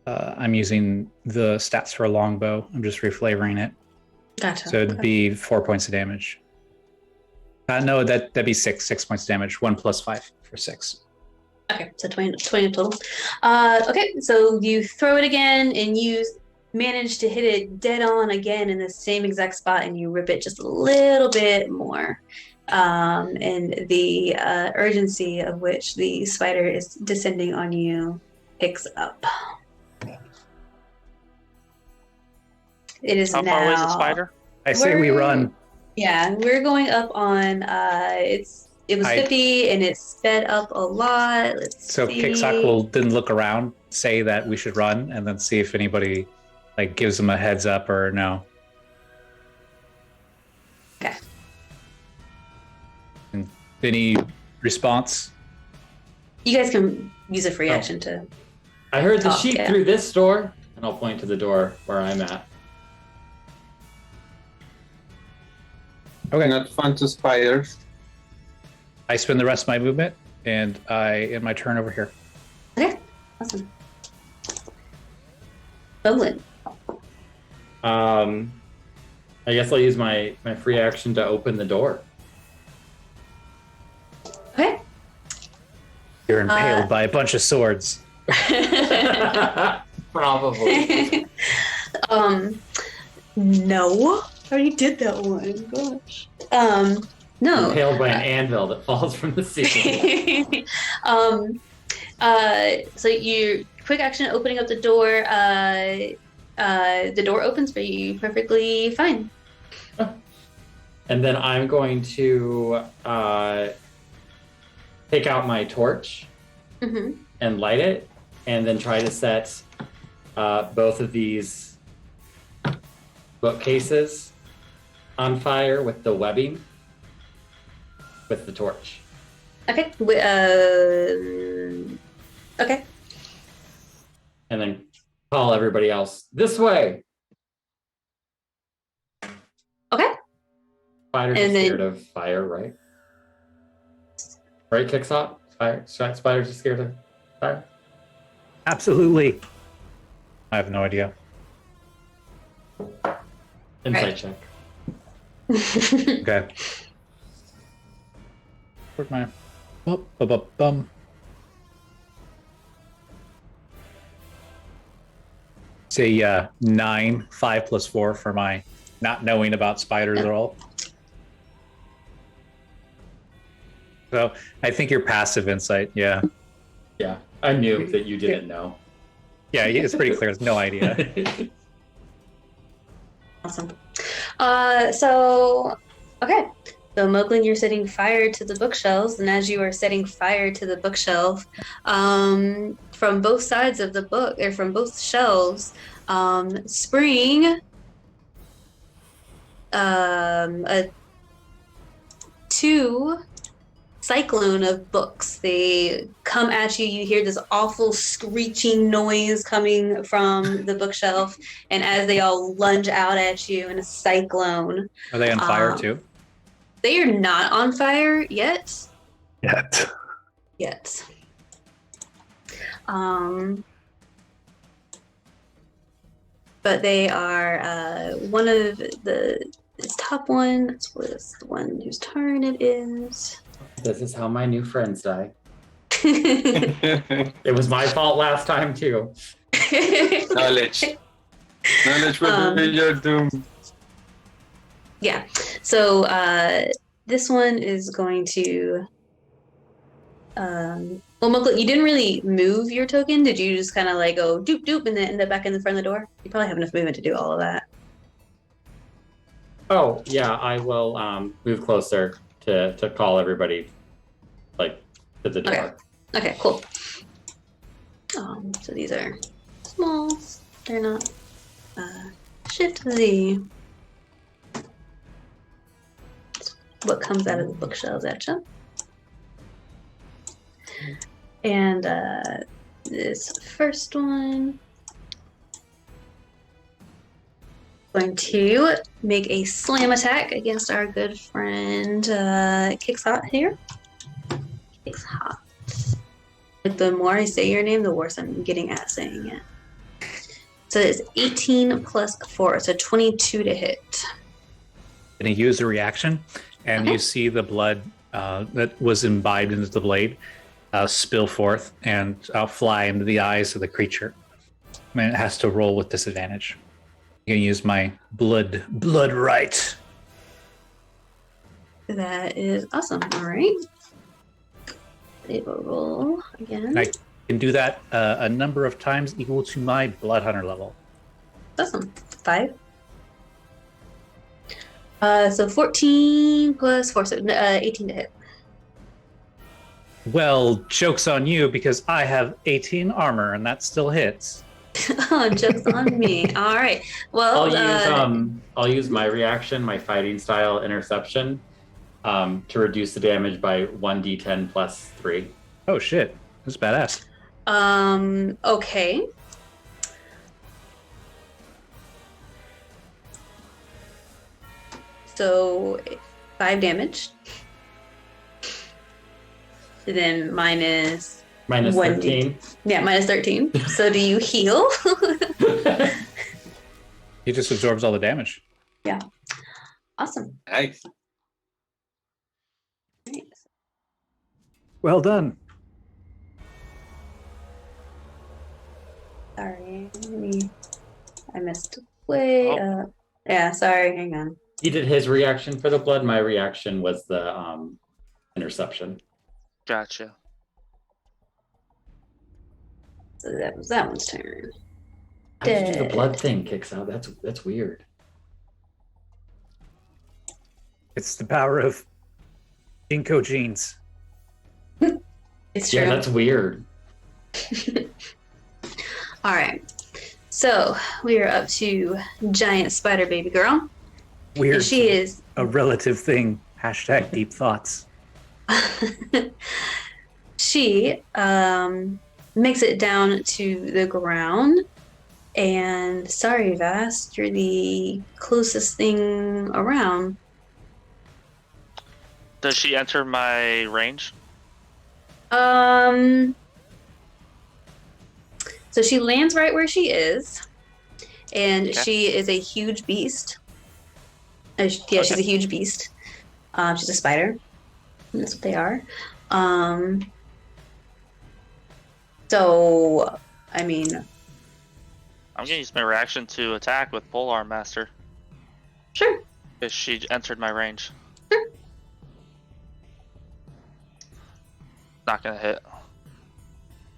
I'm using the stats for a longbow. I'm just reflavoring it. Gotcha. So it'd be 4 points of damage. No, that'd be 6 points of damage. 1 plus 5 for 6. Okay, so 20 total. Okay, so you throw it again and you manage to hit it dead on again in the same exact spot, and you rip it just a little bit more. And the urgency of which the spider is descending on you picks up. It is How now. far away is the spider? I say we run. Yeah, we're going up on. It was 50 and it sped up a lot. Let's So see. Kixok will then look around, say that we should run, and then see if anybody like gives them a heads up or no. Okay. And any response? You guys can use a free action to. I heard the Oh, sheep yeah. through this door, and I'll point to the door where I'm at. Okay. Not fun to spiders. I spend the rest of my movement, and I end my turn over here. Okay, awesome. Moglin. I guess I'll use my free action to open the door. Okay. You're impaled by a bunch of swords. Probably. No. I already did that one. Gosh. No. Impaled by an anvil that falls from the ceiling. So you quick action opening up the door. The door opens for you perfectly fine. And then I'm going to take out my torch Mm-hmm. and light it, and then try to set both of these bookcases on fire with the webbing. with the torch. Okay. Okay. And then call everybody else this way. Okay. Spiders And are then- scared of fire, right? Right, Kickshot? Spiders are scared of fire? Absolutely. I have no idea. Insight check. Okay. Where's my bum? Say 9, 5 plus 4 for my not knowing about spiders at all. So I think your passive insight, yeah. Yeah, I knew that you didn't know. Yeah, it's pretty clear. There's no idea. Awesome. Okay. So Moglin, you're setting fire to the bookshelves, and as you are setting fire to the bookshelf, from both sides of the book, or from both shelves, spring a 2 cyclone of books. They come at you. You hear this awful screeching noise coming from the bookshelf, and as they all lunge out at you in a cyclone. Are they on fire too? They are not on fire yet. Yet. But they are one of the top one. That's the one whose turn it is. This is how my new friends die. It was my fault last time too. Knowledge will be your doom. Yeah. So this one is going to. Well, Moglin, you didn't really move your token. Did you just kind of like go doop doop and then end up back in the front of the door? You probably have enough movement to do all of that. Oh, yeah, I will move closer to call everybody like to the door. Okay, cool. So these are small. They're not. Shift Z. What comes out of the bookshelves at you? And this first one, going to make a slam attack against our good friend Kicks Hot here. Kicks Hot. The more I say your name, the worse I'm getting at saying it. So it's 18 plus 4, so 22 to hit. And you use a reaction, and you see the blood that was imbibed into the blade spill forth and fly into the eyes of the creature. And it has to roll with disadvantage. I'm gonna use my blood right. That is awesome. All right. It will roll again. I can do that a number of times equal to my blood hunter level. Awesome. 5. So 14 plus 4, so 18 to hit. Well, joke's on you because I have 18 armor and that still hits. Oh, joke's on me. All right. Well, I'll use my reaction, my fighting style interception, to reduce the damage by 1d10 plus 3. Oh shit, that's badass. Okay. So 5 damage. And then minus Minus 13. Yeah, minus 13. So do you heal? He just absorbs all the damage. Yeah. Awesome. Nice. Nice. Well done. Sorry. I missed way up. Yeah, sorry. Hang on. He did his reaction for the blood. My reaction was the interception. Gotcha. So that was that one's turn. How did you do the Dead. blood thing kicks out? That's weird. It's the power of Inco genes. It's true. Yeah, that's weird. All right. So we are up to giant spider baby girl. Weird. And she is a relative thing. Hashtag deep thoughts. she makes it down to the ground. And sorry, Vass, you're the closest thing around. Does she enter my range? So she lands right where she is, and Okay. she is a huge beast. She's a huge beast. She's a spider. That's what they are. So, I mean, I'm gonna use my reaction to attack with Polearm Master. sure. Because she entered my range. Sure. Not gonna hit.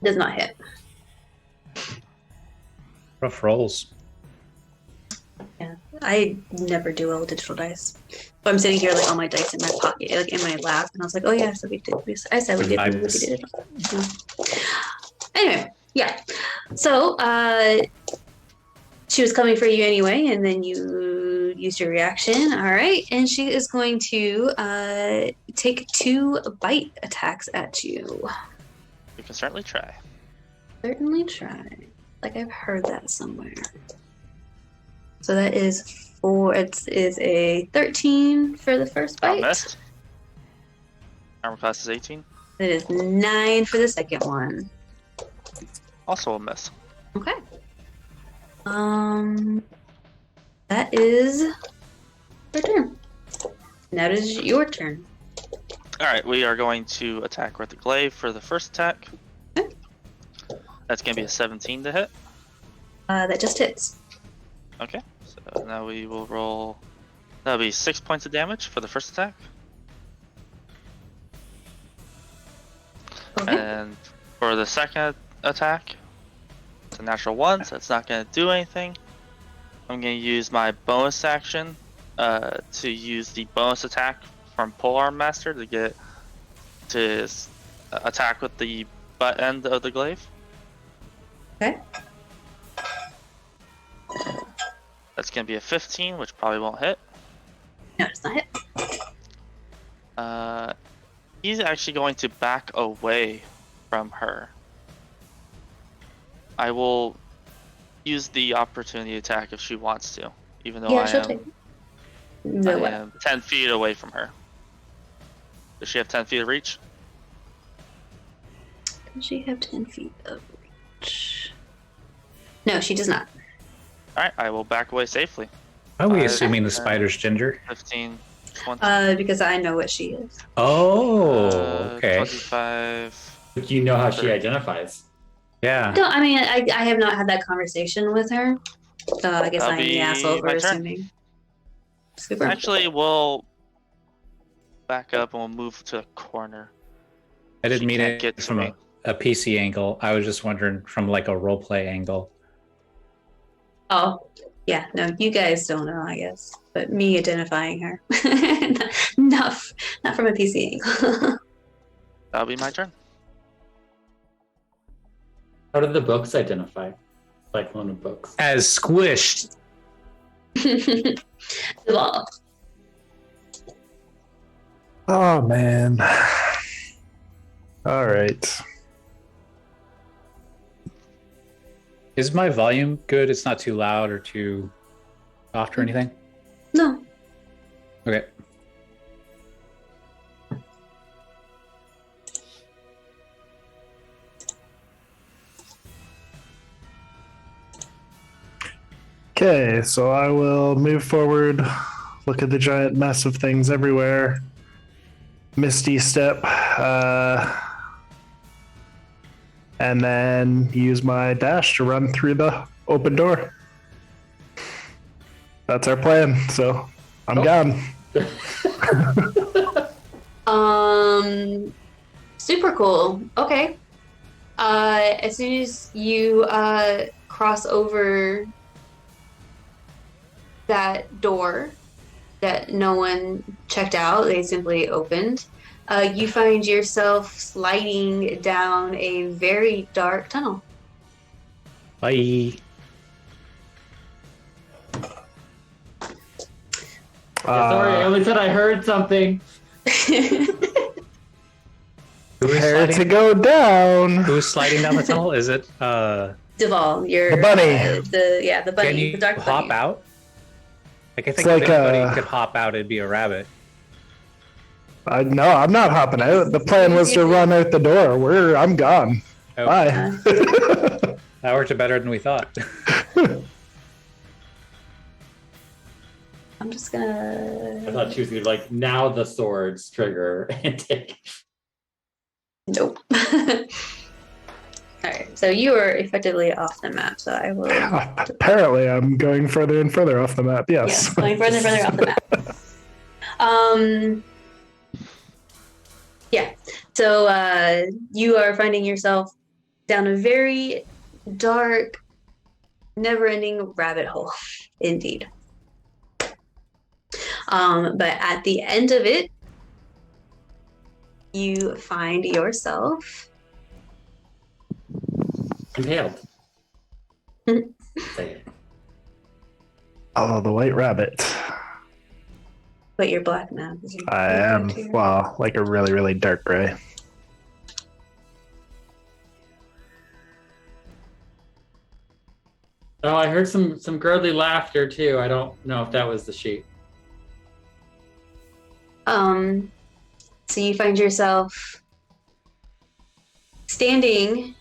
Does not hit. Rough rolls. Yeah, I never do well with digital dice. But I'm sitting here like all my dice in my pocket, like in my lap, and I was like, "Oh yeah, so we did." I said we did. We did it. Yeah. Anyway, yeah. So she was coming for you anyway, and then you used your reaction. All right, and she is going to take 2 bite attacks at you. You can certainly try. Certainly try. Like I've heard that somewhere. So that is 4. It is a 13 for the first bite. Missed. Armor class is 18. It is 9 for the second one. Also a miss. Okay. That is her turn. Now it is your turn. Alright, we are going to attack with the glaive for the first attack. Okay. That's gonna be a 17 to hit. That just hits. Okay, so now we will roll. That'll be 6 points of damage for the first attack. Okay. And for the second attack, it's a natural 1, so it's not going to do anything. I'm going to use my bonus action to use the bonus attack from Polearm Master to get to attack with the butt end of the glaive. Okay. That's going to be a 15, which probably won't hit. No, it's not hit. He's actually going to back away from her. I will use the opportunity attack if she wants to, even though Yeah, I she'll take it. No way. am 10 feet away from her. Does she have 10 feet of reach? Does she have 10 feet of reach? No, she does not. Alright, I will back away safely. Are we 5, assuming the 10, spider's ginger? 15, 20. Because I know what she is. Oh, okay. 25. But you know how she identifies. Yeah. No, I mean, I have not had that conversation with her. So I guess That'll I'm the be asshole for my turn. assuming. Super. Actually, we'll back up and we'll move to the corner. I didn't She mean can't it get to from me. a PC angle. I was just wondering from like a role play angle. Oh, yeah. No, you guys don't know, I guess. But me identifying her. not from a PC angle. That'll be my turn. How do the books identify? Like one of books. As squished. Duvall. Oh man. All right. Is my volume good? It's not too loud or too soft or anything? No. Okay. Okay, so I will move forward, look at the giant mess of things everywhere. Misty step, and then use my dash to run through the open door. That's our plan, so I'm gone. Super cool. Okay. As soon as you cross over that door that no one checked out, they simply opened, you find yourself sliding down a very dark tunnel. Bye. Sorry, I only said I heard something. Prepare to go down. Who's sliding down the tunnel? Is it Duvall, you're The bunny. The bunny, can you the dark hop bunny. out? Like I think like if anybody could hop out, it'd be a rabbit. No, I'm not hopping out. The plan was to run out the door. I'm gone. Oh, Bye. that worked better than we thought. I'm just gonna. I thought she was gonna be like, now the swords trigger and take. Nope. All right, so you are effectively off the map. So I will. Apparently, I'm going further and further off the map. Yes. Yes, going further and further off the map. Yeah. So you are finding yourself down a very dark, never-ending rabbit hole, indeed. But at the end of it, you find yourself Impaled. Say it. Oh, the white rabbit. but you're black now. I am. Well, like a really, really dark gray. Oh, I heard some girly laughter too. I don't know if that was the sheep. So you find yourself standing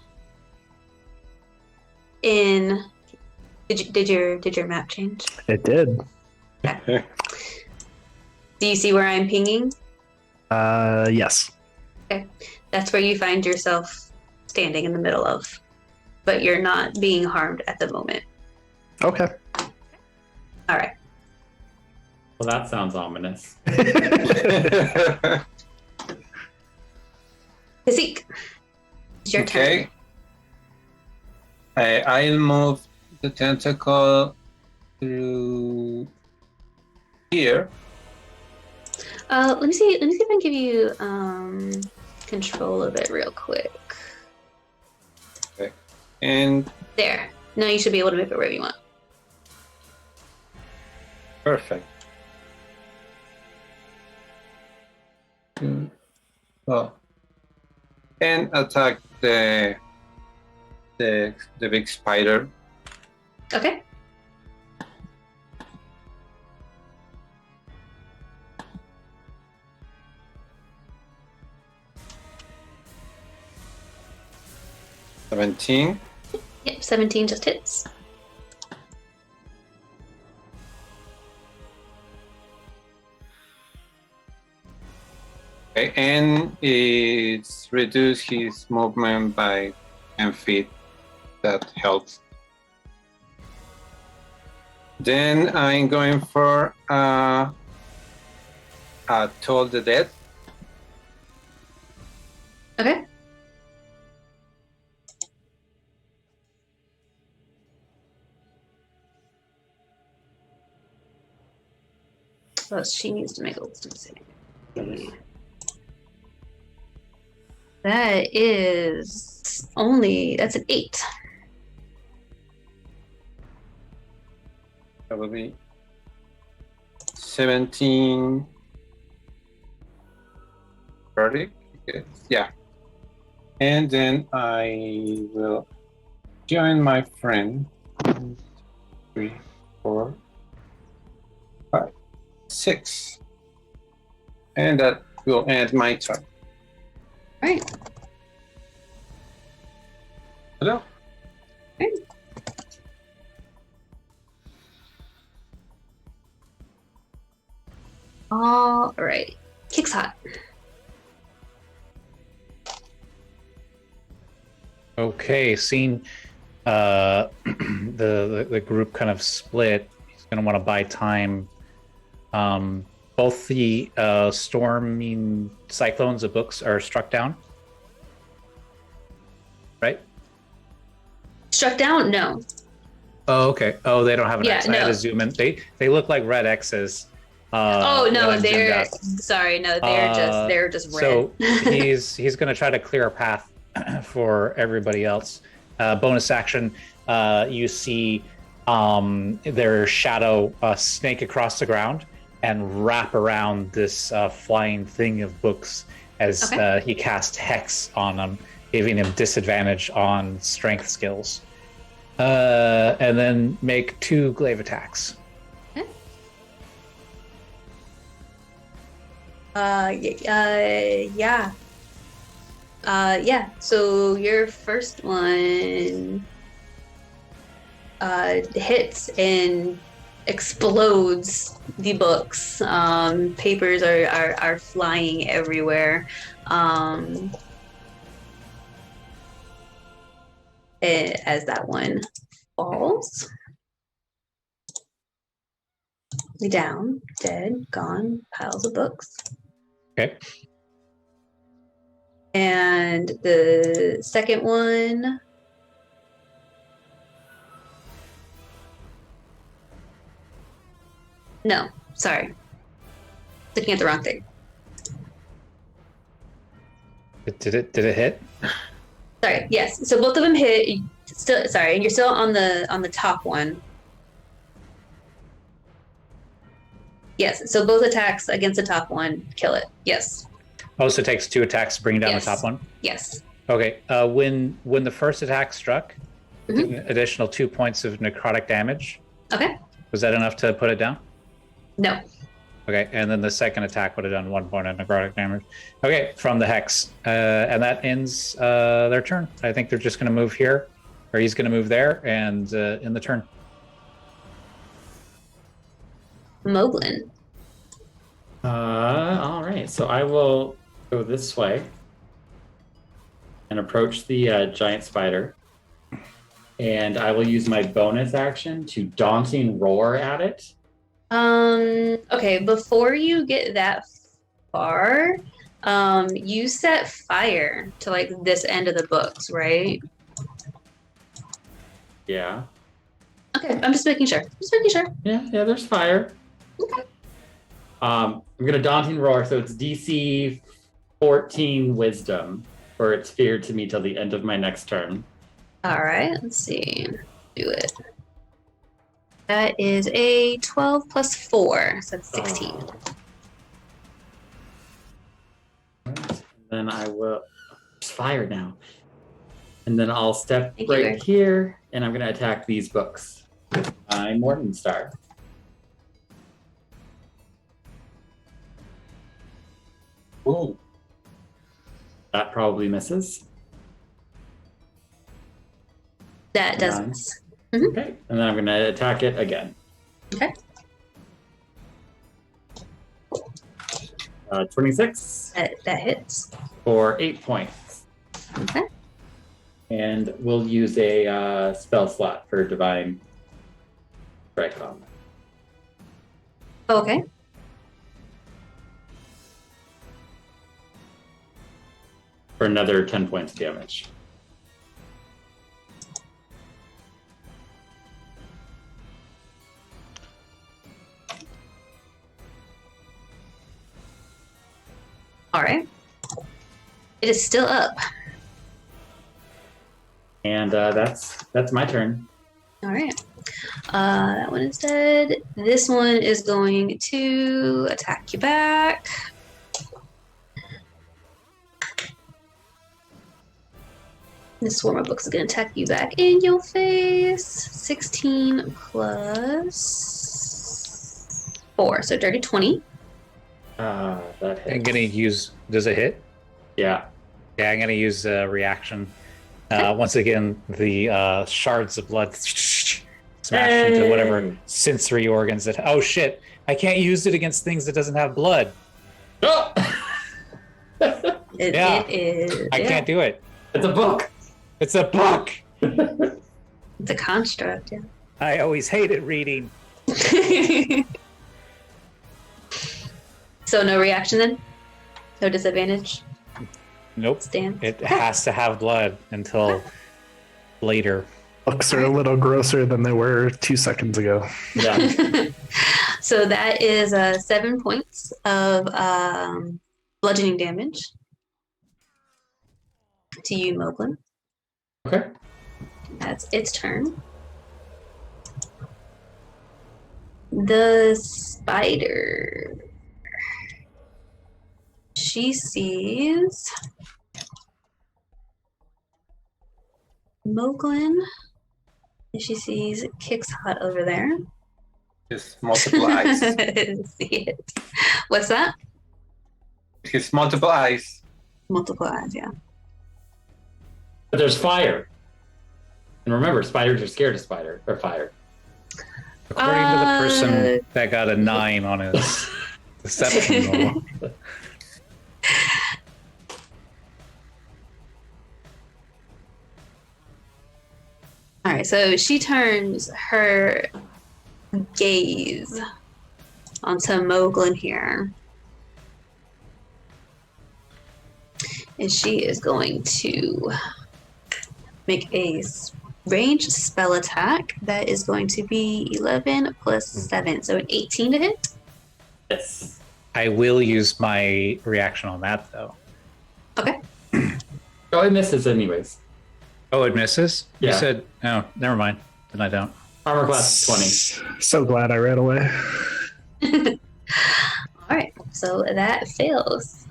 in. Did your map change? It did. Okay. Do you see where I'm pinging? Yes. Okay, that's where you find yourself standing in the middle of, but you're not being harmed at the moment. Okay. All right. Well, that sounds ominous. Kasik, it's your turn. Okay. I'll move the tentacle through here. Let me see if I can give you control of it real quick. Okay. And There. Now you should be able to move it wherever you want. perfect. Well, and attack the big spider. Okay. $17. Yep, 17 just hits. Okay, and it's reduced his movement by 10 feet. That helps. Then I'm going for a Toll the Dead. Okay. Oh, she needs to make a wisdom saving. That is that's an 8. That will be 17. 30. Okay. Yeah. And then I will join my friend. 1, 2, 3, 4, 5, 6. And that will end my turn. Right. Hello? Okay. All right. Kicks hot. Okay, seeing the group kind of split, he's going to want to buy time. Both the storming cyclones of books are struck down, right? Struck down? No. Oh, okay. Oh, they don't have an Yeah, X. I had no. to zoom in. They look like red X's. Oh no, when I zoomed they're out. sorry. No, they're just red. So he's going to try to clear a path for everybody else. Bonus action, you see their shadow snake across the ground and wrap around this flying thing of books as he casts Hex on him, giving him disadvantage on strength skills. And then make 2 glaive attacks. Yeah. So your first one hits and explodes the books. Papers are flying everywhere. As that one falls down, dead, gone, piles of books. Okay. And the second one no, sorry. Looking at the wrong thing. Did it hit? Sorry, yes. So both of them hit. Still, sorry, and you're still on the top one. Yes. So both attacks against the top one kill it. Yes. Oh, so it takes 2 attacks to bring down the top one? Yes. Okay. When the first attack struck, an additional 2 points of necrotic damage. Okay. Was that enough to put it down? No. Okay, and then the second attack would have done 1 point of necrotic damage. Okay, from the Hex. And that ends their turn. I think they're just going to move here, or he's going to move there, and in the turn. Moglin. All right, so I will go this way and approach the giant spider. And I will use my bonus action to Daunting Roar at it. Okay, before you get that far, you set fire to like this end of the books, right? Yeah. Okay, I'm just making sure. Yeah, there's fire. Okay. I'm gonna Daunting Roar, so it's DC 14 Wisdom for its fear to me till the end of my next turn. All right, let's see. Do it. That is a 12 plus 4, so that's 16. Right. Then I will. It's fire now. And then I'll step Thank you, right Rick. here, and I'm going to attack these books. My Morton Star. Ooh. That probably misses. That does Nine. miss. Okay, and then I'm going to attack it again. Okay. 26 That hits. for 8 points. Okay. And we'll use a spell slot for Divine Strike on. Okay. For another 10 points of damage. All right. It is still up. And that's my turn. All right. That one is dead. This one is going to attack you back. This swarm of books is going to attack you back in your face. 16 plus 4, so dirty 20. That I'm hit. going to use... Does it hit? Yeah. Yeah, I'm going to use a reaction. Once again, the shards of blood smash into whatever sensory organs that... Oh, shit. I can't use it against things that doesn't have blood. Oh! It is. I can't do it. It's a book. It's a book. It's a construct, yeah. I always hated reading. So no reaction then? No disadvantage? Nope. Stand. It has to have blood until later. Books are a little grosser than they were 2 seconds ago. Yeah. So that is 7 points of bludgeoning damage to you, Moglin. Okay. That's its turn. The spider she sees Moglin. And she sees Kicks Hot over there. His multiple eyes. See it. What's that? His multiple eyes. Multiple eyes, yeah. But there's fire. And remember, spiders are scared of fire. According to the person that got a 9 on his deception roll. All right, so she turns her gaze onto Moglin here. And she is going to make a ranged spell attack that is going to be 11 plus 7, so an 18 to hit. Yes. I will use my reaction on that, though. Okay. Oh, it misses anyways. Oh, it misses? Yeah. You said, oh, never mind. Then I don't. Armor class 20. So glad I ran away. All right, so that fails.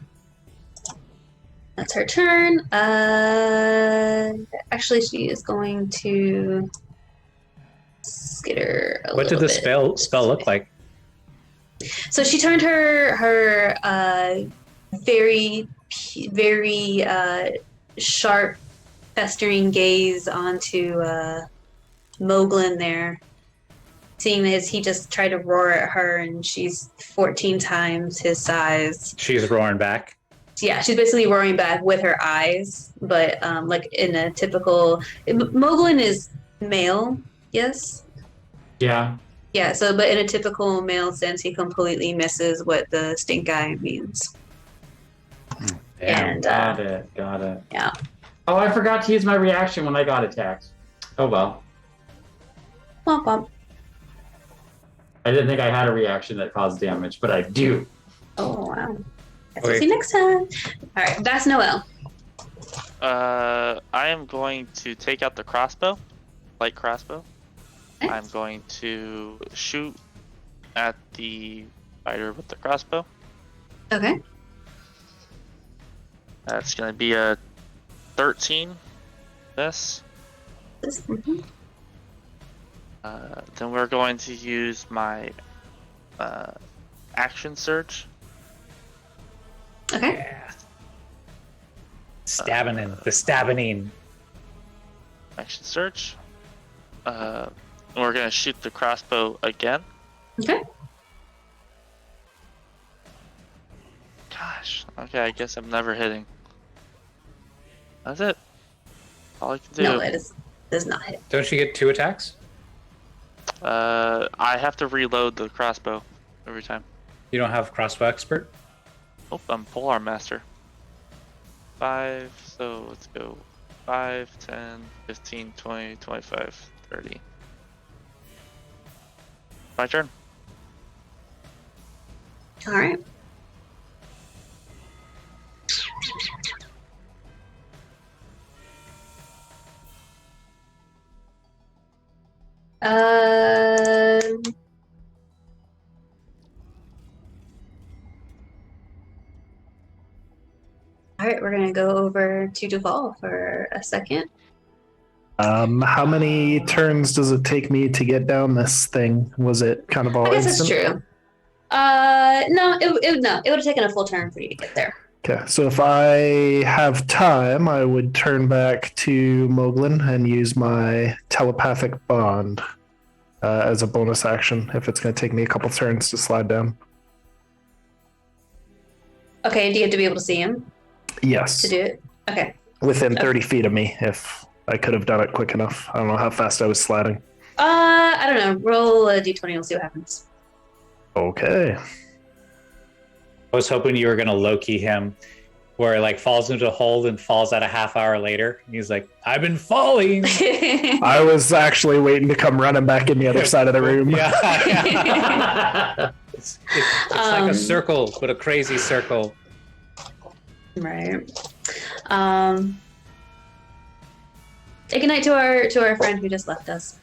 That's her turn. Actually, she is going to skitter a What did little the bit. spell look like? So she turned her very sharp, festering gaze onto Moglin there, seeing as he just tried to roar at her, and she's 14 times his size. She's roaring back. Yeah, she's basically roaring back with her eyes, but like in a typical. Moglin is male, yes. Yeah. Yeah, so but in a typical male sense, he completely misses what the stink eye means. Damn. And Got it. yeah. Oh, I forgot to use my reaction when I got attacked. Oh well. Womp womp. I didn't think I had a reaction that caused damage, but I do. Oh wow. Guess Okay. we'll see you next time. All right, Vass Noel. I am going to take out the crossbow, light crossbow. Okay. I'm going to shoot at the spider with the crossbow. Okay. That's going to be a 13. This. Mhm. Then we're going to use my action surge. Okay. Yeah. Stabbing in. The stabbing in. Action surge. And we're going to shoot the crossbow again. Okay. Gosh. Okay, I guess I'm never hitting. That's it. All I can do. No, it does not hit. Don't you get 2 attacks? I have to reload the crossbow every time. You don't have crossbow expert? Oh, I'm polearm master. 5, so let's go 5, 10, 15, 20, 25, 30. My turn. All right. All right, we're gonna go over to Duvall for a second. How many turns does it take me to get down this thing? Was it kind of all I guess that's instant? true. No, it would have taken a full turn for you to get there. Okay, so if I have time, I would turn back to Moglin and use my telepathic bond as a bonus action if it's going to take me a couple turns to slide down. Okay, do you have to be able to see him Yes, to do it? Okay. within 30 feet of me if I could have done it quick enough. I don't know how fast I was sliding. I don't know. Roll a d20. We'll see what happens. Okay. I was hoping you were going to low-key him where it like falls into a hold and falls out a half hour later. And he's like, I've been falling. I was actually waiting to come running back in the other side of the room. Yeah. It's like a circle, but a crazy circle. Right. Good night to our friend who just left us.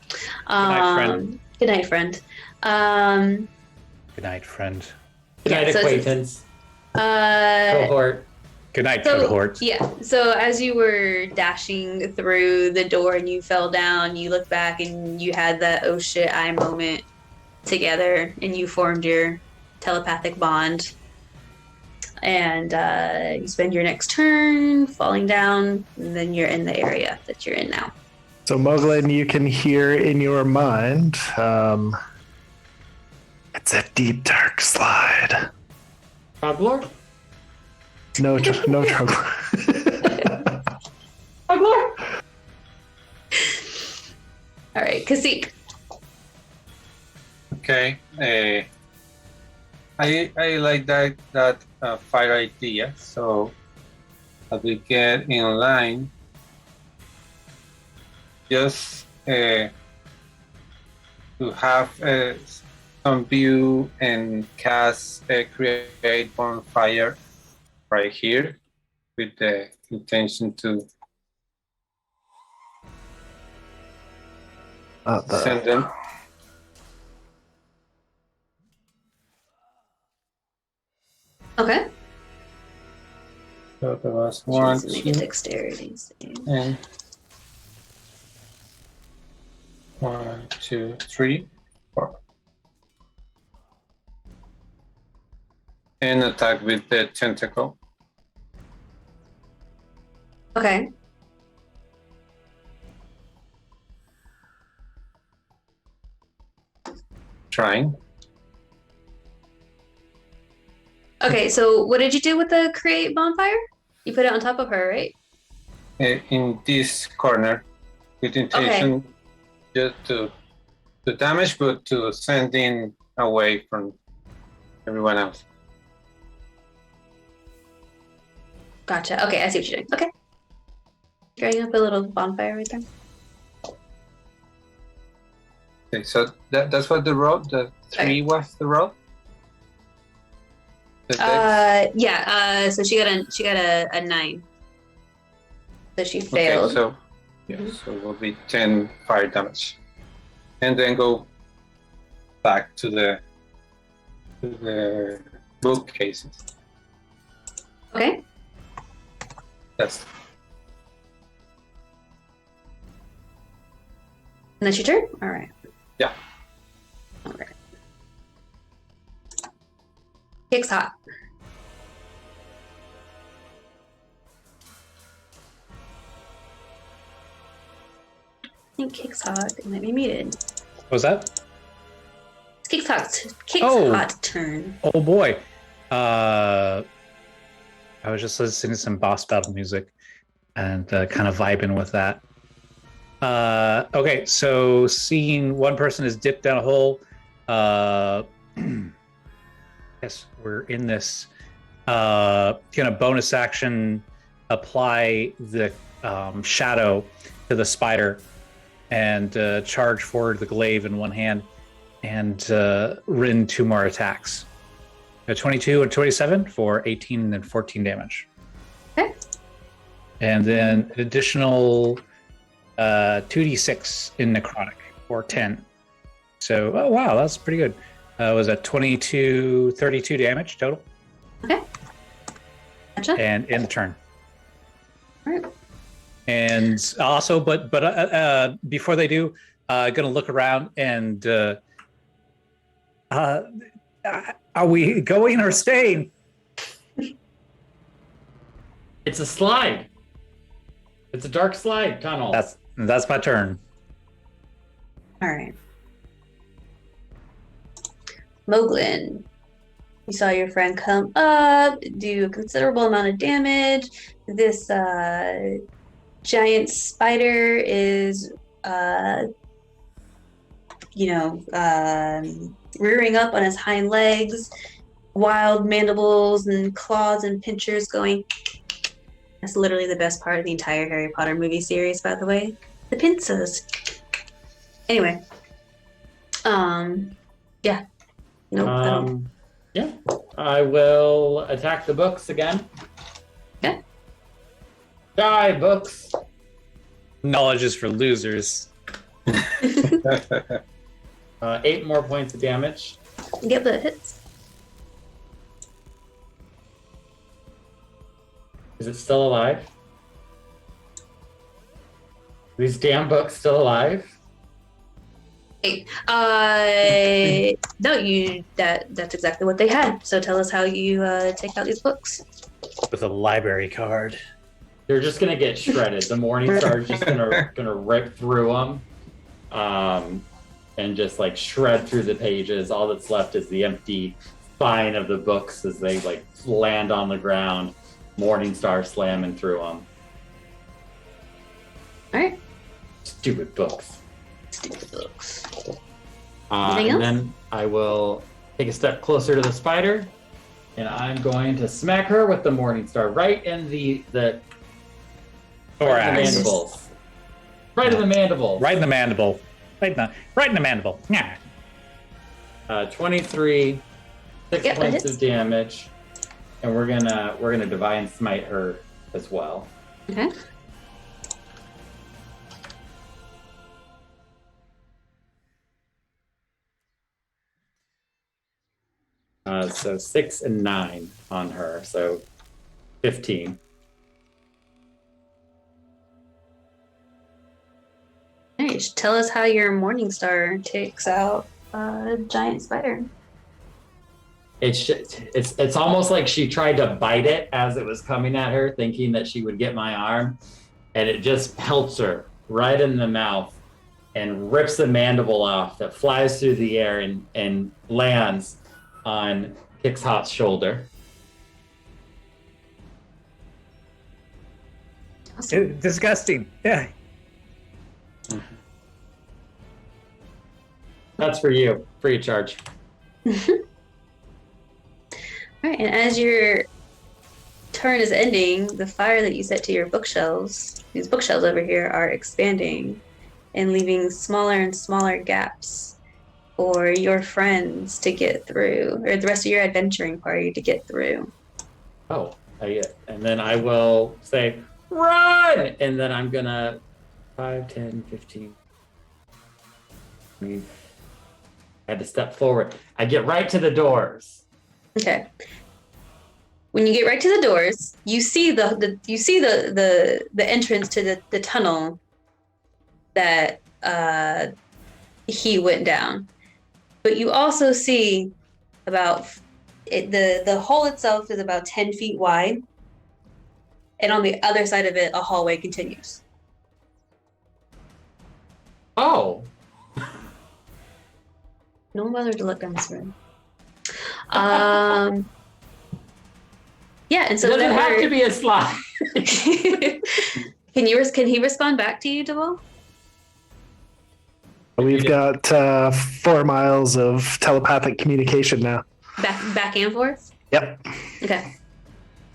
night, friend. Good night, friend. Good night, friend. Good night, so acquaintance. Cohort. Good night, So, cohort. yeah. So as you were dashing through the door and you fell down, you look back and you had that oh shit I moment together, and you formed your telepathic bond. And you spend your next turn falling down, and then you're in the area that you're in now. So Moglin, you can hear in your mind, it's a deep, dark slide. Troglor? No trouble. Troglor? All right, Kasik. Okay. I like that fire idea. So as we get in line, just to have some view and cast create bonfire right here with the intention to send them. Okay. So there was one, Make a two, dexterity save. and 1, 2, 3, 4. And attack with the tentacle. Okay. Trying. Okay, so what did you do with the create bonfire? You put it on top of her, right? In this corner with intention just to damage, but to send in away from everyone else. Gotcha. Okay, I see what you're doing. Okay. Drawing up a little bonfire right there. Okay, so that's what the road, the 3 was the road? Yeah, so she got a 9. So she failed. Okay, so yeah, so it will be 10 fire damage. And then go back to the bookcases. Okay. Yes. And that's your turn? Alright. Yeah. Alright. Kick's hot. I think Kick's hot. It might be muted. What was that? It's Kick's Oh. hot turn. Oh boy. I was just listening to some boss battle music and kind of vibing with that. Okay, so seeing one person is dipped down a hole. Yes, we're in this kind of bonus action. Apply the shadow to the spider and charge forward the glaive in one hand and rend 2 more attacks. 22 and 27 for 18 and 14 damage. Okay. And then an additional 2d6 in necrotic for 10. So, oh wow, that's pretty good. Was that 32 damage total? Okay. Gotcha. And end the turn. All right. And also, but before they do, gonna look around and are we going or staying? It's a slide. It's a dark slide tunnel. That's my turn. All right. Moglin, you saw your friend come up, do a considerable amount of damage. This giant spider is, rearing up on his hind legs, wild mandibles and claws and pinchers going. That's literally the best part of the entire Harry Potter movie series, by the way. The pincers. Anyway. Yeah. Nope. I don't. Yeah. I will attack the books again. Okay. Die, books. Knowledge is for losers. 8 more points of damage. Get the hits. Is it still alive? These damn books still alive? No, that's exactly what they had. So tell us how you take out these books. With a library card. They're just gonna get shredded. The Morning Star is just gonna rip through them, and just like shred through the pages. All that's left is the empty spine of the books as they like land on the ground. Morning Star slamming through them. All right. Stupid books. Stupid books. And else? then I will take a step closer to the spider, and I'm going to smack her with the Morning Star right in the mandibles. Right in the mandibles. Right in the mandible. Right in the mandible. Yeah. 23, 6 Yep, that points hits. of damage, and we're gonna divine smite her as well. Okay. So 6 and 9 on her, so 15. Nice. Tell us how your Morning Star takes out a giant spider. It's almost like she tried to bite it as it was coming at her, thinking that she would get my arm, and it just pelts her right in the mouth and rips the mandible off that flies through the air and lands on Kickshot's shoulder. Awesome. Disgusting. Yeah. That's for you, free of charge. All right, and as your turn is ending, the fire that you set to your bookshelves, these bookshelves over here, are expanding and leaving smaller and smaller gaps for your friends to get through, or the rest of your adventuring party to get through. Oh, and then I will say, run! And then I'm gonna 5, 10, 15. I had to step forward. I get right to the doors. Okay. When you get right to the doors, you see the entrance to the tunnel that he went down. But you also see the hole itself is about 10 feet wide, and on the other side of it, a hallway continues. Oh, No one bothered to look down this room. Yeah, and it so doesn't have to be a slide. Can he respond back to you, Duvall? We've got 4 miles of telepathic communication now. Back and forth? Yep. Okay.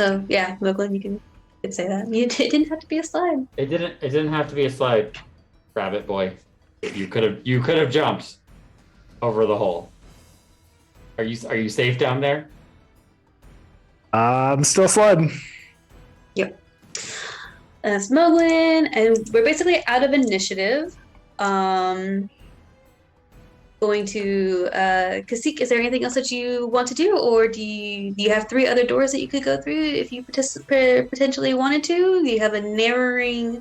So yeah, Moglin, you could say that. It didn't have to be a slide. It didn't have to be a slide, Rabbit Boy. You could have jumped over the hole. Are you safe down there? I'm still sliding. Yep. That's Moglin, and we're basically out of initiative. Going to Kasik, is there anything else that you want to do, or do you have 3 other doors that you could go through if you potentially wanted to? Do you have a narrowing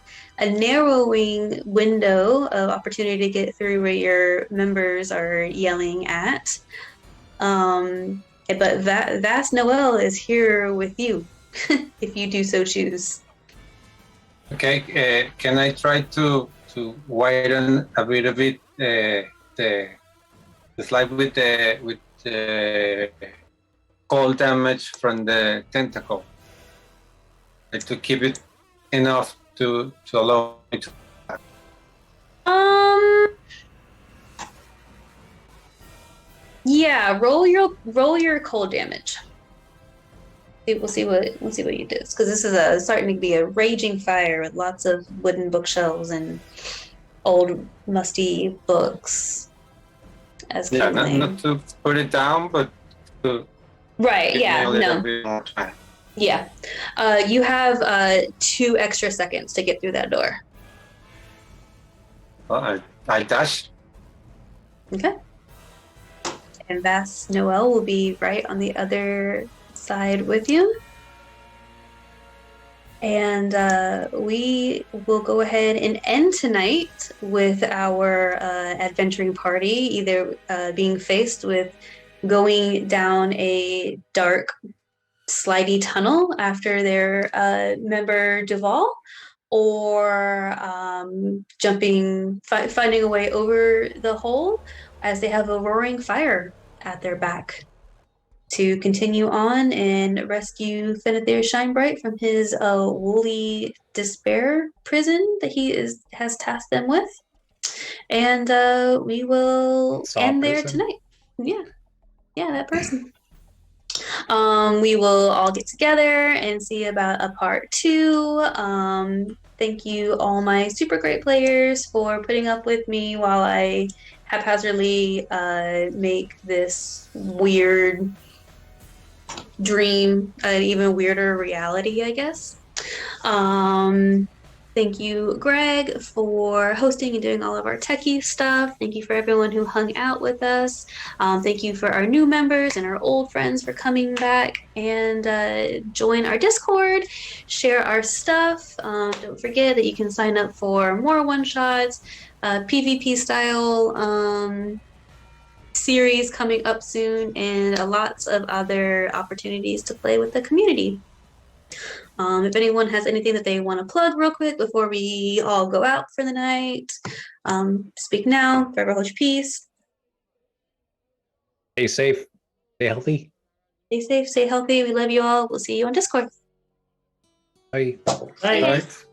window of opportunity to get through where your members are yelling at? But Vass Noel is here with you if you do so choose. Okay, can I try to widen a bit of it the slide with the cold damage from the tentacle, like to keep it enough to allow me to. Yeah, roll your cold damage. We'll see what you do, because this is starting to be a raging fire with lots of wooden bookshelves and old musty books. As Yeah, kindling. not to put it down, but to Right. give me Yeah. a little No. bit more time. Yeah. You have 2 extra seconds to get through that door. Well, I dash. Okay. And Vass Noel will be right on the other side with you. And we will go ahead and end tonight with our adventuring party, either being faced with going down a dark, slidey tunnel after their member Duvall, or finding a way over the hole as they have a roaring fire at their back to continue on and rescue Fenethir Shinebright from his woolly despair prison that has tasked them with. And we will end there tonight. Yeah, that person. We will all get together and see about a part 2. Thank you, all my super great players, for putting up with me while I haphazardly make this weird dream an even weirder reality, I guess. Thank you, Greg, for hosting and doing all of our techie stuff. Thank you for everyone who hung out with us. Thank you for our new members and our old friends for coming back and join our Discord, share our stuff. Don't forget that you can sign up for more one-shots, PvP style series coming up soon, and lots of other opportunities to play with the community. If anyone has anything that they want to plug real quick before we all go out for the night, speak now. Forever hold your peace. Stay safe. Stay healthy. Stay safe, stay healthy. We love you all. We'll see you on Discord. Bye. Bye. Bye. Right.